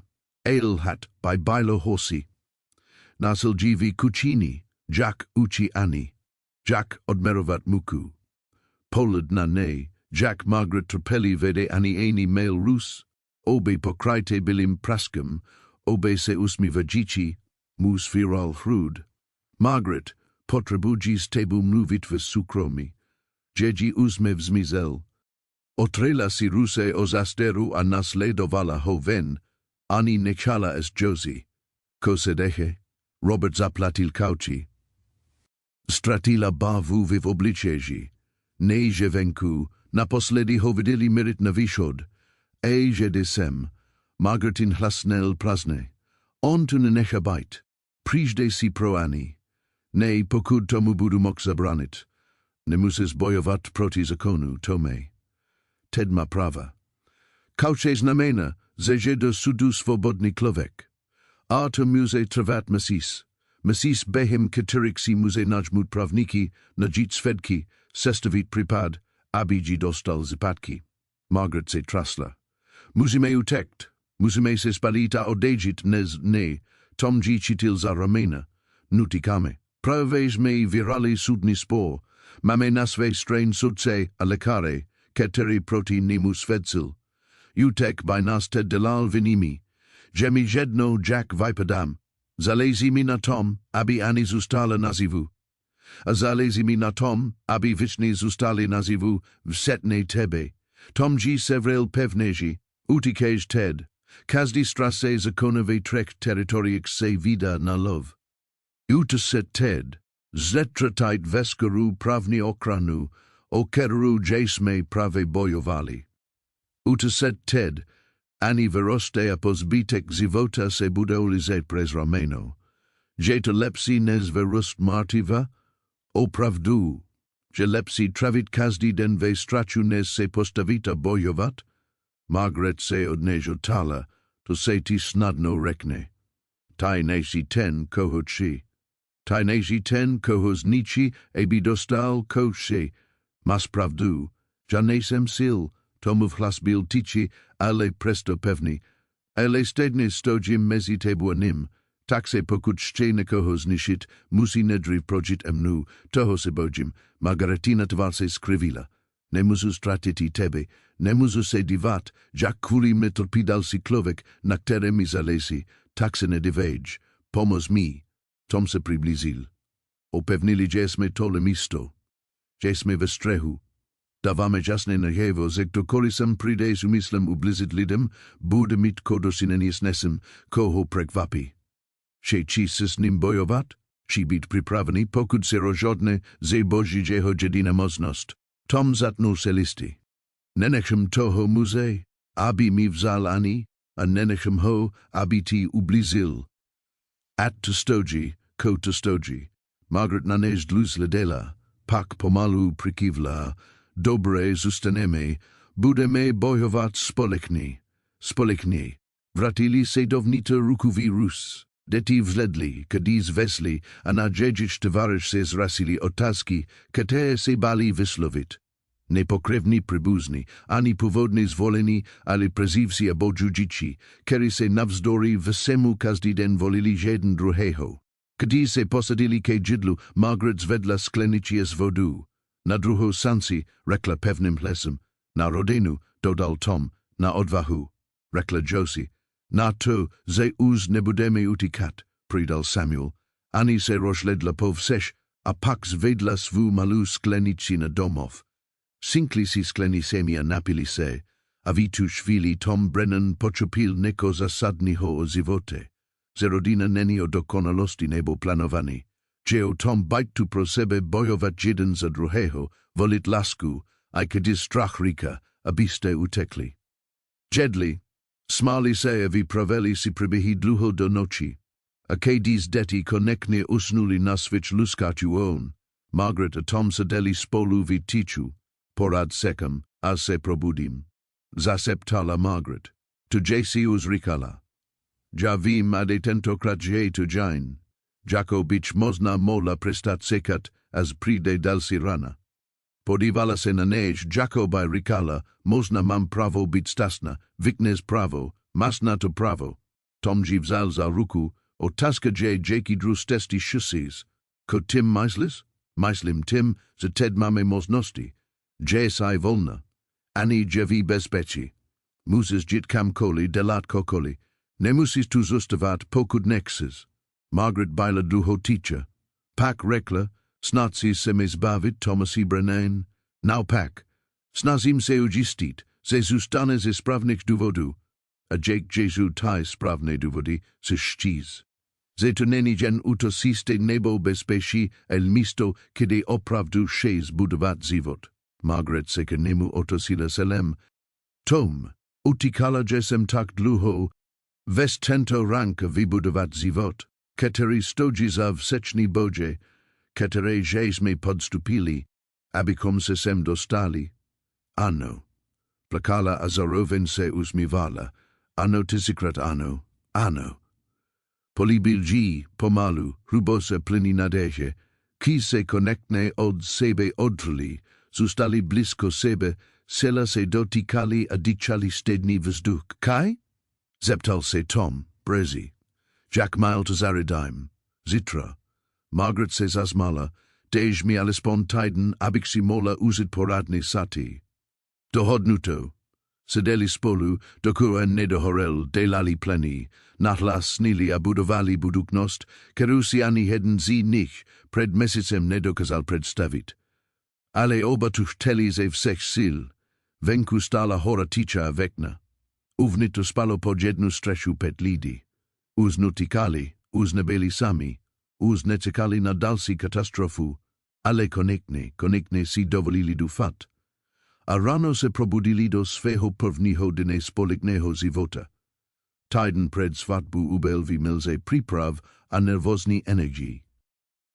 hat by bylo horsey. Nasil v kuchini, Jack uči Annie. Jack odmerovat muku. Polad na ne, Jack Margaret trpeli vede ani eni mail Rus, obie pokryte bylim praskem, obie se usmívající, mus viral hrud. Margaret, potřebuješ tebu mluvit v soukromí. Její úsměv zmizel. Otrela si ruse o zasteru a nasledovala ho ven, ani nechala es Josie. Ko se deje, Robert zaplatil kauci. Stratila bavu v obličeji. Nej že venku, naposledy ho viděli mirit na východ. Že desem, Margaretin hlasnel prazne. On tu nenecha bajt. Přiždej si pro Annie. Nej, pokud tomu budu moct zabranit. Nemuses bojovat proti zakonu, Tome. Ted má prava. Kauče znamena, že do sudu svobodný člověk. A to může trvat měsíc. Měsíc během kterých si může najmout pravníky, najít svědky, sestavit případ, aby ji dostal zpátky. Margaret se trasla. Musíme utekt. Musíme se spalit a odejít ne. Tom ji chytil za ramena. Nutíkáme. Právě jsme vyrali soudní spor. Máme na své straně soudce a lékaře, kteří proti němu svědčil. Utek by nás Ted delal vinimi. Že mi jednou Jack vypadám. Zalezí mi na Tom, aby Annie zůstala naživu. A zalezí mi na Tom, aby všichni zůstali naživu, vsetne tebe. Tom ji sevrel pevneji. Utíkej Ted. Každý strase zakonové trek teritoriik se vida na lov. Uteset Ted. Zetratajt veskeru pravni okranu, o keru jsme právě bojovali. Uteset Ted. Ani vyroste a po zbytek života se bude ulizet přes rameno. Že to lepší než vyrost martiva? Opravdu, že lepší travit každý den ve strachu než se postavit a bojovat? Margaret se od něj otala, to se ti snadno řekne. Taj nejsi ten, koho či. Taj nejsi ten, koho zničí, aby dostal kouše. Mas pravdu, že nejsem sil, tomu vhlas byl tiči, ale presto pevný. Ale stejně stojím mezi tebou a ním. Tak se pokud chce někoho zničit, musí nejdřív projít mnou, toho se bojím. Margaretina tvar se skrivila. Nemůžu ztratit i tebe, nemůžu se dívat, jak kvůli mě trpí další člověk, na které mi zalezí, tak se nedíveď. Pomoz mi. Tom se přiblížil. Opevnili, že jsme tohle místo. Že jsme ve střehu. Dáváme jasně najevo, že kdokoliv sem přijde s úmyslem ublížit lidem, bude mít kodosinení s nesem, koho překvapí. Že či se s ním bojovat? Či být připravený, pokud se rozhodne, že boží jeho jediná možnost. Tom zatnul se listy. Nenechám toho muze, aby mi vzal Annie, a nenechám ho, aby ti ublížil. At to stojí, ko to stojí. Margaret na něj zhlédla, pak pomalu přikývla. Dobré zůstaneme, budeme bojovat společně. Vrátili se dovnitř rukový Rus. Děti vzhledli, když vesli a na dědič tovaryš se zrasili otázky, které se báli vyslovit. Nepokrevní příbuzní, ani původně zvolení, ale prezivci a bojudiči, kteří se navzdory všemu každý den volili jeden druhého. Když se posadili ke židlu, Margaret zvedla sklenici z vodu. Na druhou šanci, řekla pevným hlasem. Na rodinu, dodal Tom, na odvahu, řekla Josie. Na to, že už nebudeme utíkat, přidal Samuel. Ani se rozhledla po všech a pak zvedla svou malou sklenici na domov. Sinkli si sklenicemi a napili se, a v tu chvíli Tom Brennan pochopil neko zasadního o životě. Že rodina není o dokonalosti nebo plánování. Že o tom bajtu pro sebe bojovat jeden za druhého, volit lásku, a když strach říká, abyste utekli. Jedli, smáli se a vypravili si příběhy dlouho do noči. A když děti konečně usnuli na svých luskačů on, Margaret a Tom seděli spolu v tichu. Porad sekam, a se probudím. Zaseptala Margaret. Tu J.C. už říkala. Ja vím, ade tentokrát že tu jain. Jako byč možná mohla prestat sekat, as přijde další rana. Podívala se na něj, jako by říkala, možná mám pravo být stasna, viknes pravo, mas na to pravo. Tom ji vzal za ruku, otázka že Jakey drew stesti šusís. Ko Tim myslis? Myslím Tim, že Ted máme možnosti. Že saj volna. Ani že ví bezpečí. Musíš jít kamkoliv, delat kokoliv. Nemusíš tu zůstávat, pokud nechceš. Margaret byla druhou teacher. Pak řekla, snad si se mi zbavit Thomasy Brennan. Naopak, Snazím se ujistit, že zůstane ze správných důvodů. A Jesu taj správné důvody se štíz. Že to není jen útosisté nebo bezpečí el místo, kde opravdu šest budovat život. Margaret se k němu otosila selem. Tom, utíkala jsem tak dlouho, ves tento rank vybudovat život, který stojí za všechny bože, které jsme podstupili, abychom se sem dostali. Ano. Plakala a zároveň se usmívala. Ano, tisíkrát ano, ano. Políbil jí pomalu, hruboce plný naděje, ký se konektne od sebe odtrli, zůstali blízko sebe, zcela se dotýkali a dýchali stejný vzduch. Kaj? Zeptal se Tom, brzy. Jack Mile to Zaridime. Zítra. Margaret se zasmala, dej mi alespoň týden, abych si mohla uzit poradny sati. Dohodnuto. Seděli spolu, dokud nedohorel, dělali pleny, nahlasnili a budovali budoucnost, kterou si ani jeden z nich před měsícem nedokázal představit. Ale oba tuchteli ze všech sil. Venku stála hora ticha a vekna. Uvnitř to spalo pod jednu střechu 5 lidí. Už nutikali, už nebyli sami, už nečekali na další katastrofu, ale konečně si dovolili doufat. A ráno se probudili do svého prvního dne společného života. Týden před svatbou ubyl v milze příprav a nervózní energii.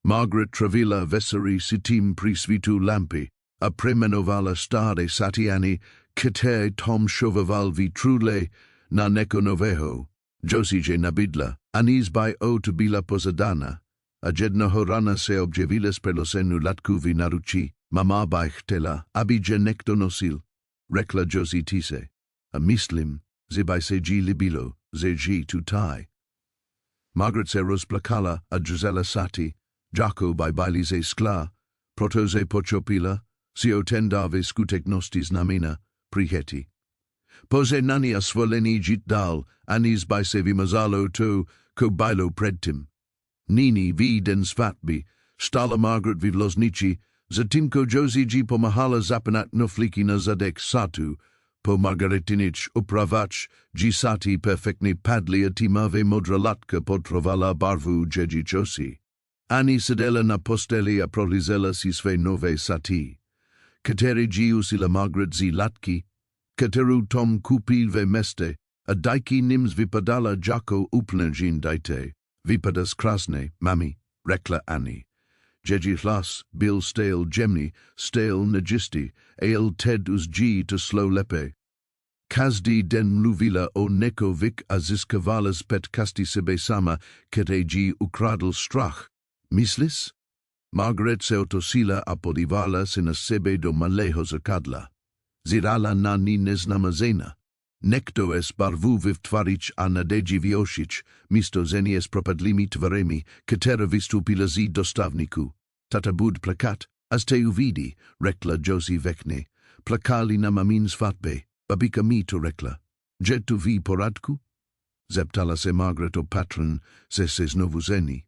Margaret travila veselý si tím při svítu lampy a přejmenovala staré satiany, které Tom šovoval v trule na neko nového. Josie nabídla, ani zbaj to byla pozadana, a jednoho rana se objevila z prelosenu latku v naručí. Mama bych chtěla, aby někdo nosil, řekla Josie tise. A myslím, že by se jí líbilo, že tu taj. Margaret se rozplakala a drzela sati, Jacko by byli ze skla, proto se pochopila, si otenda ve skutečnosti znamena, přiheti. Poze nani a svolení jít dál, ani by se vymazalo to, ko bylo předtím. Nyní v den svatby, stala Margaret v loznici, zatímco Josie jí pomáhala zapanat knoflíky na zadek satu, po Margaretinič upravač jí sati perfektně padly a týmavé modra latka potrovala barvu Jeji Josie. Ani seděla na posteli a prohlížela si své nové sati, které jí usila Margaret z latky, kterou Tom koupil ve městě, a díky nims vypadala Jacko úplně žin dajte. Vypadá krásně, mami, řekla Annie. Jeji hlas byl stejl jemný, stejl nejistý, a ted uz jí to slow lepe. Každý den mluvila o nekovik a získavala zpět kasti sebe sama, které jí ukradl strach. Myslis? Margaret se otosila a podívala se na sebe do malého zrcadla. Zírala na ní neznámá žena. Nekdo es barvu vyvtvarič a nadeji vyošič, místo zenie s propadlými tvaremi, která vystupila z dostavníku. Tata bud plakat, a ste uvidí, řekla Josie vekne. Plakali na mamin svatbě, babika mi to řekla. Je tu v poradku? Zeptala se Margaret o patron, se znovu zení.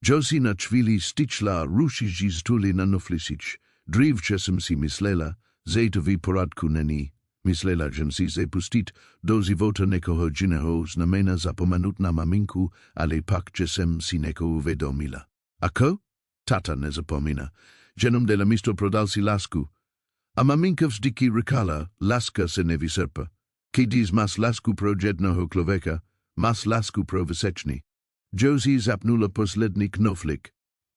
Josie na chvíli styčla ruší stuli na noflisič. Drívče jsem si myslela, že to v poradku není. Myslela jsem si, že pustit do života někoho jiného znamená zapomenout na maminku, ale pak, že jsem si někoho uvědomila. Ako? Tata nezapomíná. Jenom de la místo prodal si lásku. A maminka vždycky říkala, láska se nevyčerpá. Když máš lásku pro jednoho člověka, máš lásku pro všechny. Josie zapnula poslední knoflik.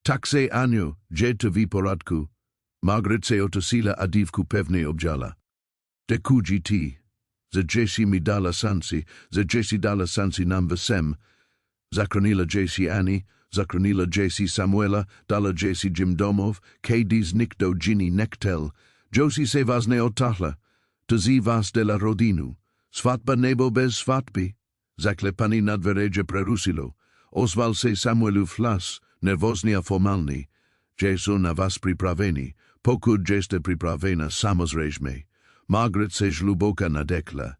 Tak se ano, že to v poradku. Margaret se otosila a dívku pevně objala. Děkuji ti, že Jessie mi dala šanci, že Jessie dala šanci nám všem. Zachránila Jessie Annie, zachránila Jessie Samuela, dala Jessie Jim domov, když nikdo Ginny nechtěl. Josie se vás neotahla, to zí vás de la rodinu. Svatba nebo bez svatby. Zaklepani na dveře prerusilo. Ozval se Samuelův hlas, nervózní a formální. Že jsou na vás připraveni, pokud jste připravena samozřejmě. Margaret se hluboka nadekla.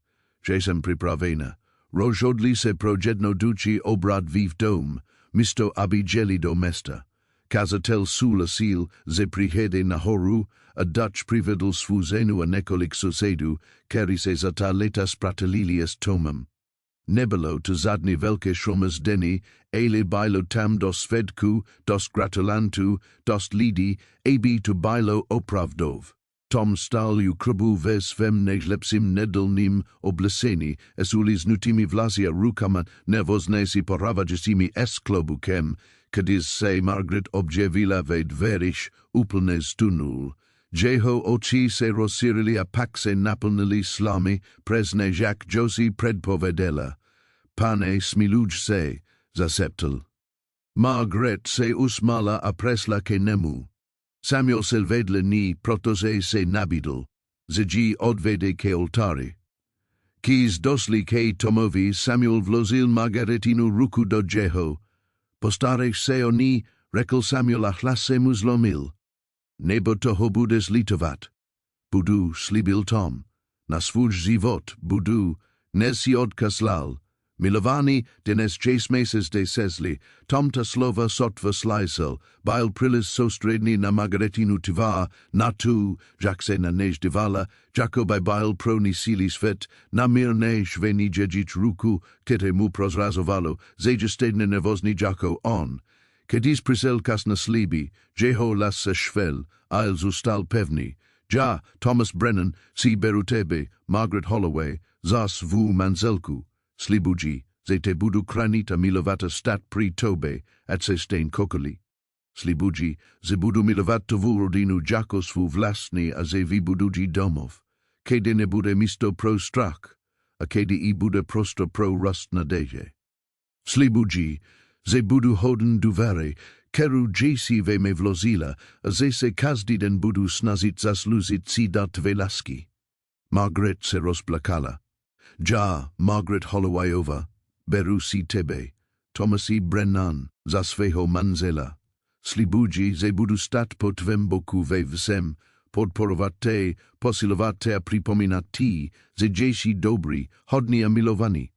Že jsem připravena. Rozhodli se pro jednoduchý obrat v dom, místo aby jeli do města. kazatel sula sil ze prihede nahoru, a Dutch privedel svuzenu a nekolik susedu, keri se zata letas pratalilias tomam. Nebelo to zadni velke shromas deni, ele bilo tam dos svedku, dos gratulantu, dos lidi, abi to bilo opravdov. Tom stal u krubu ves vem lepsim nedelnim obleseni, esulis nutimi vlasia rukama nervosnesi poravagisimi esklobukem, kadis se Margaret objevila ved verish upelnes tunul. Jeho oči se rosirili a pak se naplnili slami, presne Jacques Josi predpovedela. Pane smiluj se, zaseptel. Margaret se usmala a presla ke nemu. Samuel se vedle ni protose se nabidel, zegi odvede ke oltari. Kis dosli ke tomovi Samuel vlozil Margaretinu ruku do Jeho. Postare se oni rekl Samuel achlase muzlomil. Nebo toho budes litovat. Budu slibil Tom. Na svůj život budu nesi odkaslal. Milovani dnes 6 meses de sesli, tomta slova sotva slajsel, bile prilis sostredni na Margaretinu tiva, na tu, jak se na nej divala, jako by bile proni silis vet, na mir nej veni jejich ruku, kete mu prozrazovalo, zejestedne nervozni jako on. Kedis prisel kas na slibi, jeho las se švel, ail zustal pevni, ja, Thomas Brennan, si berutebe, Margaret Holloway, zas vu manzelku. Slibuji, ze te budu kranita milovata stat pri tobe, at se stain kokoli. Slibuji, ze budu milovat tovu rodinu jakos vu vlastni a ze vi buduji domov. Kede ne bude misto pro strak, a kede I bude prosto pro rust nadeje. Slibuji, ze budu hoden duvare, keru jesi ve me vlozila, a ze se kazdiden budu snazit zasluzit sidat velaski. Margaret se rozplakala. Ja, Margaret Hollowayova, Berusi Tebe, Thomasi Brennan, Zasveho Manzela, Slibuji ze budu stat po tvem boku ve vsem, podporovate, posilovate a pripominati, ze ješi dobri, hodni a milovani.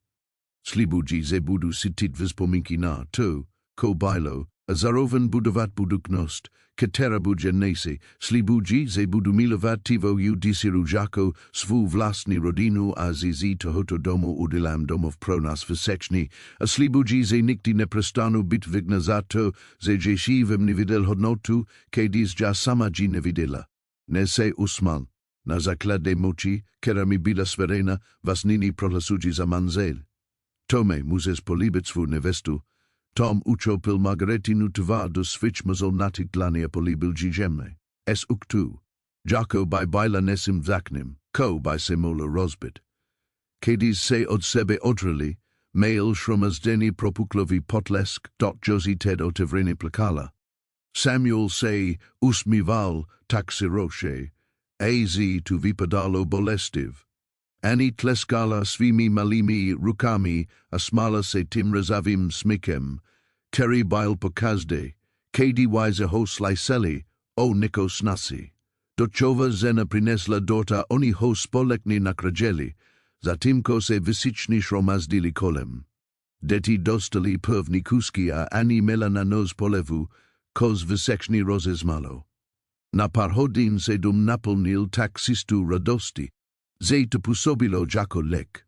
Slibuji ze budu sitit vzpominki na to, ko bilo, a zaroven budovat buduknost, ketera bujenese, slibuji ze budu milovat tivo u disiru jako svu vlastni rodinu a zizi tohoto domu udilam domov pro nas všechny, a slibuji ze nikdy neprestanu bit vignazato, ze ješivem nevidel hodnotu, kedis ja sama ji nevidela. Ne se usmal, na zaklade moči, kera mi bila sverena, vas nini prohlasuji za manzel. Tome muzes polibet svu nevestu, Tom ucho pil Margaretinu tva do switch mazol natik glania polibil gijemne. Es uktu. Jako by baila nesim zaknim, ko by semola rozbit. Kedis se od sebe odrali, mail shromas deni propuklovi potlesk dot josi ted otevrini plakala. Samuel se usmival taxiroche, az tu vipadalo bolestiv. Ani tleskala svimi malimi rukami asmala se timrazavim smikem, teri bile pokazde, kedi wise ho sliceli, o niko snasi. Dochova zena prinesla dota oni ho spolekni nakrajeli, zatimko se visichni shromazdili kolem. Deti dostali prvni kuski a ani melananos polevu, kos visechni roses malo. Na parhodin se dum napolnil taxistu radosti, ze to pusobilo jako lek.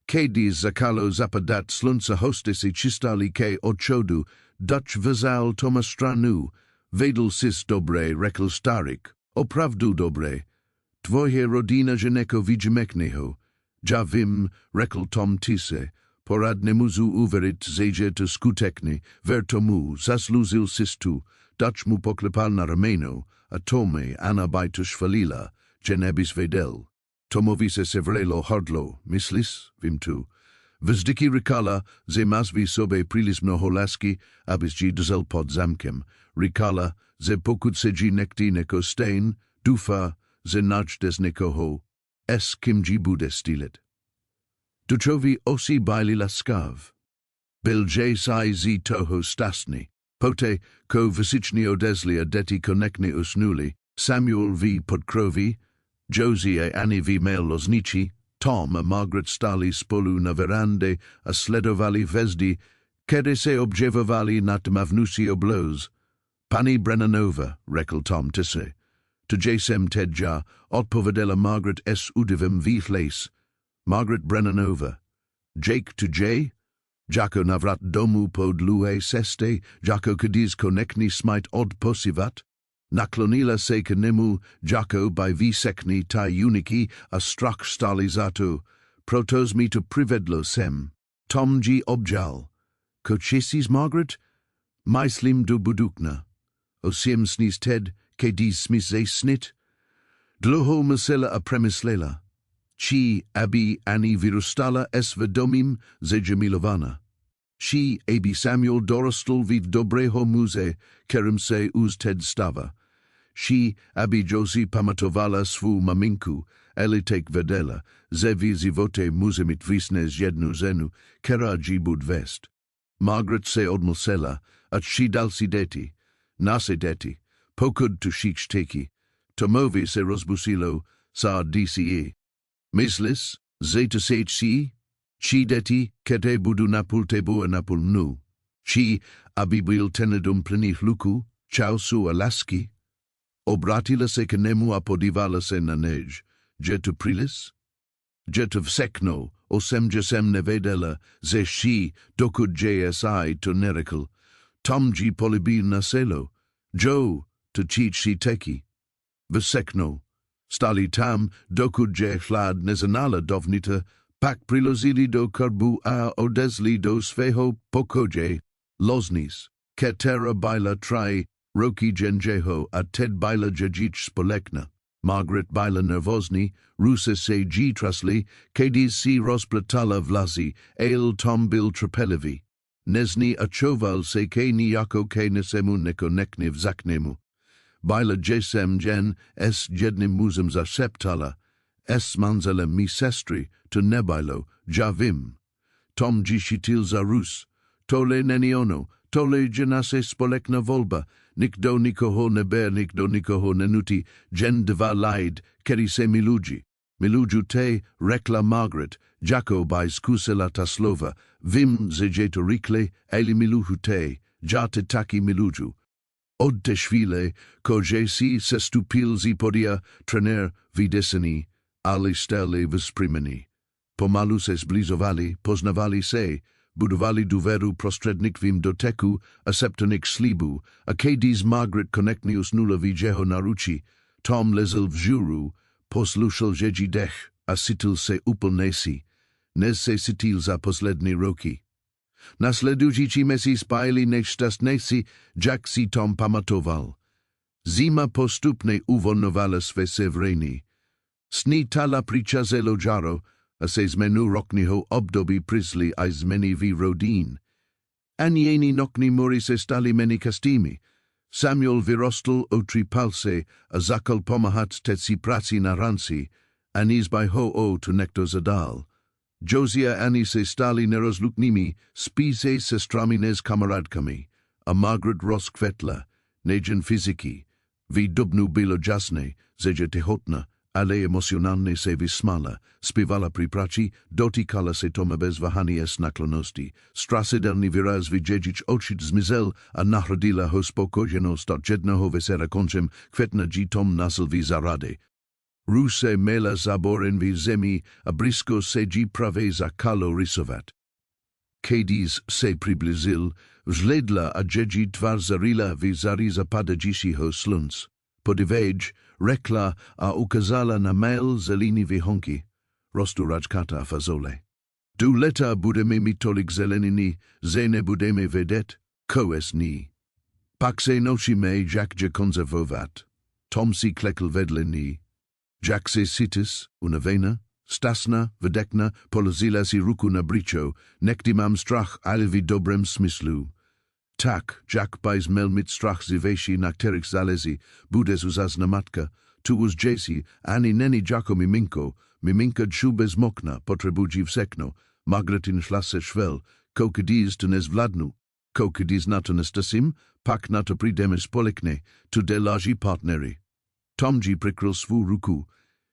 Kedis zakalo zapadat slunca hostesi chistali ke ochodu, Dutch vazal tomastranu, vedel sis dobre rekl starik, opravdu dobre. Tvoje rodina ženeko vidjmekneho, javim rekl Tom tise, porad nemuzu uverit zeje to skutekni, vertomu, zasluzil sistu, Dutch mu poklepal na rameno, atome anabaitu shvalila, genebis vedel. Tomovise sevrelo hardlo, mislis, vimtu. Vzdiki rikala, ze masvi sobe prilis mnoholaski, abis ji dzel pod zamkem. Rikala, ze pokud se ji nekti neko stain, dufa, ze naj des neko ho. Es kim ji bude stilet. Duchovi osi baili laskav. Bilje sai zi toho stasni. Pote, ko visichni odesli adeti konekni usnuli, Samuel v podkrovi, Josie e ani v mail loznici, Tom a Margaret stali spolu na verande a sledovali vezdi, kede se objevovali na tmavnusi obloz. Pani Brennanova, řekl Tom Tisse. To Jasem Tedja, odpovedala Margaret s udivem výchleis. Margaret Brennanova. Jake to J. Jako navrat domu po dlouhé cestě, jako když konečně smajt odposivat. Naklonila se k němu, jako by všechny ty uniky a strach stali za to. Protos mi to přivedlo sem. Tom G. objal. Ko česis Margaret? Myslím do budukna. Osiem snis Ted, když jsme se snit. Dlouho myslela a přemyslela. Či, aby ani vyrůstala s vědomím ze milována. Či, aby Samuel dorostl v dobrého muže, kterým se už Ted stává. Či, aby Josie pamatovala svou maminku, ale tak vedela, že v životě může mít výsnes jednu ženu, která ji bude vést. Margaret se odmyslela, a či další děti, naše děti, pokud tu šíčteky, Tomovi se rozbusilo, sa DCE. Myslíš, že to se či děti, které budu napůl tebo a napůl mnou, či, aby byl tenedom plných luku, času a lásky? Obratila se k němu a podívala se na než, že to příliš? Že to všechno, že jsem nevěděla, že ši, dokud JSI to nerekl. Tom G. políbil na selo. Joe, to či teky. Všechno. Stali tam, dokud je chlad neznala dovnitř, pak přilozili do krbu a odezli do svého pokoje. Loznis, která byla tři roky jenžeho a Ted byla dědič společná. Margaret byla nervózní, ruce se jí trasli, když si rozpletala vlazy, ale Tom byl trpělivý. Nezní a čoval se ke nijako ke nesemu nekonečně vzaknemu. Byla Jasem jen s jednym mužem zašeptala, s manzelem mi sestry, to nebylo, ja vím. Tom G. chytil za rus. Tole není ono, tole je naše společná volba, nikdo nikoho neber, nikdo nikoho nenutí, jen dva lid, který se milují. Miluju te, řekla Margaret, jako by zkusila ta slova, vím, že je to rychle, ale miluju te, ja te taky miluju. Od te chvíle, že si sestupil z podia, trenér vydesení, ale stále vzpřímení. Pomalu se zblizovali, poznavali se, budovali důvěru prostřednictvím doteku a septonik slibu, a když Margaret konečně usnula v jeho naručí, Tom lezl v žuru, poslušel její dech a cítil se úplně si, než se cítil za poslední roky. Nasledující měsíc spájili nejšťastnější, jak si Tom pamatoval. Zima postupně uvolňovala své severiny. Snítala přicházelo jaro a se změnu ročního období přišly a změny v rodin. Ani jiní noční mury se staly menikastými. Samuel vyrostl o 3 palce a začal pomáhat tetci práci na ranci, ani zbaj ho to nekdo zadal. Josie a Annie se stali nerozlučnými, spíše sestrami než kamarádkami, a Margaret rozkvetla, nejen fyziky. V dubnu bylo jasné, že je těhotná, ale emocionálně se vysmála, zpívala při práci, dotýkala se Toma bez váhání s naklonosti, strašidelný výraz v dědič očit zmizel a nahradila ho spokojenost od jednoho vesela koncem května, kdy Tom nasl v zarady. Ruse měla zaboren v zemi a blízko se jí právě začalo rysovat. Když se přiblížil, vzhledla a dědí tvar zarila v zari zapadajícího slunce. Podíveď, řekla a ukázala na mail zelený vyhonky, rostu rajkata a fazole. Do leta budeme mít tolik zeleniny, že nebudeme vědět, koes ní. Pak se naučíme, jak je konzervovat. Tom si klekl vedle ní. Jak se cítíš, unavená, stasná, vydekna, položila si ruku na břicho, nekdy mám strach, ale v dobrém smyslu. Tak, jak bys měl mít strach z věcí, na kterých záleží, bude zuzazna matka, tu už Jessie, ani není jako miminka džu bez mokna, potřebují všechno, Margaretin šla se švel, když to nezvládnu, když na to nestasím, pak na to přijdeme společně, tu delaží partnery. Tom G. přikryl svou ruku,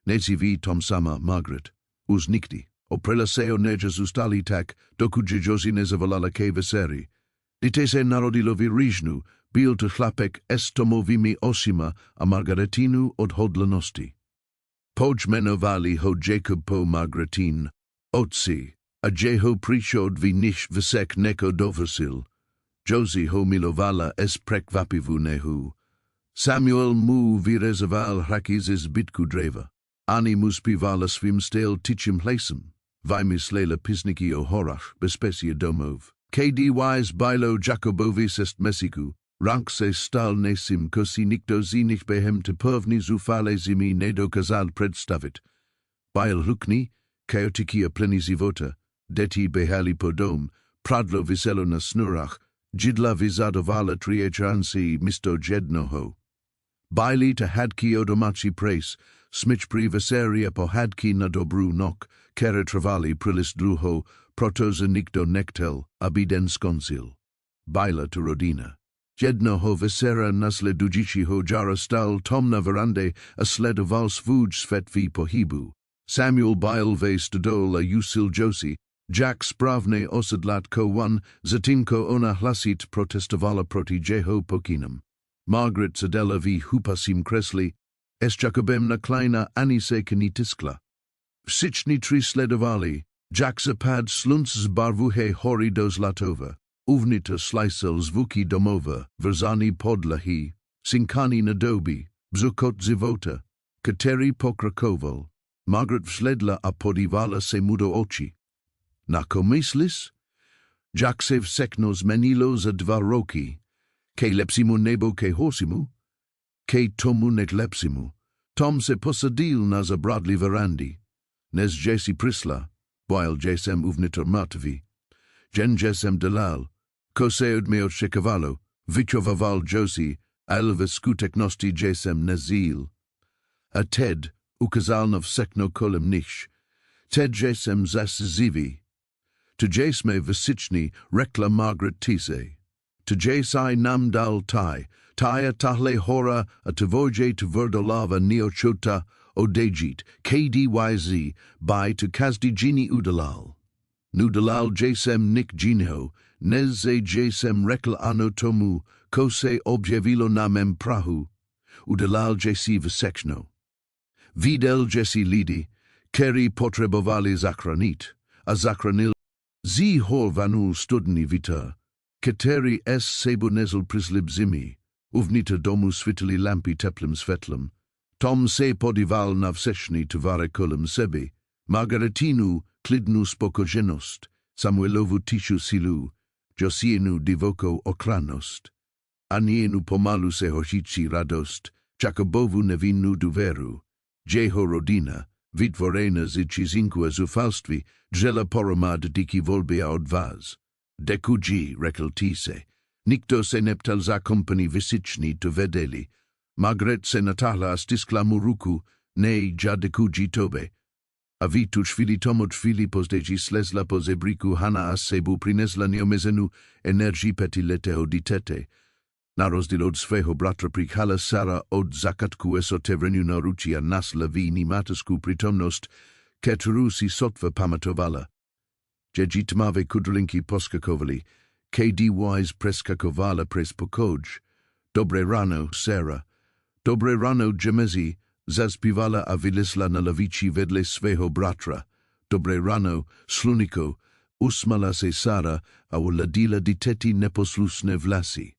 nejdřív Tom sama, Margaret, už nikdy. Opřela se o neže zůstali tak, dokud Josie nezavolala ke vesery. Dítě se narodilo v Říjnu, Byl to chlapek s tomovými osima a Margaretinu odhodlanosti. Pojmenovali ho Jacob po Margaretin, otci, a jeho přišod v nich vysek neko dovrsil. Josie ho milovala s prekvapivunehu. Samuel mu vyrezoval hraky ze zbytku dreva. Ani mu zpívala svým styl tyčím hlasem. Vymyslela písniky o horách, bezpesie domov. KDY bylo Jacobovi sest Mesiku. Rank se stal nesim, kosi nikdo z nich behem tepovny zufale zimi nedokazal představit. Byl hlukný, chaotiky a plný života, deti behali po dom, pradlo vyselo na snurách, jidla vyzadovala triečanci místo jednoho. Byli to hadky o domácí pres, smyč pri veseria po hadky na dobrou nok, které trvali příliš dlouho, protože nikdo nechtěl, aby den skončil. Byla to rodina. Jednoho vesera nasledujícího jara stal Tom na verandě a sledoval svůj světový pohybu. Samuel byl ve stodol a usil Josie, Jack správně osedlatko one, zatímco ona hlasit protestovala proti jeho pokynům. Margaret sedela v hupasím kresli, s Jacobem na kleina ani se tiskla. Všichni tři sledovali, Jack zapad slunc zbarvuhe hory do zlatova. Uvnitř slyšel zvuky domova, vrzany podlahy, synkani na doby, bzukot života, který pokrakoval. Margaret vsledla a podívala se mu do očí. Na ko myslis? Jack se všechno zmenilo za 2 roky. Ke lepsimu nebo ke horsimu? Ke tomu lepsimu. Tom se posadil na zabradli verandy. Nes Jesi prisla, while Jesem uvnitř mrtví. Jen Jesem delal. Ko se od mě odšekavalo, vyčovaval Josie, ale ve skutečnosti Jesem nezil. A Ted ukazal na všechno kolem nich. Ted Jesem zas ziví. To Jesme všichni rekla Margaret Tise. To Jesai nam dal tai a tahle hora a tvoje tvrdolava neochota odejít, KDYZ, by to kazdi jini udalal. Nudalal Jesem nik jinho, neze Jesem rekl ano tomu, ko se objevilo na mem prahu, udalal Jesi vsekno. Videl Jesi lidi, keri potrebovali zachránit, a zachránil zi horvanul studni vita, který sebu nezl přislib zimi, uvnitř domu svítili lampy teplým světlem. Tom se podíval na všechny tovary kolem sebe, Margaretinu klidnou spokojenost, Samuelovu tišu silu, Josienu divokou okranost, Anienu pomalu se hořící radost, Jacobovu nevinnou důvěru, jeho rodina, vytvorena z cizinku a zufalství, dřela poromad díky volbě a odvaz. Dekudži, rekl Tise, nikdo se neptal za kompani vysičný to vedeli. Margaret se natáhla a stiskla mu ruku, nej, ja dekudži tobe. A v tu chvíli tomu chvíli později slezla po zebríku Hana a sebu přinesla neomezenou energii petiletého ditete. Na rozdíl od svého bratra přichala Sara od zakatku s otevřenou naručí a nasla v ní mateřskou přítomnost, kterou si sotva pamatovala. Džedži tmavé kudrlinky poskakovali, KDYs preskakovala přes pokoj. Dobré ráno, Sara. Dobré ráno, Jemezi, zaspívala a vylezla na lavici vedle svého bratra. Dobré ráno, sluniko, usmala se Sara a uladila diteti neposlušné vlasy.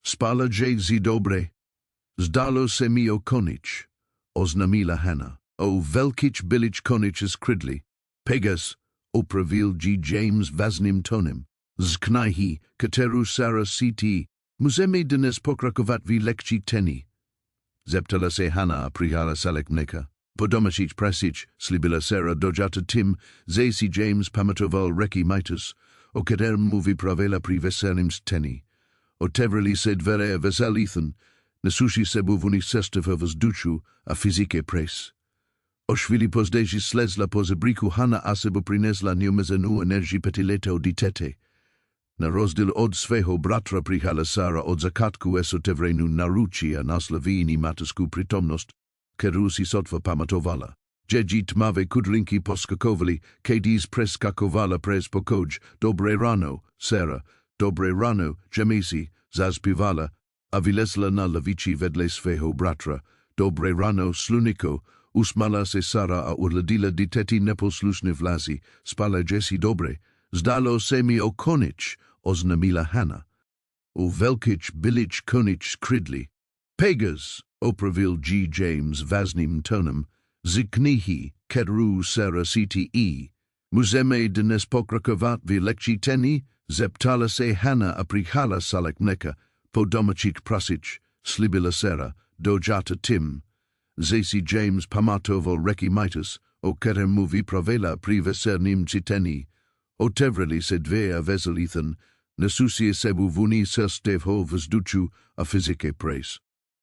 Spala Jezi dobre. Zdalo se mi o konič, oznámila Hana. O velkich bylich konič skridli. Pegas, opravil G. James vážným tonem. Zknajhi, kterou Sara cítí, můžeme dnes pokračovat v lekci tení. Zeptala se Hana a přihala salek mléka. Po domácích prasič slíbila Sara dojata tím, že si James pamatoval reky majtus, o kterém mu vypravila při veselým tení. Otevřeli se dvere a veselithen, nesuši sebu v nich cestova vzduchu a fyzické pres. O chvíli později slezla po zebríku Hana a sebu přinesla neomezenou energii petiletého ditete. Na rozdíl od svého bratra přihala Sara od zakatku s otevřenou naručí a nasla v ní mateřskou přítomnost, kterou si sotva pamatovala. Džedži tmavé kudrlinky poskakovali, KDs preskakovala přes pokoj. Dobré ráno, Sara. Dobré ráno, Jemisi, zaspívala a vylezla na lavici vedle svého bratra. Dobré ráno, sluniko, usmala se Sara a urladila diteti neposlušné vlazy. Spala Jessie dobre. Zdalo se mi o konič, oznámila Hannah. O velkich bylich konič skrydli. Pegas, opravil G. James vážným tónem, z knihy, kterou Sara cte. Můžeme dnes pokračovat v lekčítení? Zeptala se Hannah a přijala salek mléka. Po domácích prasič, slibila Sara, dojata Tim. Zasi James pamatoval Reky Mitas, o kterému vypravěla při westerním čtení. Otevřeli se dvě a vezl Ethan, nesusie sebu vůni sestevho vzduchu a fyziké pres.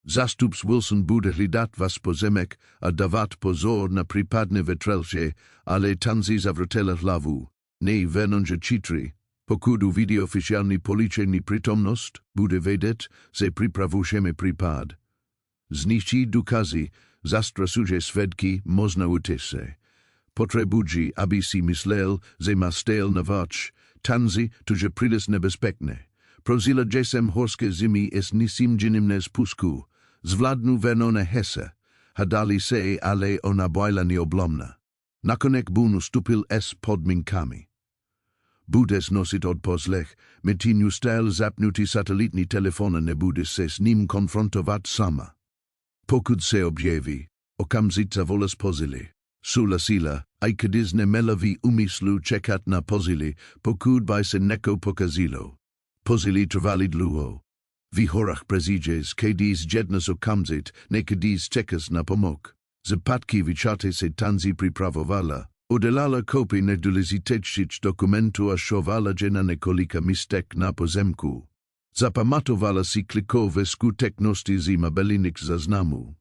Zastups Wilson bude hlídat vás pozemek a dávat pozor na případné vetrelže, ale Tanzi zavřela hlavu. Ne venonže čitry. Pokud uvidí oficiální policejní přítomnost, bude vědět, že připravujeme případ. Zničí důkazy, zastrasuje svědky, možná utese. Potřebují, aby si myslel, že má stel na vač, Tanzi, tuže příliš nebezpečné. Prozila, že jsem horské zimy s nisím džinem spusku. Zvládnu venone hese. Hadali se, ale ona byla neoblomna. Nakonek bunu stupil s podmínkami. Bude nosit odposlech, metin stel zapnutý satelitní telefon nebude se s ním konfrontovat sama. Pokud se objeví, okamžitě zavolá pozili. Souhlasila, i když neměla v úmyslu čekat na pozili, pokud by se neko pokazilo. Pozili trvali dlouho. V horách prezídžes, když jednas okamžit, někdys čekas na pomok. Zapatky vyčate se Tanzi připravovala. Udělala kopii nedůležitejších dokumentů a šovala že na několika místek na pozemku. Zapamatovala si klikové skutečnosti z mobilních záznamů.